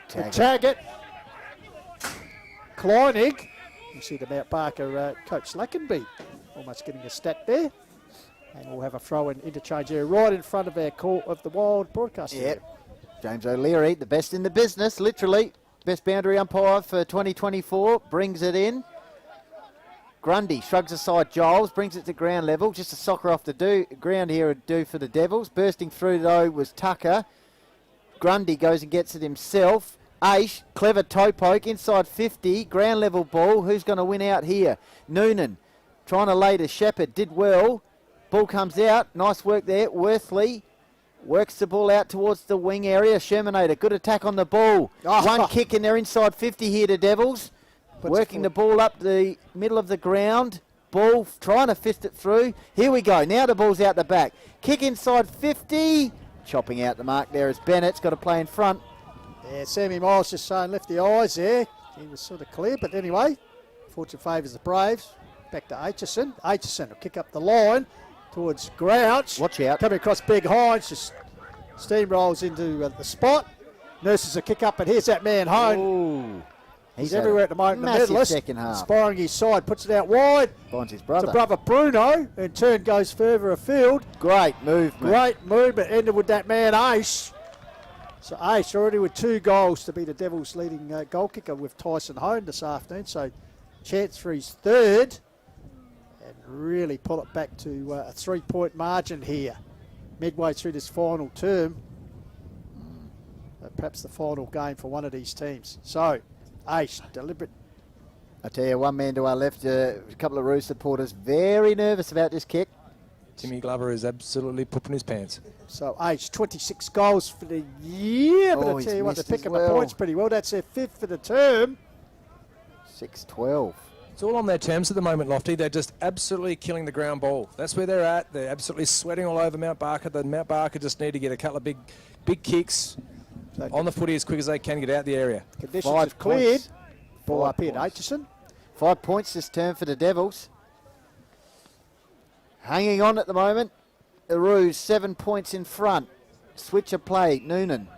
Speaker 2: Taggart. Kleinig. You see the Mount Barker coach Lackenby almost getting a stat there. And we'll have a throw in interchange here right in front of our call of the Wild broadcast.
Speaker 7: Yep. James O'Leary, the best in the business, literally. Best boundary umpire for 2024, brings it in. Grundy shrugs aside Giles, brings it to ground level. Just a soccer off the ground here would do for the Devils. Bursting through, though, was Tucker. Grundy goes and gets it himself. Aish, clever toe poke, inside 50, ground level ball. Who's going to win out here? Noonan trying to lay to Shepherd, did well. Ball comes out, nice work there. Worthley works the ball out towards the wing area. Shermanator, good attack on the ball. One kick in there inside 50 here to Devils. Working the ball up the middle of the ground. Ball trying to fist it through. Here we go. Now the ball's out the back. Kick inside 50. Chopping out the mark there is Bennett's got to play in front.
Speaker 2: Yeah, Sammy Miles just saying lift the eyes there. He was sort of clear, but anyway, fortune favours the Braves. Back to Aitchison. Aitchison will kick up the line towards Grouch.
Speaker 7: Watch out.
Speaker 2: Coming across Big Hines, just steamrolls into the spot. Nurses a kick up, but here's that man home.
Speaker 7: Ooh.
Speaker 2: He's everywhere at the moment. The
Speaker 7: massive
Speaker 2: medalist,
Speaker 7: second half.
Speaker 2: sparring his side, puts it out wide.
Speaker 7: Finds his
Speaker 2: To
Speaker 7: brother.
Speaker 2: brother Bruno. In turn goes further afield.
Speaker 7: Great movement.
Speaker 2: Great movement. Ended with that man Ace. So Ace already with 2 goals to be the Devils' leading goal kicker with Tyson Hone this afternoon. So chance for his third. And really pull it back to a 3-point margin here. Midway through this final term. Perhaps the final game for one of these teams. So Ace, deliberate.
Speaker 7: I tell you, one man to our left, a couple of Roos supporters, very nervous about this kick.
Speaker 5: Timmy Glover is absolutely pooping his pants.
Speaker 2: So Ace, 26 goals for the year. But I
Speaker 7: he's
Speaker 2: tell you what, they're
Speaker 7: missed as
Speaker 2: picking
Speaker 7: well.
Speaker 2: the points pretty well. That's their 5th for the term.
Speaker 7: 6-12.
Speaker 5: It's all on their terms at the moment, Lofty. They're just absolutely killing the ground ball. That's where they're at. They're absolutely sweating all over Mount Barker. The Mount Barker just need to get a couple of big kicks on the footy as quick as they can get out the area.
Speaker 2: Conditions
Speaker 7: 5
Speaker 2: have cleared.
Speaker 7: points.
Speaker 2: Ball
Speaker 7: 5
Speaker 2: up here to
Speaker 7: points.
Speaker 2: Aitchison.
Speaker 7: 5 points this term for the Devils. Hanging on at the moment. The Roos 7 points in front. Switch of play, Noonan.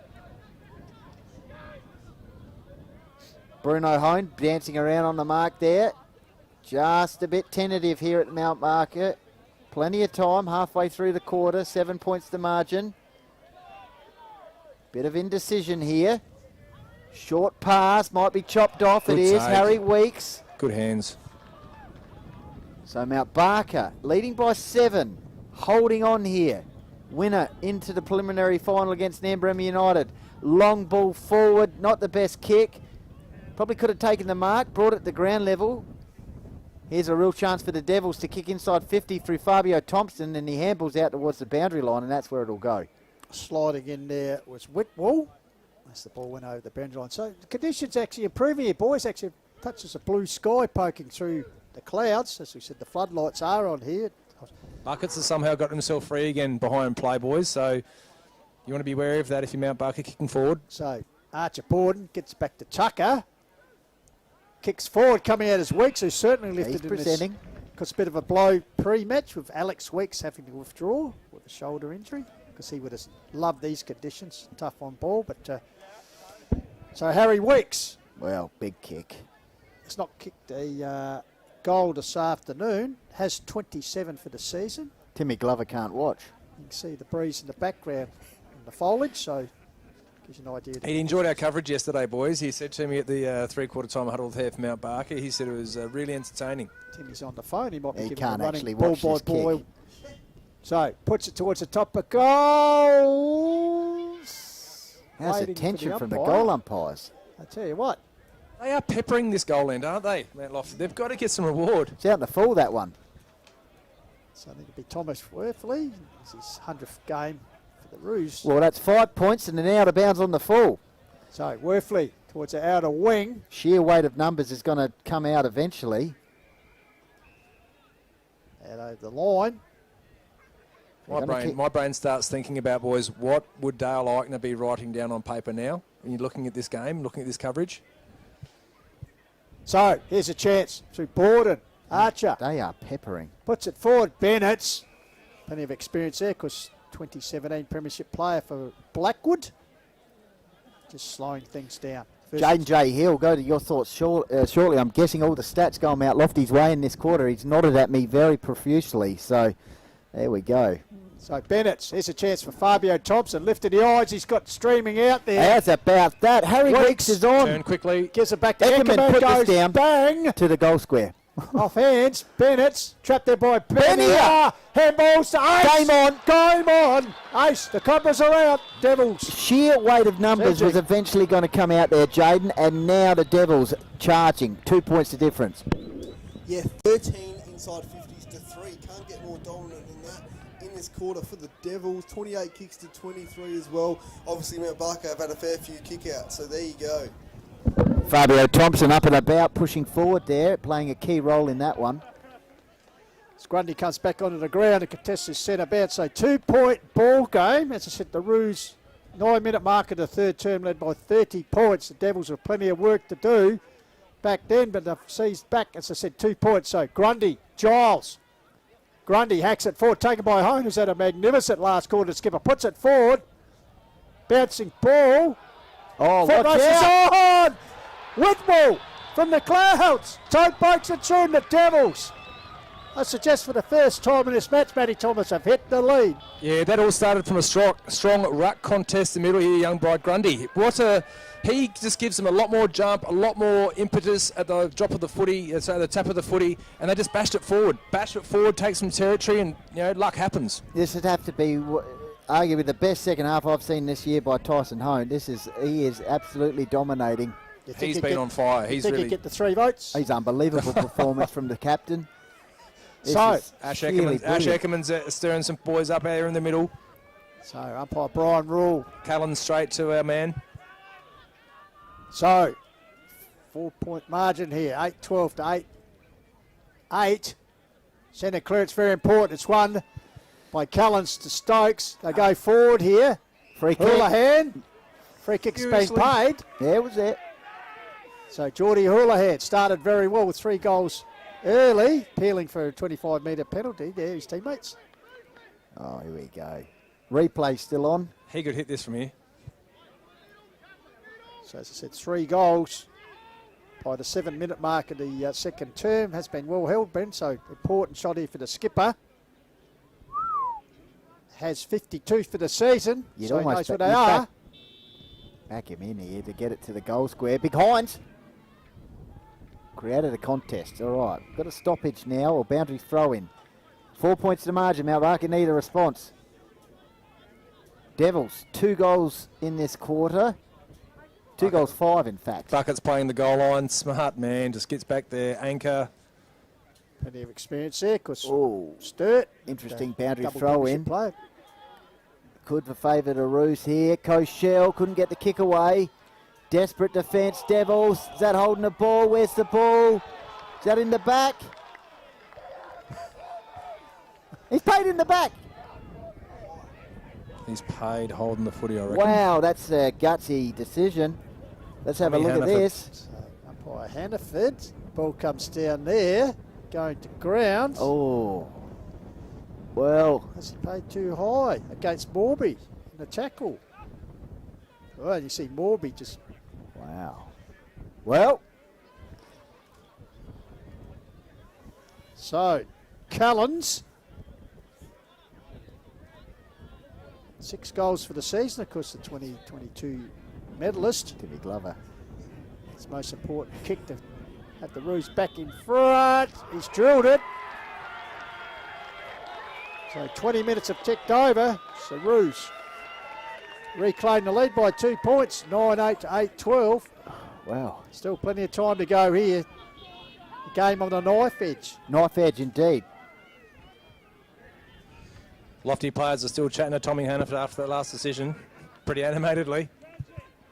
Speaker 7: Bruno Hone dancing around on the mark there. Just a bit tentative here at Mount Barker. Plenty of time, halfway through the quarter. 7 points the margin. Bit of indecision here. Short pass, might be chopped off.
Speaker 5: Good
Speaker 7: It is
Speaker 5: take.
Speaker 7: Harry Weeks.
Speaker 5: Good hands.
Speaker 7: So Mount Barker leading by 7, holding on here. Winner into the preliminary final against Nambrema United. Long ball forward, not the best kick. Probably could have taken the mark, brought it to ground level. Here's a real chance for the Devils to kick inside 50 through Fabio Thompson, and he handballs out towards the boundary line, and that's where it'll go.
Speaker 2: Sliding in there was Whitwell. As the ball went over the boundary line. So the conditions actually improving here, boys. Actually touches of blue sky poking through the clouds. As we said, the floodlights are on here.
Speaker 5: Buckets has somehow got himself free again behind play, boys. So you want to be wary of that if you're Mount Barker kicking forward.
Speaker 2: So Archer Borden gets back to Tucker. Kicks forward, coming out as Weeks, who's certainly lifted
Speaker 7: He's
Speaker 2: in
Speaker 7: presenting.
Speaker 2: this. Because a bit of a blow pre-match with Alex Weeks having to withdraw with a shoulder injury. Because he would have loved these conditions. Tough on ball, but... So Harry Weeks.
Speaker 7: Well, big kick.
Speaker 2: Has not kicked a goal this afternoon. Has 27 for the season.
Speaker 7: Timmy Glover can't watch.
Speaker 2: You can see the breeze in the background and the foliage, so gives you an idea.
Speaker 5: He enjoyed our coverage yesterday, boys. He said to me at the three-quarter time huddle there for Mount Barker, he said it was really entertaining.
Speaker 2: Timmy's on the phone. He might be
Speaker 7: He
Speaker 2: giving
Speaker 7: can't
Speaker 2: a running
Speaker 7: actually
Speaker 2: ball
Speaker 7: watch
Speaker 2: by
Speaker 7: this
Speaker 2: ball.
Speaker 7: kick.
Speaker 2: So puts it towards the top of goals.
Speaker 7: How's the
Speaker 2: waiting for
Speaker 7: tension from the
Speaker 2: umpire.
Speaker 7: goal umpires?
Speaker 2: I tell you what,
Speaker 5: They are peppering this goal end, aren't they, Mount Lofty? They've got to get some reward.
Speaker 7: It's out in the full, that one.
Speaker 2: so I think it'll be Thomas Worthley. It's his 100th game for the Roos.
Speaker 7: Well, that's 5 points and an out of bounds on the full.
Speaker 2: So Worthley towards the outer wing.
Speaker 7: Sheer weight of numbers is going to come out eventually.
Speaker 2: Out over the line.
Speaker 5: My brain starts thinking about, boys, what would Dale Eichner be writing down on paper now when you're looking at this game, looking at this coverage?
Speaker 2: So here's a chance to Borden. Archer
Speaker 7: They are peppering.
Speaker 2: puts it forward. Bennett's plenty of experience there because 2017 Premiership player for Blackwood. Just slowing things down.
Speaker 7: Jaden J. Hill, go to your thoughts shortly. I'm guessing all the stats going Mount Lofty's way in this quarter. He's nodded at me very profusely. So there we go.
Speaker 2: So Bennett's, here's a chance for Fabio Thompson. Lifted the eyes, he's got streaming out there.
Speaker 7: How's about that? Harry Weeks is on.
Speaker 5: Turn quickly.
Speaker 2: Gives it back to
Speaker 7: Eckerman
Speaker 2: Eckerman,
Speaker 7: put this
Speaker 2: goes
Speaker 7: down.
Speaker 2: bang,
Speaker 7: To the goal square.
Speaker 2: off hands. Bennett's trapped there by Benia. Handballs to Ace.
Speaker 7: Game on.
Speaker 2: Game on. Ace, the Cobras are out. Devils.
Speaker 7: Sheer weight of numbers
Speaker 2: Surging.
Speaker 7: was eventually going to come out there, Jaden, and now the Devils charging. 2 points the difference.
Speaker 4: Yeah, 13 inside 50s to 3. Can't get more dominant than that in this quarter for the Devils. 28 kicks to 23 as well. Obviously, Mount Barker have had a fair few kick-outs, so there you go.
Speaker 7: Fabio Thompson up and about, pushing forward there, playing a key role in that one.
Speaker 2: As Grundy comes back onto the ground and contests his centre bounce. So 2-point ball game. As I said, the Roos 9-minute mark of the third term led by 30 points. The Devils have plenty of work to do back then, but they've seized back, as I said, 2 points. So Grundy, Giles. Grundy hacks it forward, taken by Hone, who's had a magnificent last quarter skipper. Puts it forward. Bouncing ball.
Speaker 7: Oh,
Speaker 2: Foot
Speaker 7: watch
Speaker 2: race is
Speaker 7: out!
Speaker 2: on! Whitwell from the clouds. Tote breaks it through the Devils. I suggest for the first time in this match, Matty Thomas have hit the lead.
Speaker 5: Yeah, that all started from a strong ruck contest in the middle here, young Bright Grundy. He just gives them a lot more jump, a lot more impetus at the drop of the footy, so the tap of the footy, and they just bashed it forward. Take some territory, and luck happens.
Speaker 7: This would have to be arguably the best second half I've seen this year by Tyson Hone. He is absolutely dominating.
Speaker 5: He's been on fire.
Speaker 2: He'd get the 3 votes.
Speaker 7: He's unbelievable performance from the captain.
Speaker 2: So,
Speaker 5: Ash Eckerman's stirring some boys up there in the middle.
Speaker 2: So umpire Brian Rule.
Speaker 5: Callan straight to our man.
Speaker 2: So 4-point margin here. 8-12 to 8-8. Centre clearance very important. It's won by Callens to Stokes. They go forward here.
Speaker 7: Free kick.
Speaker 2: Houlihan. Free kick's being
Speaker 5: Seriously?
Speaker 2: paid.
Speaker 7: Yeah, it was it.
Speaker 2: So Geordie Houlihan started very well with 3 goals early, appealing for a 25-metre penalty. There, his teammates.
Speaker 7: Oh, here we go. Replay still on.
Speaker 5: He could hit this from here.
Speaker 2: So as I said, 3 goals by the 7-minute mark of the second term. Has been well held, Ben, so important shot here for the skipper. Has 52 for the season,
Speaker 7: You'd
Speaker 2: so he
Speaker 7: almost
Speaker 2: knows where
Speaker 7: back-
Speaker 2: they
Speaker 7: you'd
Speaker 2: are.
Speaker 7: Back him in here to get it to the goal square. Big Hines. Created a contest. All right. Got a stoppage now, or boundary throw in. 4 points to the margin. Mount Barker need a response. Devils, 2 goals in this quarter. 2 goals, 5 in fact.
Speaker 5: Bucket's playing the goal line. Smart man. Just gets back there. Anchor.
Speaker 2: Plenty of experience there, because
Speaker 7: Oh,
Speaker 2: Sturt.
Speaker 7: interesting boundary
Speaker 2: double
Speaker 7: throw
Speaker 2: premiership
Speaker 7: in.
Speaker 2: player.
Speaker 7: Could for favour to Roos here. Koshel couldn't get the kick away. Desperate defence, Devils. Is that holding the ball? Where's the ball? Is that in the back? He's paid in the back.
Speaker 5: He's paid holding the footy, I reckon.
Speaker 7: Wow, that's a gutsy decision. Let's have a look at
Speaker 5: Hannaford.
Speaker 7: this.
Speaker 2: So umpire Hannaford. Ball comes down there, going to ground.
Speaker 7: Oh. Well,
Speaker 2: Has he paid too high against Morby in the tackle? Well, you see Morby just...
Speaker 7: wow. Well,
Speaker 2: So, Callens. 6 goals for the season, of course, the 2022 medalist.
Speaker 7: Timmy Glover.
Speaker 2: His most important kick to have the Roos back in front. He's drilled it. So 20 minutes have ticked over. So Roos reclaim the lead by 2 points, 9-8 to 8-12.
Speaker 7: Wow.
Speaker 2: Still plenty of time to go here. The game on the knife edge.
Speaker 7: Knife edge indeed.
Speaker 5: Lofty players are still chatting to Tommy Hannaford after that last decision, pretty animatedly.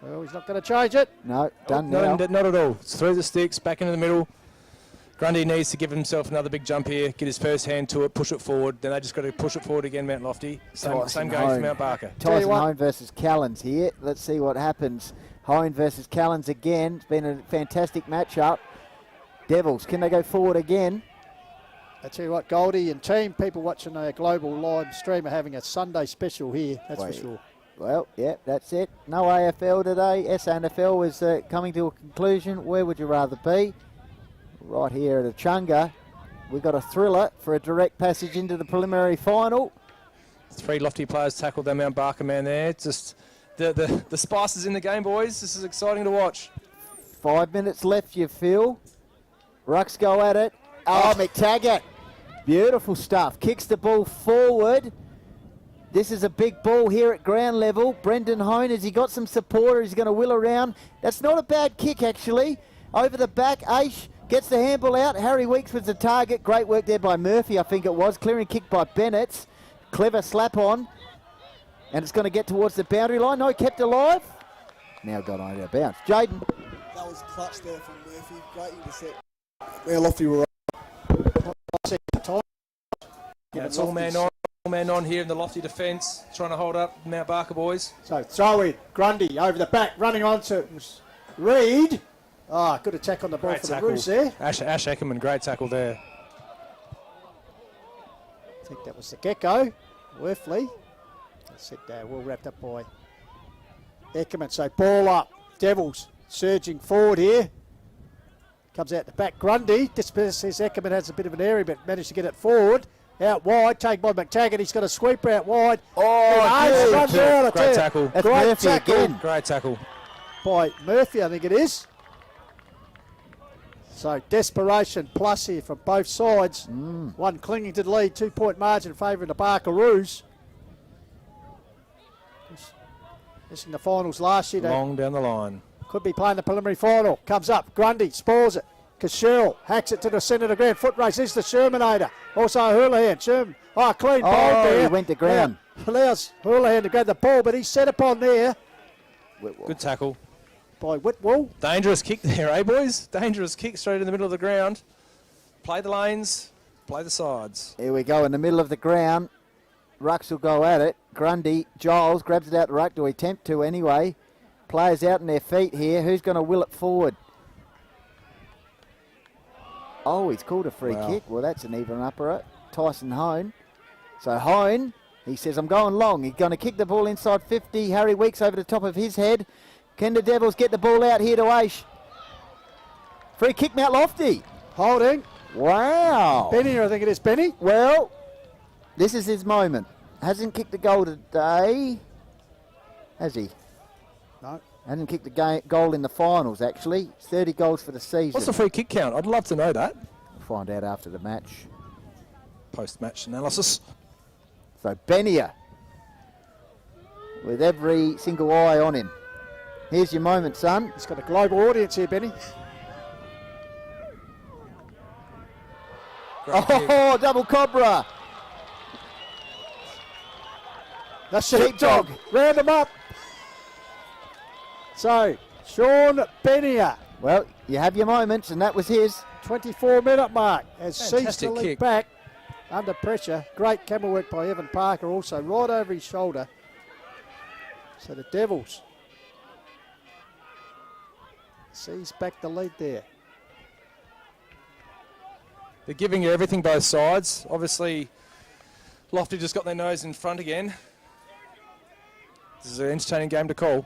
Speaker 2: Well, he's not going to change it.
Speaker 7: No, done now.
Speaker 5: Not at all. It's through the sticks, back into the middle. Grundy needs to give himself another big jump here, get his first hand to it, push it forward. Then they just got to push it forward again, Mount Lofty. Same game for Mount Barker.
Speaker 7: Tyson Hone versus Callens here. Let's see what happens. Hone versus Callens again. It's been a fantastic matchup. Devils, can they go forward again?
Speaker 2: I tell you what, Goldie and team, people watching a global live stream are having a Sunday special here, that's for sure.
Speaker 7: Well, yeah, that's it. No AFL today. SANFL is coming to a conclusion. Where would you rather be? Right here at Echunga. We've got a thriller for a direct passage into the preliminary final.
Speaker 5: 3 Lofty players tackled that Mount Barker man there. Just the spices in the game, boys. This is exciting to watch.
Speaker 7: 5 minutes left, you feel. Rucks go at it. Oh, McTaggart. Beautiful stuff. Kicks the ball forward. This is a big ball here at ground level. Brendan Hone, has he got some support, or he's going to wheel around? That's not a bad kick, actually. Over the back, Aish gets the handball out. Harry Weeks was the target. Great work there by Murphy, I think it was. Clearing kick by Bennett. Clever slap on. And it's going to get towards the boundary line. No, kept alive. Now got on out of bounds. Jaden.
Speaker 4: That was clutch there from Murphy. Great intercept. Where Lofty were
Speaker 5: Yeah, it's all man on here in the Lofty defence, trying to hold up Mount Barker boys.
Speaker 2: So throw in, Grundy over the back, running on to Reed. Ah, good attack on the ball
Speaker 5: Great
Speaker 2: for
Speaker 5: tackle.
Speaker 2: the Roos there.
Speaker 5: Ash Eckerman, great tackle there.
Speaker 2: I think that was the Gecko. Worthley. That's it there, well wrapped up by Eckerman. So ball up, Devils surging forward here. Comes out the back, Grundy. This says Eckerman has a bit of an area, but managed to get it forward. Out wide, taken by McTaggart. He's got a sweeper out wide.
Speaker 7: Oh,
Speaker 5: great tackle.
Speaker 7: That's
Speaker 2: Great
Speaker 7: Murphy
Speaker 2: tackle.
Speaker 7: again.
Speaker 5: Great tackle.
Speaker 2: By Murphy, I think it is. So desperation plus here from both sides. One clinging to the lead, 2 point margin favouring the Barkaroos. Missing the finals last year.
Speaker 5: Long down the line.
Speaker 2: Could be playing the preliminary final. Comes up, Grundy spoils it. Cashel hacks it to the centre of the ground. Foot race is the Shermanator. Also Houlihan. Sherman. Oh, clean ball there.
Speaker 7: He went to ground.
Speaker 2: Allows Houlihan to grab the ball, but he's set upon there
Speaker 5: Good tackle.
Speaker 2: by Whitwell.
Speaker 5: Dangerous kick there, eh, boys? Dangerous kick straight in the middle of the ground. Play the lanes, play the sides.
Speaker 7: Here we go in the middle of the ground. Rucks will go at it. Grundy, Giles grabs it out the ruck, to attempt to anyway. Players out in their feet here. Who's going to will it forward? Oh, he's called a free kick. Well, that's an even upper. Tyson Hone. So Hone, he says, I'm going long. He's going to kick the ball inside 50. Harry Weeks over the top of his head. Can the Devils get the ball out here to Aish? Free kick, Mount Lofty.
Speaker 2: Holding.
Speaker 7: Wow.
Speaker 2: Benny, I think it is Benny.
Speaker 7: Well, this is his moment. Hasn't kicked a goal today, has he?
Speaker 2: No.
Speaker 7: Hasn't kicked a goal in the finals, actually. 30 goals for the season.
Speaker 5: What's the free kick count? I'd love to know that.
Speaker 7: We'll find out after the match.
Speaker 5: Post-match analysis.
Speaker 7: So Benia, with every single eye on him. Here's your moment, son.
Speaker 2: He's got a global audience here, Benny.
Speaker 7: Oh, double Cobra.
Speaker 2: The sheepdog. Round him up. So, Sean Benia,
Speaker 7: Well, you have your moments, and that was his.
Speaker 2: 24-minute mark, has ceased
Speaker 5: Fantastic
Speaker 2: to lead
Speaker 5: kick.
Speaker 2: back under pressure. Great camera work by Evan Parker, also right over his shoulder. So the Devils sees back the lead there.
Speaker 5: They're giving you everything both sides. Obviously, Lofty just got their nose in front again. This is an entertaining game to call.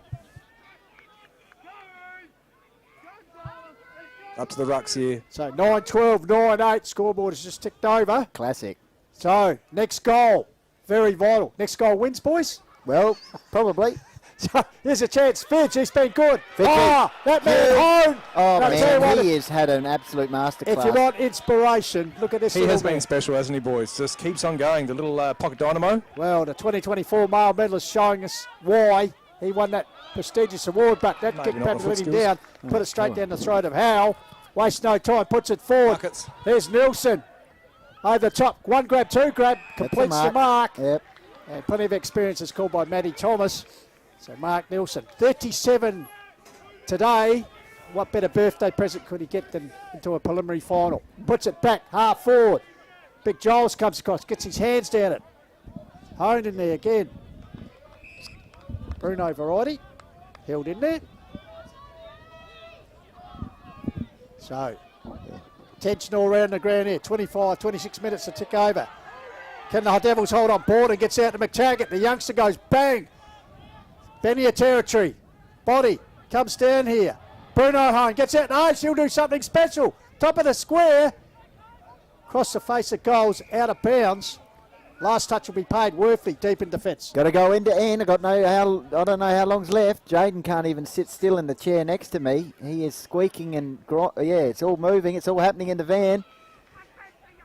Speaker 5: Up to the rucks here.
Speaker 2: So 9-12, 9-8, scoreboard has just ticked over.
Speaker 7: Classic.
Speaker 2: So next goal, very vital. Next goal wins, boys.
Speaker 7: Well, probably.
Speaker 2: So here's a chance. Fidge, he's been good.
Speaker 7: Fidge.
Speaker 2: Ah, that man home.
Speaker 7: Oh,
Speaker 2: I'll tell you what,
Speaker 7: man, he has had an absolute masterclass.
Speaker 2: if you want inspiration, look at this.
Speaker 5: He
Speaker 2: little
Speaker 5: has been
Speaker 2: man.
Speaker 5: special, hasn't he, boys? Just keeps on going. The little pocket dynamo.
Speaker 2: Well, the 2024 male medalist showing us why He won that prestigious award, but that
Speaker 5: Maybe
Speaker 2: kick
Speaker 5: not
Speaker 2: back
Speaker 5: the
Speaker 2: let
Speaker 5: foot
Speaker 2: him
Speaker 5: skills.
Speaker 2: down. Put it straight down the throat of Howe. Waste no time, puts it forward.
Speaker 5: Buckets.
Speaker 2: There's Nielsen. Over the top. One grab, two grab. Completes the mark.
Speaker 7: Yep.
Speaker 2: And plenty of experience is called by Matty Thomas. So Mark Nielsen, 37 today. What better birthday present could he get than into a preliminary final? Puts it back, half forward. Big Giles comes across, gets his hands down it. Honed in there again. Bruno Variety, held in there. So, tension all around the ground here. 25, 26 minutes to tick over. Can the Devils hold on board and gets out to McTaggart? The youngster goes bang. Benia territory. Body comes down here. Bruno Hone gets out. No, she'll do something special. Top of the square. Across the face of goals, out of bounds. Last touch will be paid. Worthy deep in defence.
Speaker 7: Got to go end to end. I don't know how long's left. Jaden can't even sit still in the chair next to me. He is squeaking and it's all moving. It's all happening in the van.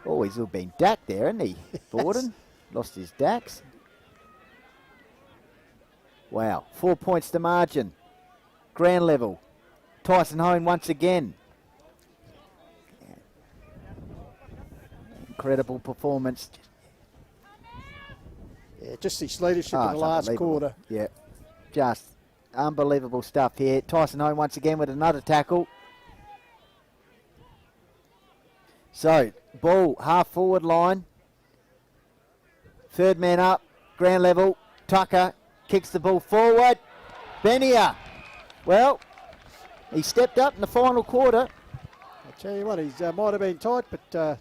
Speaker 7: Oh, he's all been dacked there, hasn't he? Borden lost his dacks. Wow, 4 points to margin. Ground level. Tyson Hone once again. Incredible performance.
Speaker 2: Yeah, just his leadership in the
Speaker 7: it's
Speaker 2: last
Speaker 7: unbelievable.
Speaker 2: quarter.
Speaker 7: Yeah, just unbelievable stuff here. Tyson Hone once again with another tackle. So, ball, half forward line. Third man up, ground level. Tucker kicks the ball forward. Benia. Well, he stepped up in the final quarter.
Speaker 2: I tell you what, he might have been tight, but I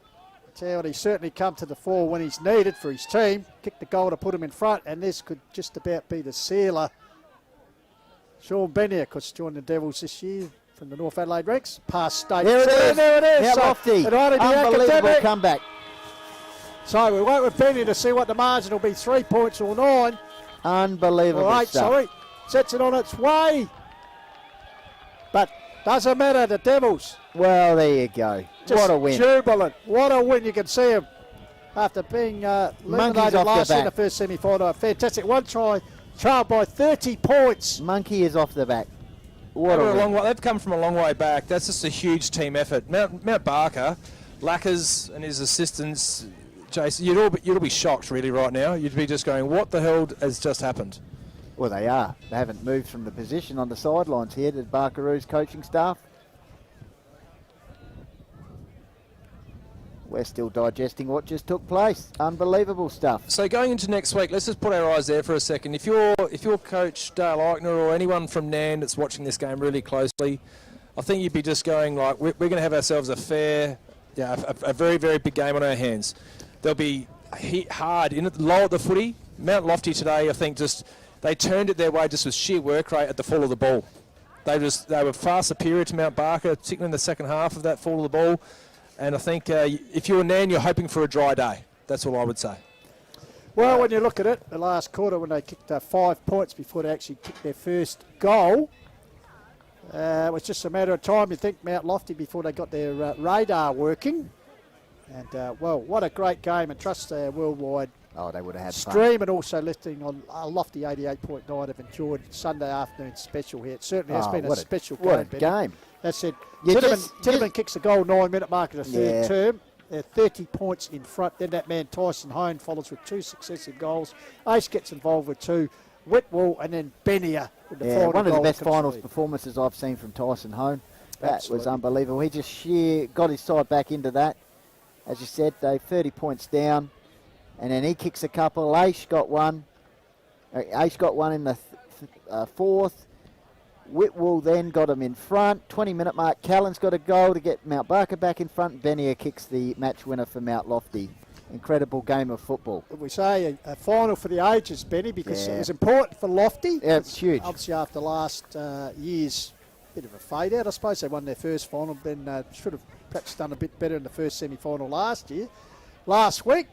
Speaker 2: tell you what, he's certainly come to the fore when he's needed for his team. Kicked the goal to put him in front, and this could just about be the sealer. Sean Benia, because joined the Devils this year from the North Adelaide ranks. Past state.
Speaker 7: There it is.
Speaker 2: There it is.
Speaker 7: How
Speaker 2: So
Speaker 7: lofty.
Speaker 2: it ought to be
Speaker 7: Unbelievable
Speaker 2: academic.
Speaker 7: comeback.
Speaker 2: So we wait with Benia to see what the margin will be, 3 points or 9.
Speaker 7: Unbelievable
Speaker 2: All right,
Speaker 7: stuff.
Speaker 2: sorry. Sets it on its way. But doesn't matter, the Devils.
Speaker 7: Well, there you go.
Speaker 2: Just
Speaker 7: What a win.
Speaker 2: Jubilant. What a win. You can see him after being eliminated
Speaker 7: off
Speaker 2: last
Speaker 7: the
Speaker 2: year in the
Speaker 7: back.
Speaker 2: first semi-final. Fantastic. One try, trailed by 30 points.
Speaker 7: Monkey is off the back. What
Speaker 5: They're
Speaker 7: a
Speaker 5: a
Speaker 7: win.
Speaker 5: long way. They've come from a long way back. That's just a huge team effort. Mount Barker, Lackers and his assistants, Jason, you'd all be shocked really right now. You'd be just going, what the hell has just happened?
Speaker 7: Well, they are. They haven't moved from the position on the sidelines here to Barkaroo's coaching staff. We're still digesting what just took place. Unbelievable stuff.
Speaker 5: So going into next week, let's just put our eyes there for a second. If you're Coach Dale Eichner or anyone from Nan that's watching this game really closely, I think you'd be just going like, we're going to have ourselves a very, very big game on our hands. There'll be hard in it, low at the footy. Mount Lofty today, I think, they turned it their way just with sheer work rate at the fall of the ball. They were far superior to Mount Barker, particularly in the second half of that fall of the ball. And I think if you're Nan, you're hoping for a dry day. That's all I would say.
Speaker 2: Well, when you look at it, the last quarter when they kicked 5 points before they actually kicked their first goal, it was just a matter of time, you think, Mount Lofty before they got their radar working. And, well, what a great game, and trust their worldwide
Speaker 7: Oh, they would have had fun.
Speaker 2: stream and also listening on a lofty 88.9 have enjoyed Sunday afternoon special here. It certainly has been a special game.
Speaker 7: What a
Speaker 2: Benny.
Speaker 7: game.
Speaker 2: That's it.
Speaker 7: You
Speaker 2: Titterman kicks the goal 9-minute mark of the third
Speaker 7: Yeah.
Speaker 2: term. They're 30 points in front. Then that man Tyson Hone follows with 2 successive goals. Ace gets involved with 2. Whitwell and then Benia with the final
Speaker 7: one of the
Speaker 2: goal
Speaker 7: best
Speaker 2: comes
Speaker 7: finals
Speaker 2: lead.
Speaker 7: performances I've seen from Tyson Hone. That was
Speaker 2: Absolutely.
Speaker 7: unbelievable. He just got his side back into that. As you said, they 30 points down. And then he kicks a couple. Ace got one. Ace got one in the fourth. Whitwell then got him in front. 20-minute mark. Callan's got a goal to get Mount Barker back in front. Benia kicks the match winner for Mount Lofty. Incredible game of football.
Speaker 2: We say a final for the ages, Benny, because
Speaker 7: Yeah.
Speaker 2: it was important for Lofty.
Speaker 7: Yeah, it's huge.
Speaker 2: Obviously, after last year's bit of a fade out, I suppose they won their first final. Then should have perhaps done a bit better in the first semi-final last year. Last week,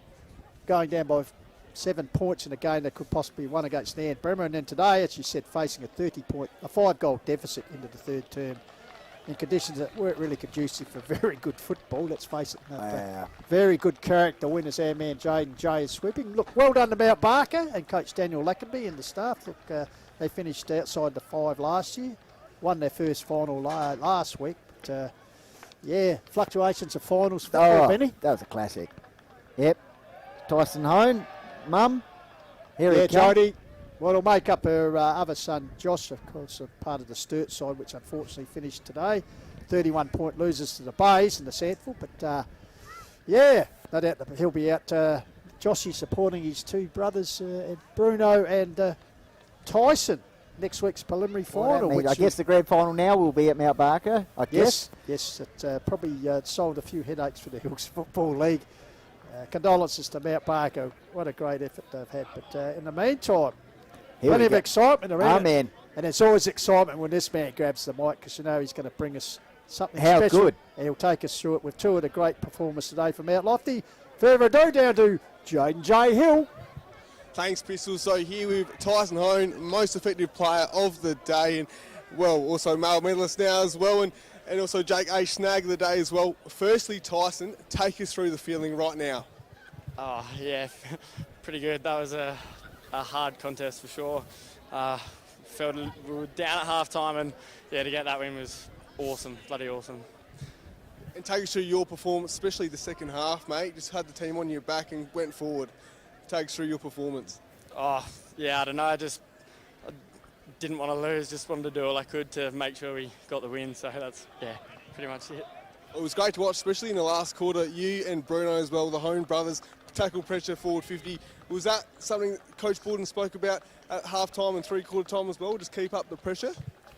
Speaker 2: going down by 7 points in a game that could possibly won against Nan Bremer, and then today, as you said, facing a 5-goal deficit into the third term in conditions that weren't really conducive for very good football. Let's face it, very good character winners. Our man Jaden J is sweeping. Look, well done to Mount Barker and Coach Daniel Lackenby and the staff. Look, They finished outside the 5 last year, won their first final last week. But, fluctuations of finals football, Benny.
Speaker 7: That was a classic. Yep. Tyson Hone, mum. Here he comes.
Speaker 2: Jodie. Well, it'll make up her other son, Josh, of course, a part of the Sturt side, which unfortunately finished today. 31-point losers to the Bays and the Sandford. But, no doubt that he'll be out. Joshy supporting his 2 brothers, Bruno and Tyson, next week's preliminary final.
Speaker 7: I guess the grand final now will be at Mount Barker, I guess.
Speaker 2: Yes, it probably solved a few headaches for the Hills Football League. Condolences to Mount Barker. What a great effort they've had. But in the meantime, plenty of excitement around it. And there's always excitement when this man grabs the mic, because you know he's going to bring us something special.
Speaker 7: How good.
Speaker 2: And he'll take us through it with 2 of the great performers today from Mount Lofty. Further ado, down to Jaden J. Hill.
Speaker 8: Thanks, Pistols. So here with Tyson Hone, most effective player of the day, and also male medalist now as well, and also Jake A. Snag of the day as well. Firstly, Tyson, take us through the feeling right now.
Speaker 9: Oh, yeah, pretty good. That was a hard contest for sure. Felt we were down at half time, and to get that win was awesome, bloody awesome.
Speaker 8: And take us through your performance, especially the second half, mate. Just had the team on your back and went forward. Take us through your performance.
Speaker 9: Oh, yeah, I don't know. I didn't want to lose. Just wanted to do all I could to make sure we got the win. So that's, pretty much it.
Speaker 8: It was great to watch, especially in the last quarter. You and Bruno as well, the Hone brothers, tackle pressure forward 50. Was that something Coach Borden spoke about at half-time and three-quarter time as well, just keep up the pressure?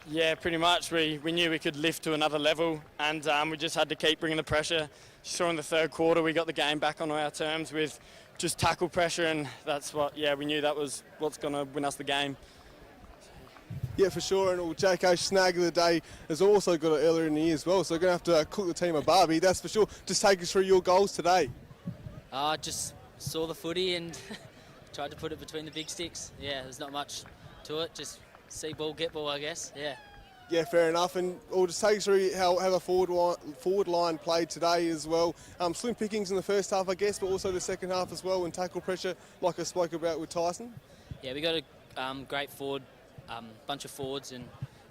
Speaker 9: Yeah, pretty much. We knew we could lift to another level, and we just had to keep bringing the pressure. Saw in the third quarter we got the game back on our terms with just tackle pressure, and that's what, we knew that was what's going to win us the game.
Speaker 8: Yeah, for sure. And J.K. Snag of the day has also got it earlier in the year as well, so we're going to have to cook the team a barbie, that's for sure. Just take us through your goals today.
Speaker 10: Just saw the footy and tried to put it between the big sticks. Yeah, there's not much to it, just see ball, get ball, I guess,
Speaker 8: Yeah, fair enough. And we'll just take us through how the forward line played today as well. Slim pickings in the first half, I guess, but also the second half as well, and tackle pressure, like I spoke about with Tyson.
Speaker 10: Yeah, we got a great forward, bunch of forwards, and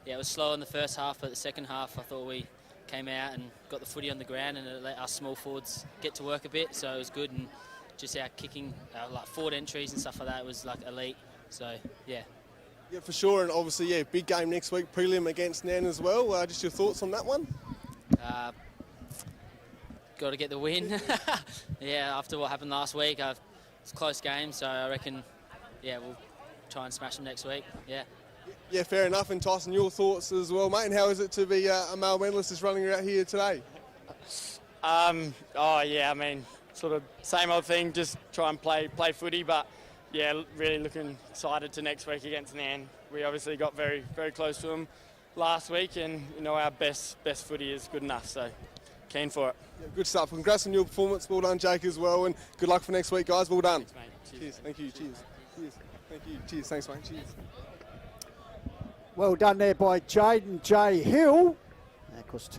Speaker 10: it was slow in the first half, but the second half I thought we came out and got the footy on the ground, and it let our small forwards get to work a bit, so it was good. And just our kicking, like forward entries and stuff like that, was like elite. So yeah.
Speaker 8: Yeah, for sure, and obviously, big game next week, prelim against Nan as well. Just your thoughts on that one?
Speaker 10: Got to get the win. After what happened last week, it's a close game, so I reckon, we'll try and smash them next week.
Speaker 8: Yeah, fair enough. And Tyson, your thoughts as well, mate. And how is it to be a male medalist just running out here today?
Speaker 9: I mean, sort of same old thing, just try and play footy, but really looking excited to next week against Nan. We obviously got very, very close to them last week, and our best footy is good enough, so keen for it.
Speaker 8: Yeah, good stuff. Congrats on your performance. Well done, Jake, as well, and good luck for next week, guys. Well done.
Speaker 9: Thanks, mate.
Speaker 8: Cheers. Thank you. Cheers. Cheers. Thank you. Cheers. Thanks, mate. Cheers.
Speaker 2: Well done there by Jaden J. Hill. And of course,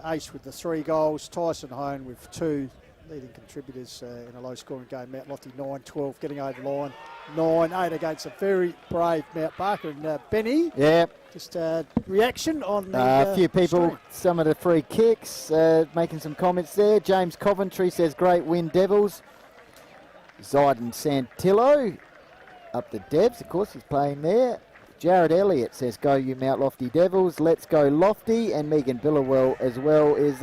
Speaker 2: Ace with the 3 goals, Tyson Hone with 2 leading contributors in a low-scoring game. Mount Lofty 9-12 getting over the line. 9-8 against a very brave Mount Barker. And Benny, just reaction on the
Speaker 7: a few people,
Speaker 2: stream.
Speaker 7: some of the free kicks, making some comments there. James Coventry says, great win, Devils. Zyden Santillo, up the Devs, of course, he's playing there. Jared Elliott says, go you Mount Lofty Devils, let's go Lofty. And Megan Billowell as well is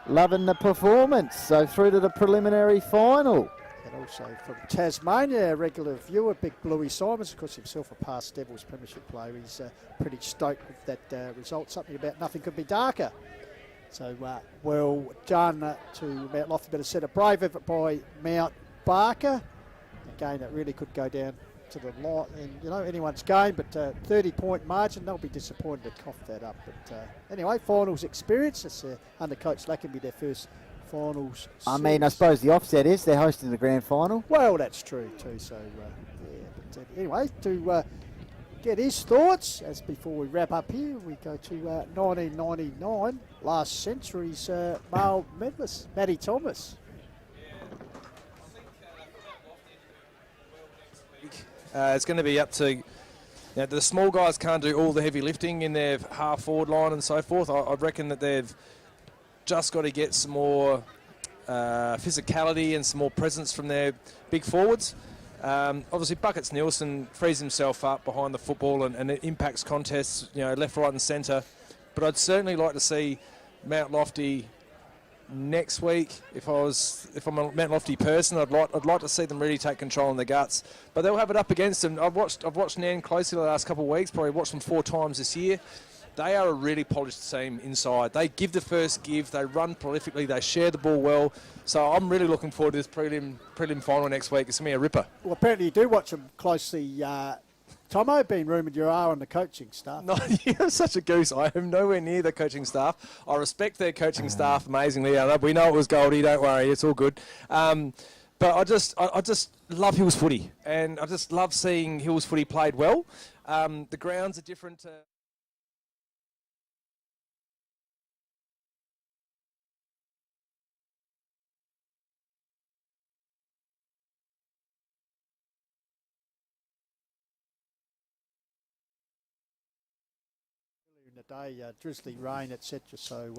Speaker 7: loving the performance. So through to the preliminary final.
Speaker 2: And also from Tasmania, a regular viewer, Big Bluey Simons, of course himself a past Devils premiership player. He's pretty stoked with that result, something about nothing could be darker. So well done to Mount Lofty, but a set of brave effort by Mount Barker. A game that really could go down to the line in anyone's game, but 30-point margin, they'll be disappointed to cough that up. But anyway, finals experience. It's under Coach Lackenby their first finals.
Speaker 7: I mean, I suppose the offset is they're hosting the grand final.
Speaker 2: Well, that's true too. So but anyway, to get his thoughts as before we wrap up here, we go to 1999, last century's male medalist, Matty Thomas.
Speaker 5: It's going to be up to Now, the small guys can't do all the heavy lifting in their half-forward line and so forth. I reckon that they've just got to get some more physicality and some more presence from their big forwards. Obviously, Buckets Nielsen frees himself up behind the football and it impacts contests, left, right and centre. But I'd certainly like to see Mount Lofty next week. If I'm a Mount Lofty person, I'd like to see them really take control in the guts. But they'll have it up against them. I've watched Nan closely the last couple of weeks. Probably watched them 4 times this year. They are a really polished team inside. They give the first give. They run prolifically. They share the ball well. So I'm really looking forward to this prelim final next week. It's going to be a ripper.
Speaker 2: Well, apparently you do watch them closely. Tomo, been rumoured you are on the coaching staff.
Speaker 5: No, you're such a goose. I am nowhere near the coaching staff. I respect their coaching staff amazingly. We know it was Goldie. Don't worry, it's all good. But I just love Hills footy, and I just love seeing Hills footy played well. The grounds are different.
Speaker 2: The day, drizzly rain, etc. So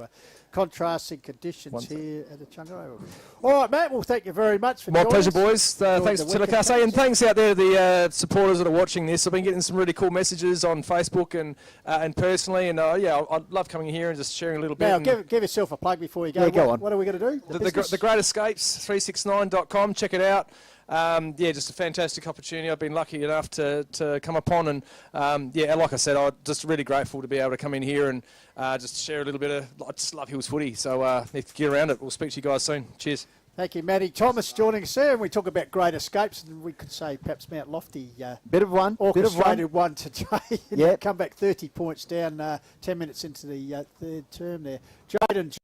Speaker 2: contrasting conditions here at Echunga. All right, Matt. Well, thank you very much for
Speaker 5: My
Speaker 2: joining
Speaker 5: pleasure,
Speaker 2: us.
Speaker 5: boys. Thanks for telecast. And thanks out there to the supporters that are watching this. I've been getting some really cool messages on Facebook and personally. And I love coming here and just sharing a little bit.
Speaker 2: Now, give yourself a plug before you go.
Speaker 7: Yeah, go on.
Speaker 2: What are we going to do?
Speaker 5: The Great Escapes, 369.com. Check it out. Just a fantastic opportunity. I've been lucky enough to come upon, and like I said, I'm just really grateful to be able to come in here and just share a little bit of. I just love Hills footy, so if you get around it, we'll speak to you guys soon. Cheers.
Speaker 2: Thank you, Matty Thomas, joining us there, and we talk about Great Escapes, and we could say perhaps Mount Lofty.
Speaker 7: Bit of one.
Speaker 2: Orchestrated one today.
Speaker 7: Yeah.
Speaker 2: Come back 30 points down 10 minutes into the third term there. Jaden.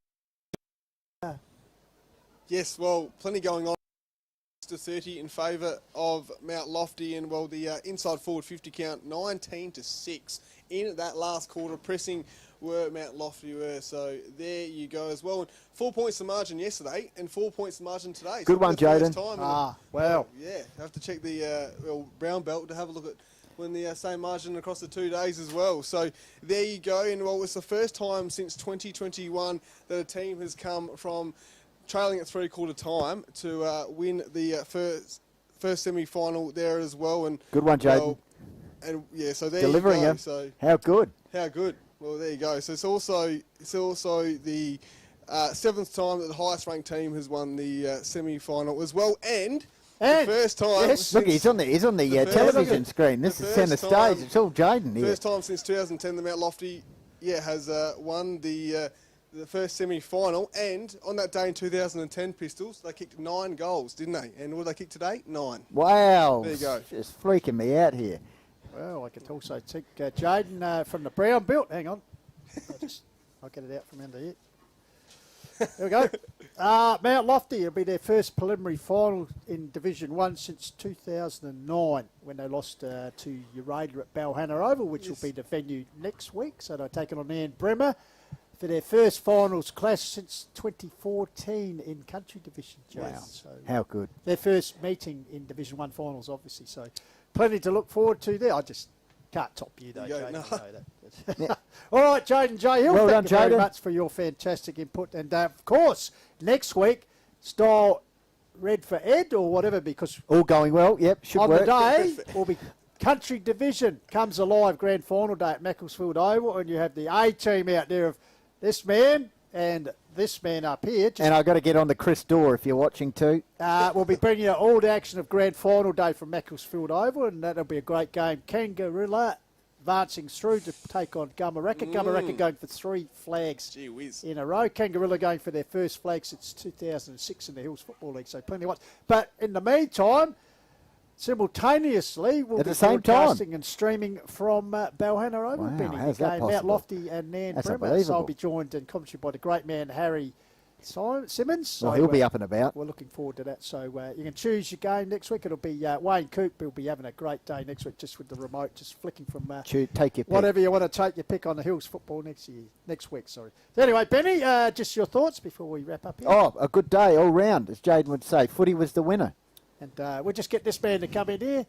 Speaker 8: Yes, well, plenty going on. To 30 in favour of Mount Lofty, and the inside forward 50 count 19-6 in that last quarter. Pressing were Mount Lofty were, so there you go as well. And 4 points the margin yesterday and 4 points the margin today.
Speaker 7: Good one, Jaden.
Speaker 8: I have to check the brown belt to have a look at when the same margin across the 2 days as well. So there you go, and it's the first time since 2021 that a team has come from trailing at 3/4 time to win the first semi-final there as well. And
Speaker 7: good one, Jaden.
Speaker 8: So there
Speaker 7: delivering
Speaker 8: you go.
Speaker 7: Him.
Speaker 8: So
Speaker 7: how good?
Speaker 8: Well, there you go. So it's also the 7th time that the highest ranked team has won the semi-final as well, and the first time.
Speaker 2: Yes.
Speaker 7: Look, he's on the television screen. This is centre stage. It's all Jaden here.
Speaker 8: First time since 2010 the Mount Lofty has won the first semi-final, and on that day in 2010, Pistols, they kicked 9 goals, didn't they? And what did they kick today? 9.
Speaker 7: Wow.
Speaker 8: There you go.
Speaker 7: Just freaking me out here.
Speaker 2: Well, I could also take Jaden from the brown belt. Hang on. I'll get it out from under here. There we go. Mount Lofty will be their first preliminary final in Division 1 since 2009, when they lost to Uraida at Balhanna Oval, which will be the venue next week. So they're taking on Ann Bremer for their first finals clash since 2014 in Country Division.
Speaker 7: Wow,
Speaker 2: so
Speaker 7: how good.
Speaker 2: Their first meeting in Division 1 finals, obviously, so plenty to look forward to there. I just can't top you, though, Jaden.
Speaker 8: No.
Speaker 2: You know that. All right, Jaden J. Hill,
Speaker 7: well
Speaker 2: thank
Speaker 7: done,
Speaker 2: you very
Speaker 7: Jaden.
Speaker 2: much for your fantastic input. And, of course, next week, style red for Ed or whatever, because
Speaker 7: all going well. Yep, should
Speaker 2: on
Speaker 7: work.
Speaker 2: the day will be Country Division comes alive grand final day at Macclesfield Oval, and you have the A team out there of this man and this man up here.
Speaker 7: And I've got to get on the Chris Dorr if you're watching too.
Speaker 2: We'll be bringing you all the action of grand final day from Macclesfield Oval, and that'll be a great game. Kangarilla advancing through to take on Gummaraka. Gummaraka going for 3 flags in a row. Kangarilla going for their first flag since 2006 in the Hills Football League, so plenty of watch. But in the meantime, simultaneously, we'll
Speaker 7: at
Speaker 2: be
Speaker 7: the same
Speaker 2: broadcasting
Speaker 7: time
Speaker 2: and streaming from Balhanna Oval.
Speaker 7: Wow,
Speaker 2: Benny,
Speaker 7: how's
Speaker 2: the
Speaker 7: that
Speaker 2: game
Speaker 7: possible?
Speaker 2: Mount Lofty and Nan
Speaker 7: That's
Speaker 2: Bremer. So
Speaker 7: unbelievable.
Speaker 2: I'll be joined in commentary by the great man Harry Simmons.
Speaker 7: Well,
Speaker 2: So,
Speaker 7: he'll be up and about.
Speaker 2: We're looking forward to that. So you can choose your game next week. It'll be Wayne Coop. He'll be having a great day next week, just with the remote, just flicking from
Speaker 7: Take your pick.
Speaker 2: whatever you want to take your pick on the Hills football next week. Sorry. So anyway, Benny, just your thoughts before we wrap up here.
Speaker 7: Oh, a good day all round, as Jaden would say. Footy was the winner.
Speaker 2: And we'll just get this man to come in here.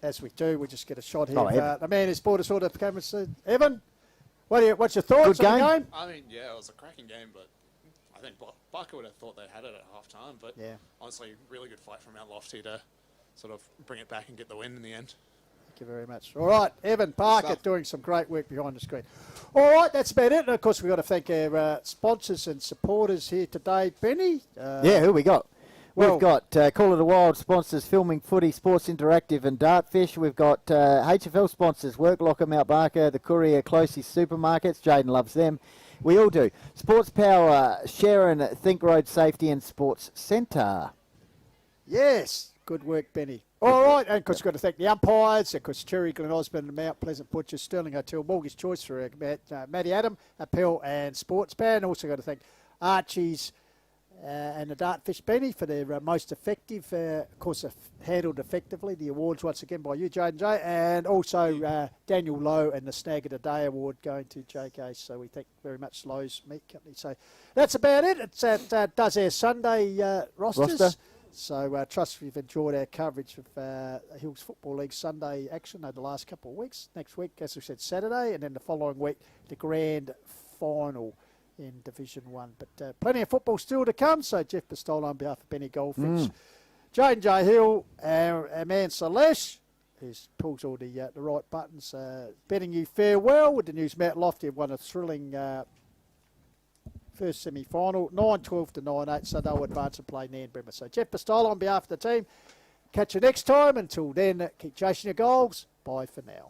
Speaker 2: as we do, we just get a shot here.
Speaker 7: Oh,
Speaker 2: of,
Speaker 7: Evan.
Speaker 2: the man who's brought us all to the camera. Evan, what's your thoughts
Speaker 7: Good
Speaker 2: on the
Speaker 7: game.
Speaker 2: game?
Speaker 11: I mean, yeah, it was a cracking game, but I think Barker would have thought they had it at half time. But
Speaker 2: Yeah.
Speaker 11: honestly, really good fight from Mount Lofty to sort of bring it back and get the win in the end.
Speaker 2: Thank you very much. All right, Evan Parker
Speaker 8: Stuff.
Speaker 2: doing some great work behind the screen. All right, that's about it. And of course, we've got to thank our sponsors and supporters here today. Benny?
Speaker 7: Yeah, who we got?
Speaker 2: well-
Speaker 7: We've got Call of the Wild sponsors, Filming Footy, Sports Interactive and Dartfish. We've got HFL sponsors, Worklocker, Mount Barker, the Courier, closest supermarkets. Jaden loves them. We all do. Sports Power, Sharon, Think Road Safety and Sports Centre.
Speaker 2: Yes, good work, Benny. All right, and of course, we've got to thank the umpires, of course, Cherry, Glen Osmond, and Mount Pleasant Butchers, Sterling Hotel, Mortgage Choice for Matty Adam, Appel and Sports Band. Also got to thank Archie's and the Dartfish Benny for their most effective, of course, handled effectively. The awards once again by you, Jane J, and also Daniel Lowe and the Snag of the Day award going to JK. So we thank very much Lowe's Meat Company. So that's about it. It does our Sunday rosters.
Speaker 7: Roster.
Speaker 2: So trust you've enjoyed our coverage of Hills Football League Sunday action over the last couple of weeks. Next week, as we said, Saturday, and then the following week, the grand final in Division 1. But plenty of football still to come. So Jeff Pistola on behalf of Benny Goldfinch, Jane J. Hill, our man Salesh, who pulls all the right buttons, bidding you farewell with the news. Mount Lofty have won a thrilling first semi-final, 9-12 to 9-8, so they'll advance and play Nan Bremer. So Jeff Pistola on behalf of the team, catch you next time. Until then, keep chasing your goals. Bye for now.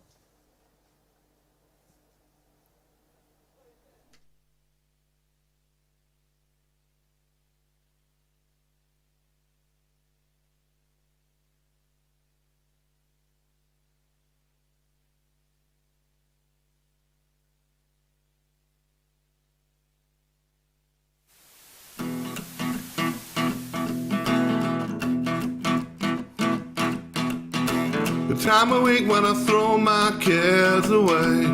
Speaker 1: The time of week when I throw my cares away.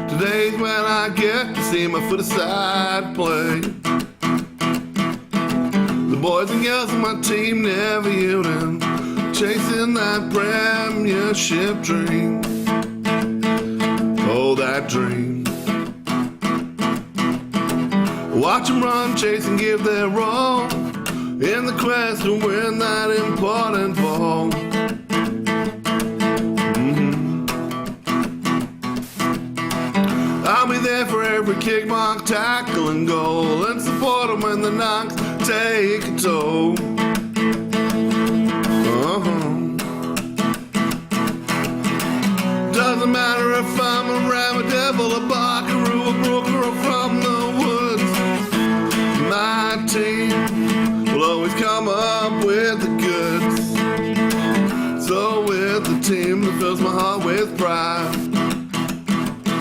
Speaker 1: Today's when I get to see my foot-aside play. The boys and girls on my team never yielding, chasing that premiership dream. Oh, that dream. Watch them run, chase and give their all in the quest to win that important ball. I'll be there for every kick, mark, tackle and goal, and support them when the knocks take a toll. Doesn't matter if I'm a ram, a devil, a buckaroo, a broker, or from the woods. My team will always come up with the goods. So with the team that fills my heart with pride,